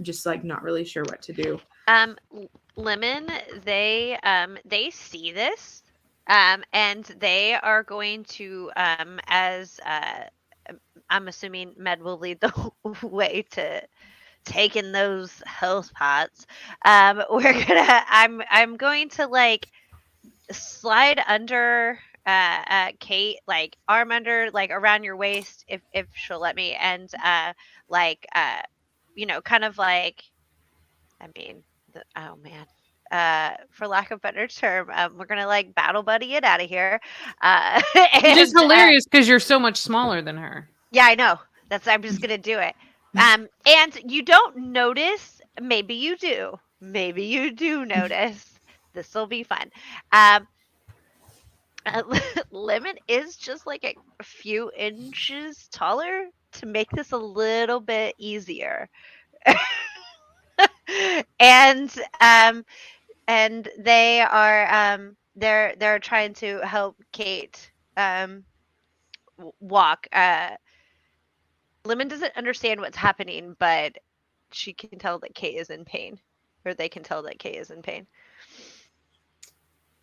just like not really sure what to do. Lemon, they see this, and they are going to, as I'm assuming Med will lead the way to taking those health pots. I'm going to like slide under Kate, like arm under, like around your waist, if she'll let me, and kind of like, I mean, oh man, for lack of a better term, we're gonna like battle buddy it out of here. Which is hilarious because you're so much smaller than her. Yeah, I know. I'm just gonna do it. And you don't notice. Maybe you do. Maybe you do notice. This will be fun. Lemon is just like a few inches taller to make this a little bit easier. And they are they're trying to help Kate walk. Lemon doesn't understand what's happening, but she can tell that Kate is in pain, or they can tell that Kate is in pain.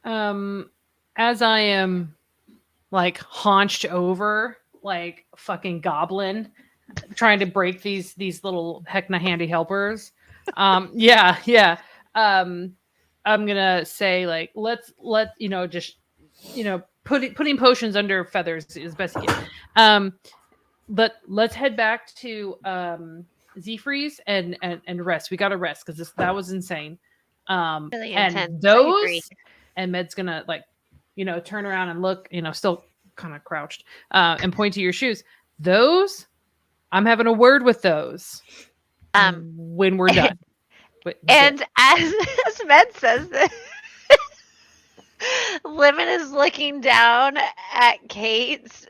As I am like haunched over like a fucking goblin trying to break these little heckna handy helpers. I'm gonna say like let's just putting potions under feathers is best you can. But let's head back to Z-Freeze and rest. We gotta rest because that was insane. Really and intense. those and Med's gonna like turn around and look, still kind of crouched, and point to your shoes. Those, I'm having a word with those when we're done. And as Med says this, Lemon is looking down at Kate's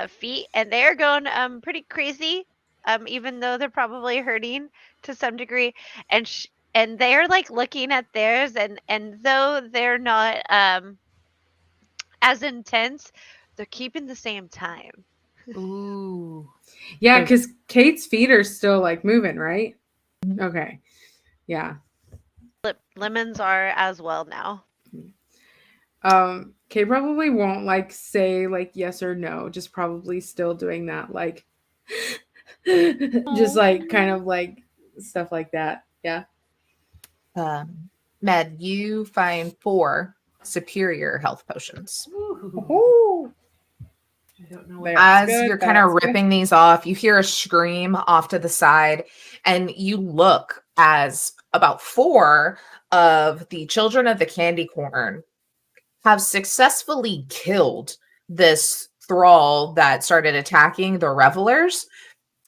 feet, and they're going pretty crazy, even though they're probably hurting to some degree. And they're like looking at theirs, and though they're not as intense, they're keeping the same time. Ooh. Yeah, because Kate's feet are still like moving, right? Okay. Yeah. Lemons are as well now. Kate probably won't like say like yes or no, just probably still doing that like just like kind of like stuff like that. Yeah. Med, you find 4 superior health potions. Ooh. I don't know. As you're kind of ripping these off, you hear a scream off to the side, and you look as about 4 of the children of the candy corn have successfully killed this thrall that started attacking the revelers,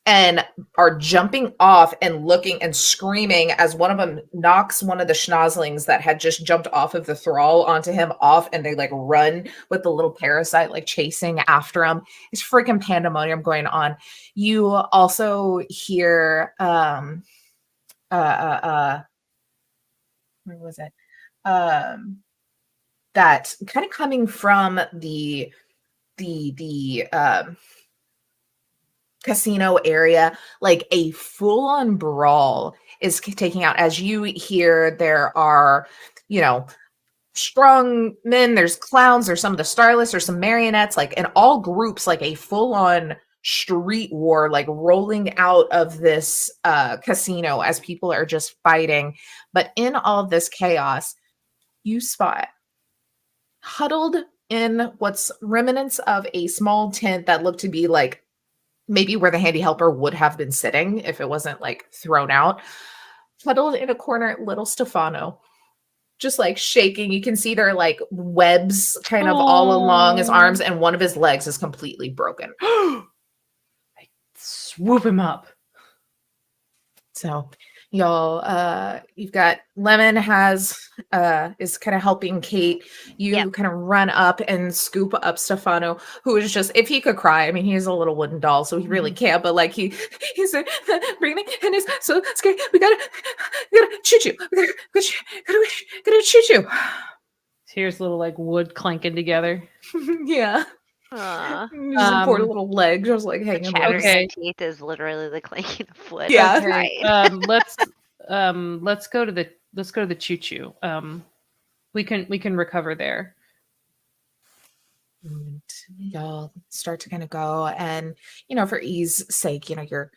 and are jumping off and looking and screaming as one of them knocks one of the schnozzlings that had just jumped off of the thrall onto him off, and they like run with the little parasite like chasing after him. It's freaking pandemonium going on. You also hear where was it? That kind of coming from the casino area, like a full-on brawl is taking out. As you hear, there are, strong men, there's clowns, there's some of the starless, there's some marionettes, like in all groups, like a full-on street war, like rolling out of this casino as people are just fighting. But in all of this chaos, you spot huddled in what's remnants of a small tent that looked to be like maybe where the handy helper would have been sitting if it wasn't like thrown out. Huddled in a corner, little Stefano, just like shaking. You can see there are like webs kind of all along his arms, and one of his legs is completely broken. I swoop him up. So y'all, you've got Lemon is kind of helping Kate. You kind of run up and scoop up Stefano, who is just, if he could cry, I mean, he's a little wooden doll, so he really can't, but like he's breathing and is so scared. We gotta shoot you. We gotta shoot you. Here's little like wood clanking together. Yeah. Just poor little legs just like hanging. Chattering teeth is literally the clanking of wood. Yeah. Okay. Let's go to the choo choo. We can recover there. And y'all start to kind of go, and for ease sake, you're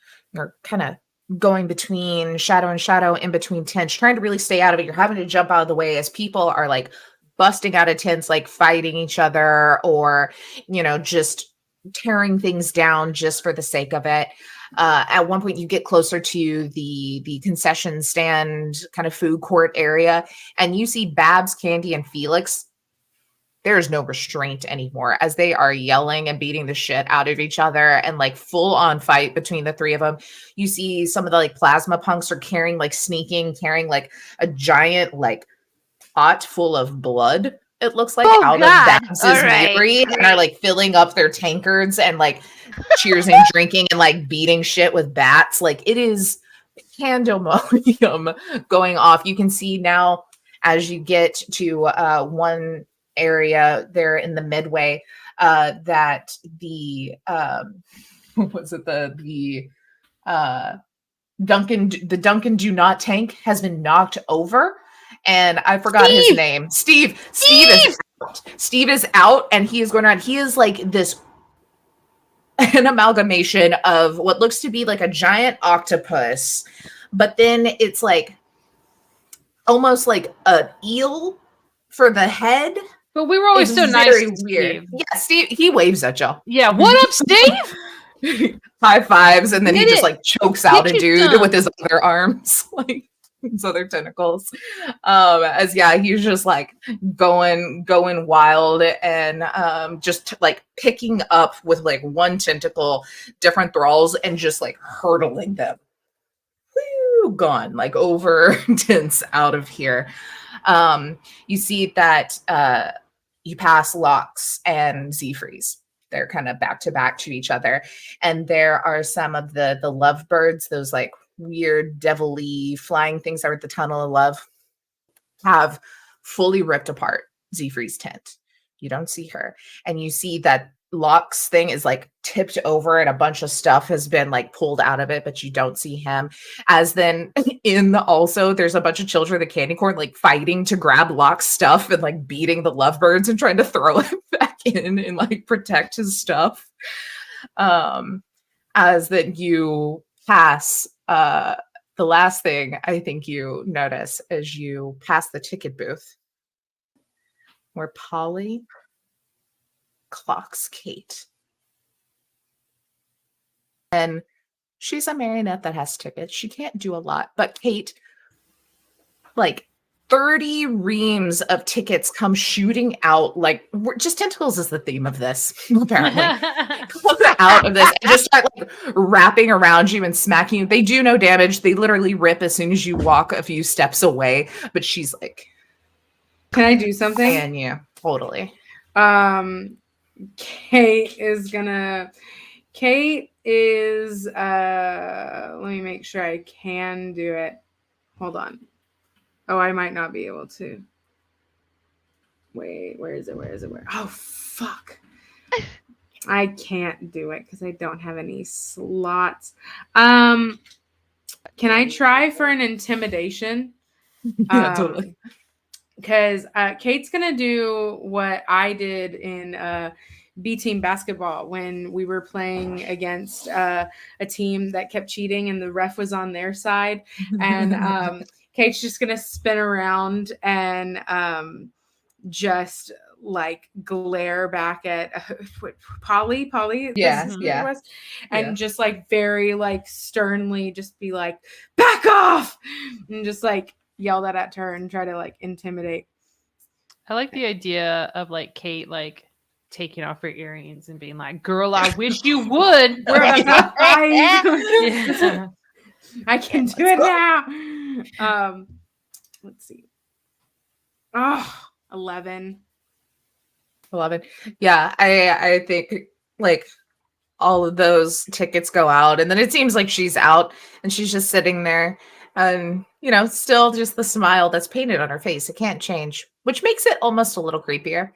kind of going between shadow and shadow, in between tents, trying to really stay out of it. You're having to jump out of the way as people are like busting out of tents, like fighting each other, or just tearing things down just for the sake of it. At one point you get closer to the concession stand kind of food court area, and you see Babs, Candy, and Felix. There is no restraint anymore as they are yelling and beating the shit out of each other, and like full on fight between the three of them. You see some of the like plasma punks are carrying like a giant like pot full of blood, it looks like, out of Babs's memory, and are like filling up their tankards and like cheersing, drinking, and like beating shit with bats. Like, it is pandemonium going off. You can see now as you get to one area there in the Midway that the what was it, the Duncan Do Not tank has been knocked over. And I forgot his name. Steve is out. Steve is out, and he is going on. He is like an amalgamation of what looks to be like a giant octopus, but then it's like almost like an eel for the head. But we were always so nice. Very weird. Steve. Yeah, Steve, he waves at y'all. Yeah, what up, Steve? High fives, and then he just like chokes out a dude with his other arms. Like, his other tentacles, he's just like going wild, and just like picking up with like one tentacle different thralls and just like hurtling them. Woo, gone, like over tents out of here. You see that you pass Lox and Z-Freeze. They're kind of back to back to each other, and there are some of the lovebirds, those like weird devilly flying things that are at the Tunnel of Love, have fully ripped apart Z-Free's tent. You don't see her, and you see that Locke's thing is like tipped over and a bunch of stuff has been like pulled out of it, but you don't see him. As then also there's a bunch of children at the candy corn like fighting to grab Locke's stuff and like beating the lovebirds and trying to throw him back in and like protect his stuff. As that you pass, the last thing I think you notice as you pass the ticket booth, where Polly clocks Kate. And she's a marionette that has tickets. She can't do a lot, but Kate, like 30 reams of tickets come shooting out. Like, just tentacles is the theme of this, apparently. Come out of this and just start like wrapping around you and smacking you. They do no damage. They literally rip as soon as you walk a few steps away. But she's like, can I do something? Can you? Totally. Kate is let me make sure I can do it. Hold on. Oh, I might not be able to. Wait, where is it? Oh, fuck. I can't do it because I don't have any slots. Can I try for an intimidation? Yeah, totally. Because Kate's going to do what I did in B team basketball when we were playing against a team that kept cheating and the ref was on their side. And Kate's just going to spin around and just like glare back at Polly. Yeah. And just like very like sternly just be like, back off, and just like yell that at her and try to like intimidate. I like the idea of like Kate like taking off her earrings and being like, girl, I wish you would. Yeah. I can do it now. Let's see. Oh, 11. 11. Yeah, I think like all of those tickets go out, and then it seems like she's out and she's just sitting there, and still just the smile that's painted on her face. It can't change, which makes it almost a little creepier.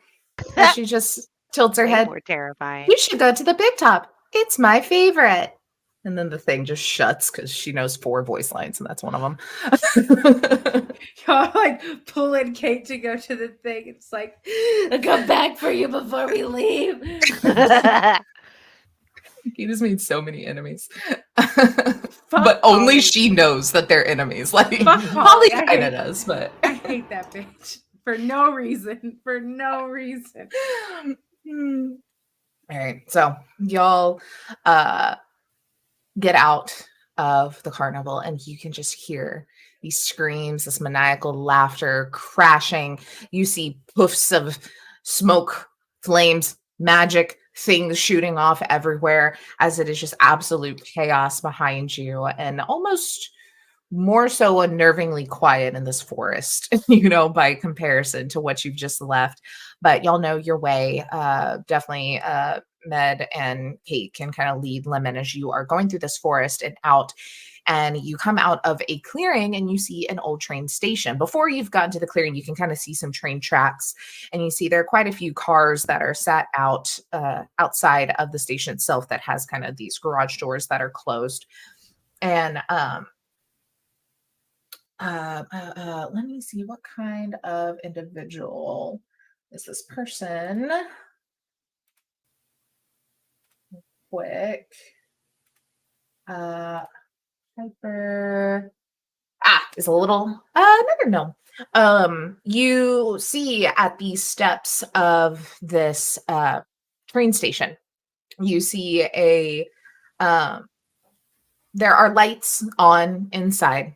As she just tilts her Way head. more terrifying. You should go to the big top. It's my favorite. And then the thing just shuts because she knows 4 voice lines, and that's one of them. Y'all like pulling Kate to go to the thing. It's like, I'll come back for you before we leave. He just made so many enemies. But only Holly. she knows that they're enemies. Like Fuck Holly Holly. kind of does, but I hate that bitch for no reason. For no reason. All right, so y'all get out of the carnival, and you can just hear these screams, this maniacal laughter crashing. You see poofs of smoke, flames, magic, things shooting off everywhere as it is just absolute chaos behind you, and almost more so unnervingly quiet in this forest, by comparison to what you've just left. But y'all know your way. Definitely Med and Kate can kind of lead Lemon as you are going through this forest and out. And you come out of a clearing and you see an old train station. Before you've gotten to the clearing, you can kind of see some train tracks, and you see there are quite a few cars that are sat out outside of the station itself that has kind of these garage doors that are closed. And let me see, what kind of individual is this person? Quick. Hyper. Is a little no. You see at the steps of this train station, you see there are lights on inside,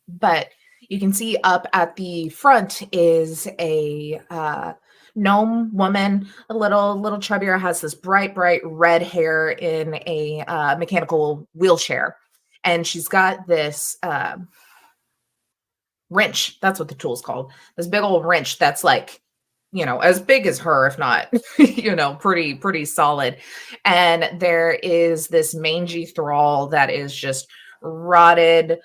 but you can see up at the front is a gnome woman, a little chubbier, has this bright red hair in a mechanical wheelchair, and she's got this wrench. That's what the tool's called. This big old wrench that's like, as big as her, if not, pretty solid. And there is this mangy thrall that is just rotted,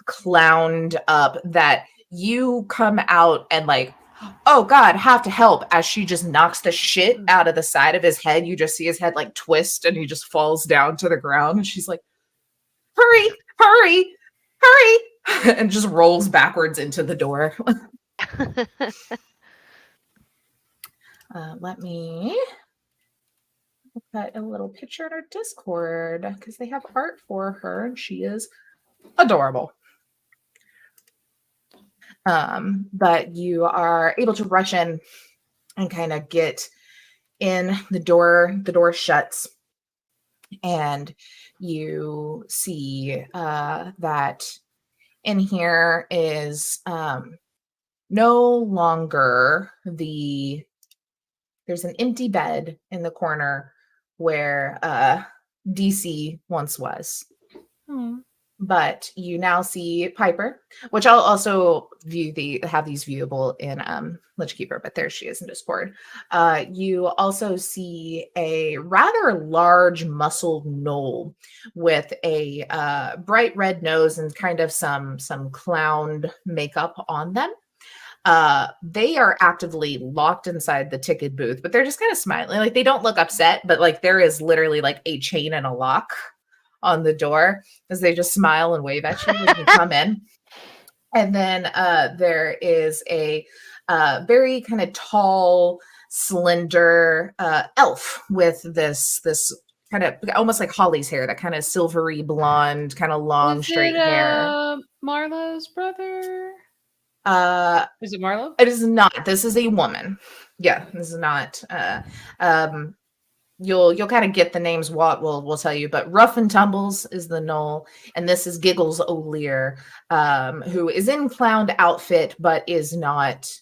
clowned up, that you come out and like, oh God, have to help, as she just knocks the shit out of the side of his head. You just see his head like twist, and he just falls down to the ground, and she's like, hurry, and just rolls backwards into the door. Let me put a little picture in our Discord because they have art for her, and she is adorable. But you are able to rush in and kind of get in. The door shuts, and you see that in here is no longer there's an empty bed in the corner where DC once was. But you now see Piper, which I'll also have these viewable in Lich Keeper, but there she is in Discord. You also see a rather large muscled gnoll with a bright red nose and kind of some clowned makeup on them. They are actively locked inside the ticket booth, but they're just kind of smiling. Like, they don't look upset, but like there is literally like a chain and a lock on the door as they just smile and wave at you when you come in. And then there is a very kind of tall, slender elf with this kind of almost like Holly's hair, that kind of silvery blonde, kind of long, straight hair. Marlowe's brother? Is it Marlowe? It is not. This is a woman. Yeah, this is not. You'll kind of get the names. What we'll tell you, but Rough and Tumbles is the gnoll, and this is Giggles O'Lear, who is in clowned outfit, but is not,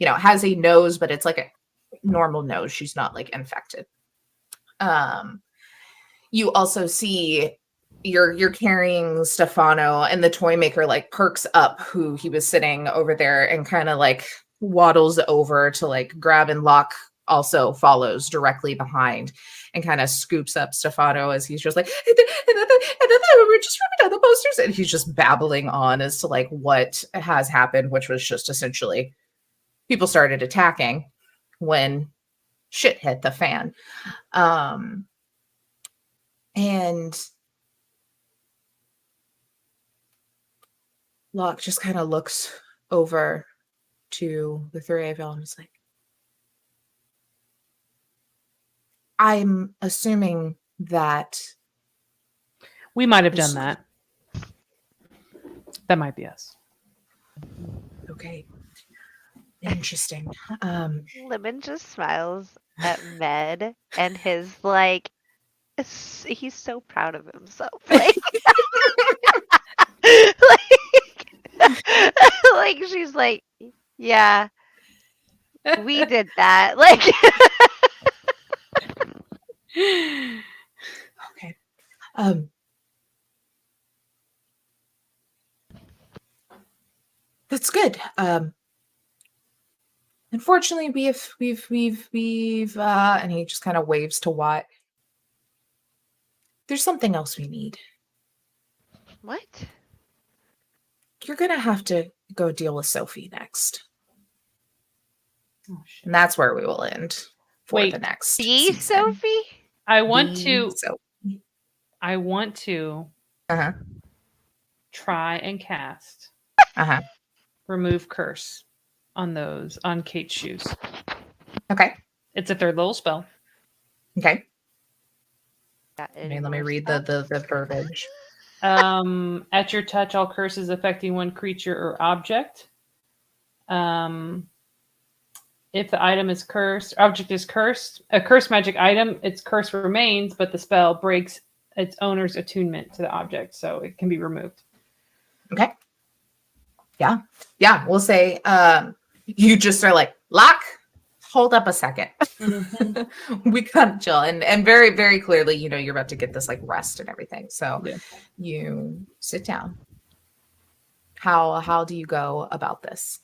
has a nose, but it's like a normal nose. She's not like infected. You also see you're carrying Stefano, and the toy maker like perks up who he was sitting over there and kind of like waddles over to like grab, and Locke also follows directly behind and kind of scoops up Stefano as he's just like, and then we're just ripping down the posters, and he's just babbling on as to like what has happened, which was just essentially people started attacking when shit hit the fan. And Locke just kind of looks over to the three of y'all and is like, I'm assuming that We might have done that. That might be us. okay. Interesting. Lemon just smiles at Med and his like he's so proud of himself. Like, like she's like, yeah, we did that. Like Okay. That's good. Unfortunately, we've and he just kind of waves to Watt. There's something else we need. what? You're gonna have to go deal with Sophie next. Oh, shit. And that's where we will end for Wait, the next The season. Sophie? I want The to Sophie. Uh-huh. try and cast Uh-huh. remove curse on Kate's shoes. Okay. It's a 3rd level spell. Okay. Got I any mean, let me more read stuff? the verbiage. At your touch, all curses affecting one creature or object. If the item is cursed, object is cursed, a cursed magic item, its curse remains, but the spell breaks its owner's attunement to the object, so it can be removed. Okay. Yeah. Yeah. We'll say you just are like, Locke, hold up a second. We gotta chill. And very, very clearly, you know, you're about to get this like rest and everything. So Yeah. you sit down. How do you go about this?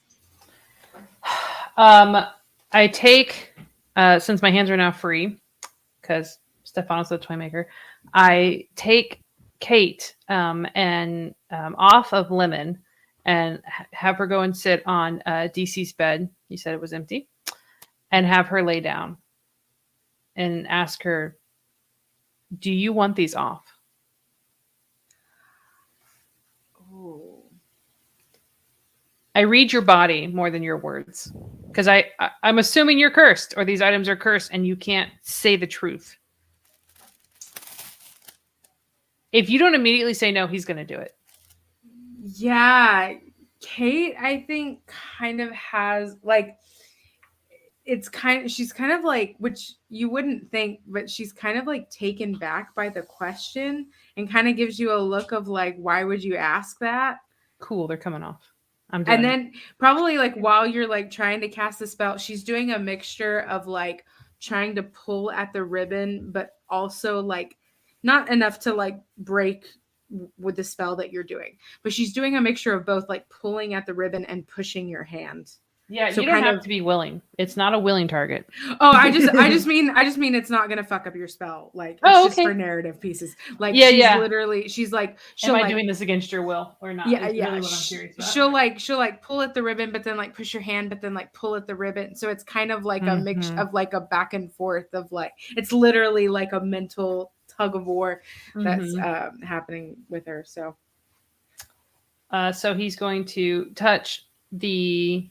I take, since my hands are now free, because Stefano's the toy maker, I take Kate and off of Lemon and have her go and sit on DC's bed. You said it was empty. And have her lay down and ask her, do you want these off? Oh. I read your body more than your words, because I'm assuming you're cursed, or these items are cursed, and you can't say the truth. If you don't immediately say no, he's going to do it. Yeah, Kate, I think kind of has like she's kind of like, which you wouldn't think, but she's kind of like taken back by the question and kind of gives you a look of like, why would you ask that? Cool, they're coming off. I'm doing And then probably like while you're like trying to cast the spell, she's doing a mixture of like trying to pull at the ribbon, but also like not enough to like break with the spell that you're doing. But she's doing a mixture of both, like pulling at the ribbon and pushing your hand. Yeah, So you don't kind have of- to be willing. It's not a willing target. Oh, I just mean it's not gonna fuck up your spell. Like it's just okay. for narrative pieces. Like Yeah, she's yeah. literally, she's like, she'll Am I like, doing this against your will or not? yeah, is yeah. really what I'm curious about. She'll like pull at the ribbon, but then like push your hand, but then like pull at the ribbon. So it's kind of like a mix Mhm. of like a back and forth of like, it's literally like a mental tug of war that's happening with her. So So he's going to touch the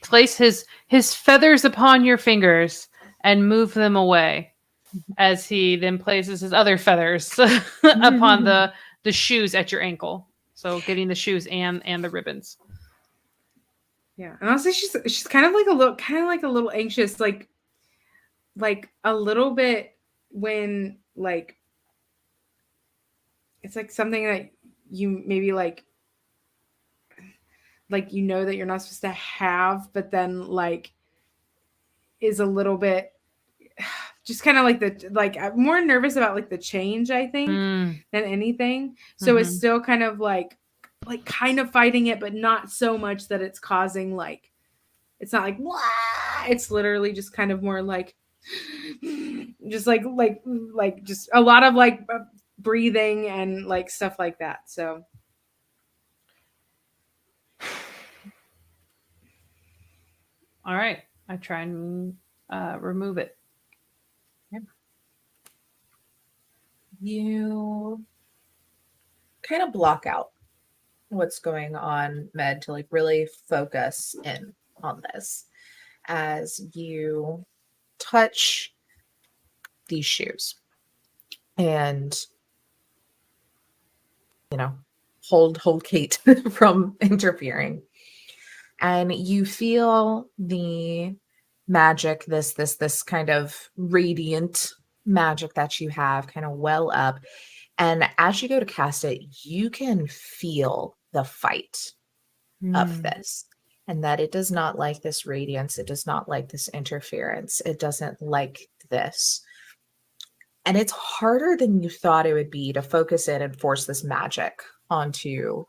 place his feathers upon your fingers and move them away, as he then places his other feathers upon the shoes at your ankle. So getting the shoes and the ribbons. yeah, and honestly, she's kind of like a little anxious, like a little bit when like it's like something that you maybe like you know that you're not supposed to have, but then like is a little bit just kind of I'm more nervous about like the change, I think, than anything. So it's still kind of like kind of fighting it, but not so much that it's causing like, it's not like, wah! It's literally just kind of more like, just like just a lot of like breathing and like stuff like that. So all right, I try and remove it. Yeah. You kind of block out what's going on, Med, to like really focus in on this as you touch these shoes and hold Kate from interfering, and you feel the magic, this kind of radiant magic that you have kind of well up, and as you go to cast it, you can feel the fight of this, and that it does not like this radiance, it does not like this interference, it doesn't like this. And it's harder than you thought it would be to focus in and force this magic onto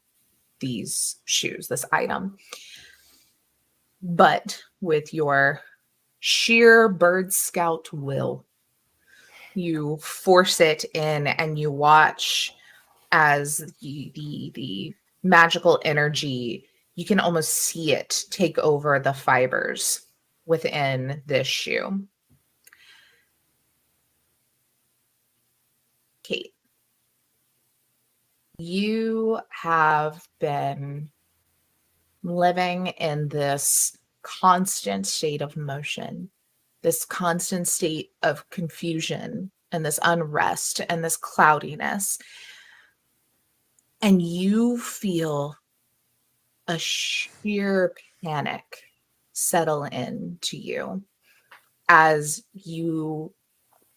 these shoes, this item. But with your sheer Bird Scout will, you force it in, and you watch as the magical energy, you can almost see it take over the fibers within this shoe. Kate, you have been living in this constant state of motion, this constant state of confusion and this unrest and this cloudiness. And you feel a sheer panic settle into you as you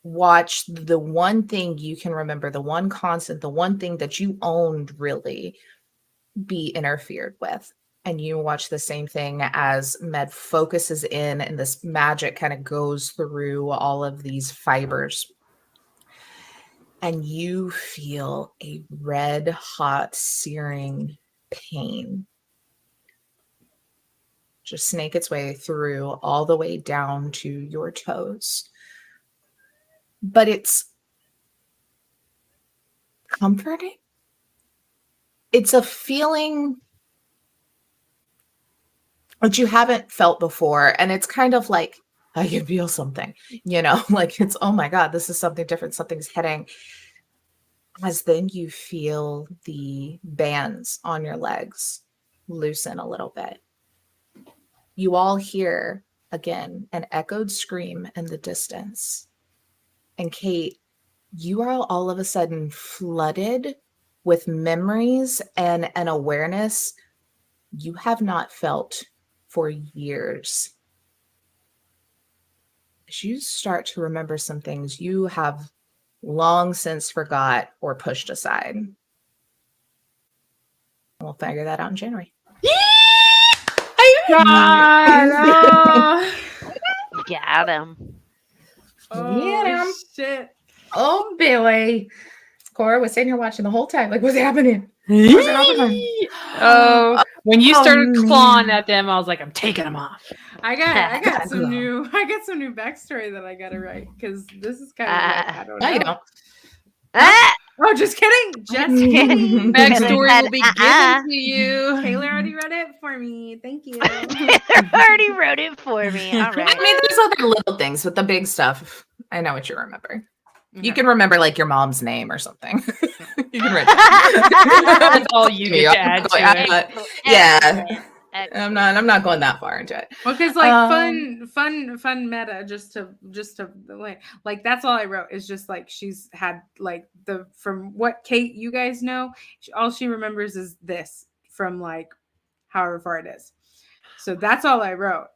watch the one thing you can remember, the one constant, the one thing that you owned really be interfered with. And you watch the same thing as Med focuses in and this magic kind of goes through all of these fibers. And you feel a red hot searing pain just snake its way through all the way down to your toes. But it's comforting. It's a feeling that you haven't felt before. And it's kind of like, I can feel something, like it's, oh my God, this is something different. Something's hitting. As then you feel the bands on your legs loosen a little bit. You all hear, again, an echoed scream in the distance. And Kate, you are all of a sudden flooded with memories and an awareness you have not felt for years. As you start to remember some things you have long since forgot or pushed aside. We'll figure that out in January. God, Got him. Oh, shit. Oh, Billy. Cora was sitting here watching the whole time. Like, what's happening? What's happening? Oh, when you started clawing man. at them, I was like, I'm taking them off. I got some new backstory that I gotta write because this is kind of like, I don't know. No, you don't. Oh, just kidding. Just kidding. Backstory will be given to you. Taylor already read it for me. Thank you. Taylor already wrote it for me. All right. I mean, there's other little things, but the big stuff, I know what you remember. You can remember like your mom's name or something. You can write that. That's all you get to add to it. Yeah. I'm not going that far into it. Well, because like fun meta, just to like that's all I wrote is just like she's had like from what Kate you guys know, all she remembers is this from like however far it is. So that's all I wrote.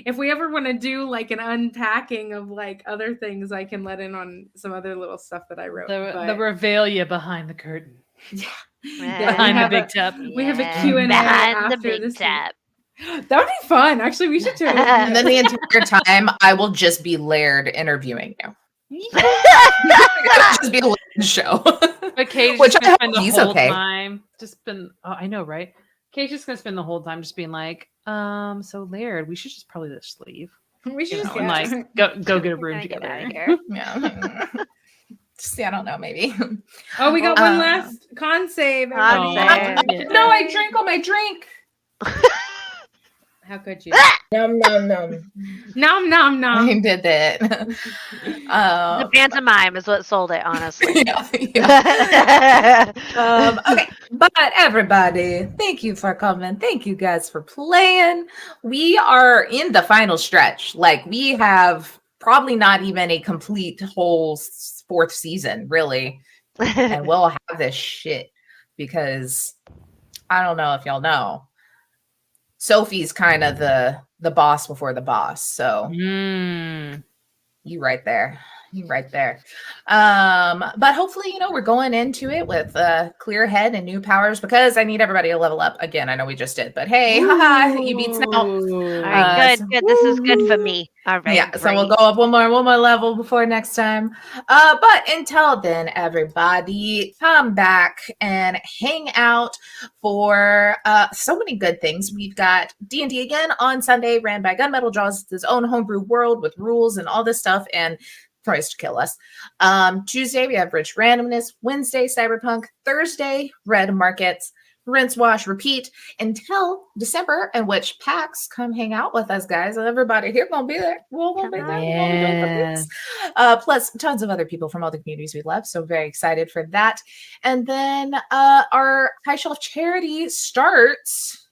If we ever want to do like an unpacking of like other things, I can let in on some other little stuff that I wrote. The regalia behind the curtain. Yeah. Behind the big tub. We have a Q&A behind after the big this tub. That would be fun. Actually, we should totally. And then the entire time, I will just be Laird interviewing you. It'll just be a Laird show. But Kate's Which just I gonna hope spend the he's whole okay. time just been. Oh, I know, right? Kate's just gonna spend the whole time just being like, so Laird, we should just probably just leave. We should You just know, and like go get a room Get together. out of here. Yeah. Just, I don't know, maybe. Oh, we got one last con save. Con everybody. save. No, I drank all my drink. How could you? Nom nom nom. Nom nom nom. I did it. The pantomime is what sold it, honestly. Yeah. Okay, but everybody, thank you for coming. Thank you guys for playing. We are in the final stretch. Like, we have probably not even a complete whole fourth season, really. And we'll have this shit because I don't know if y'all know. Sophie's kind of the boss before the boss. So you right there. You right there. But hopefully, we're going into it with a clear head and new powers because I need everybody to level up again. I know we just did, but hey, haha, you beat Snout. All right, good. This is good for me. All right. Yeah, so we'll go up one more level before next time. But until then, everybody, come back and hang out for so many good things. We've got D&D again on Sunday, ran by Gunmetal Jaws. It's his own homebrew world with rules and all this stuff, and tries to kill us. Tuesday, we have Rich Randomness. Wednesday, Cyberpunk. Thursday, Red Markets. Rinse, wash, repeat until December, in which PAX come hang out with us, guys. And everybody here gonna be there. We'll be there. Yes. Plus tons of other people from all the communities we love. So very excited for that. And then our High Shelf charity starts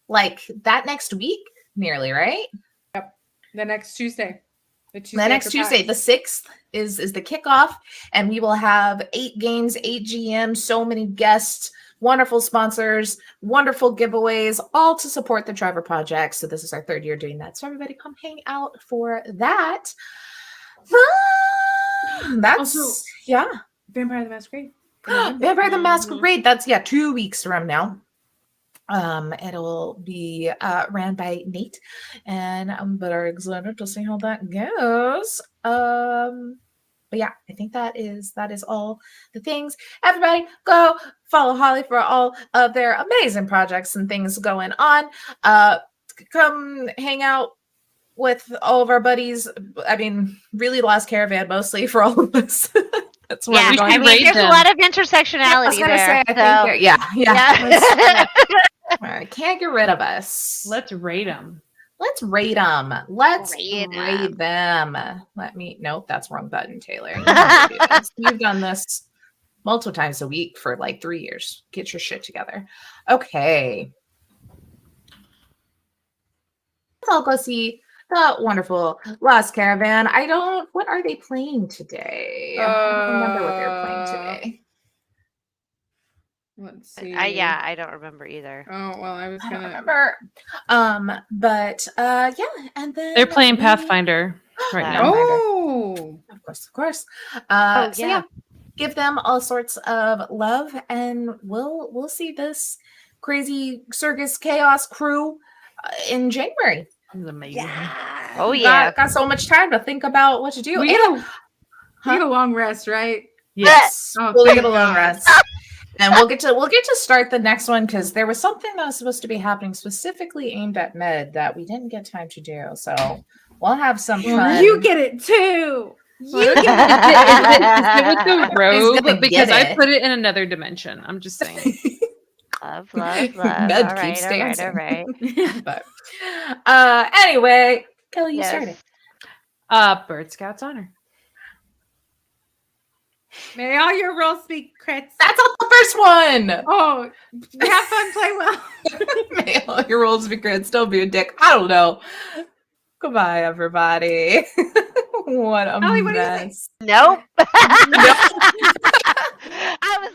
like that next week, nearly, right? Yep. The next Tuesday. The next Tuesday, the 6th, is the kickoff, and we will have 8 games, 8 GMs, so many guests, wonderful sponsors, wonderful giveaways, all to support the Trevor Project. So this is our 3rd year doing that. So everybody come hang out for that. That's also, yeah. Vampire the Masquerade. Vampire the Masquerade. That's 2 weeks from now. It'll be ran by Nate, and I'm very excited to see how that goes. But yeah, I think that is all the things. Everybody, go follow Holly for all of their amazing projects and things going on. Come hang out with all of our buddies. I mean, really Lost Caravan mostly for all of us. That's what we're going. I mean, there's a lot of intersectionality there. Yeah. I can't get rid of us. Let's rate them. Let's rate them. Let's rate them. Nope, that's wrong button, Taylor. You know how to do this. You've done this multiple times a week for like 3 years. Get your shit together. Okay. I'll go see the wonderful Lost Caravan. What are they playing today? I don't remember what they're playing today. Let's see. I don't remember either. Oh, well, I don't remember. But yeah, and then They're playing Pathfinder right now. Oh, of course. Yeah. So yeah, give them all sorts of love, and we'll see this crazy circus chaos crew in January. This is amazing. Yeah. Oh yeah. Got so much time to think about what to do. we get a long rest, right? Yes. Oh, We'll thank get a long God. rest. And we'll get to start the next one because there was something that was supposed to be happening specifically aimed at Med that we didn't get time to do. So we'll have some fun. You get it too. You Is it with the He's robe? gonna Because get I it. put it in another dimension. I'm just saying. Love. All Med right, keeps all right, dancing. all right. But anyway, Kelly, you Yes. started. Bird Scouts honor. May all your rolls be crits. That's not the first one. Oh, have fun, play well. May all your rolls be great. Still be a dick. I don't know. Goodbye, everybody. What a Holly, what do you mess. Nope. Nope. I was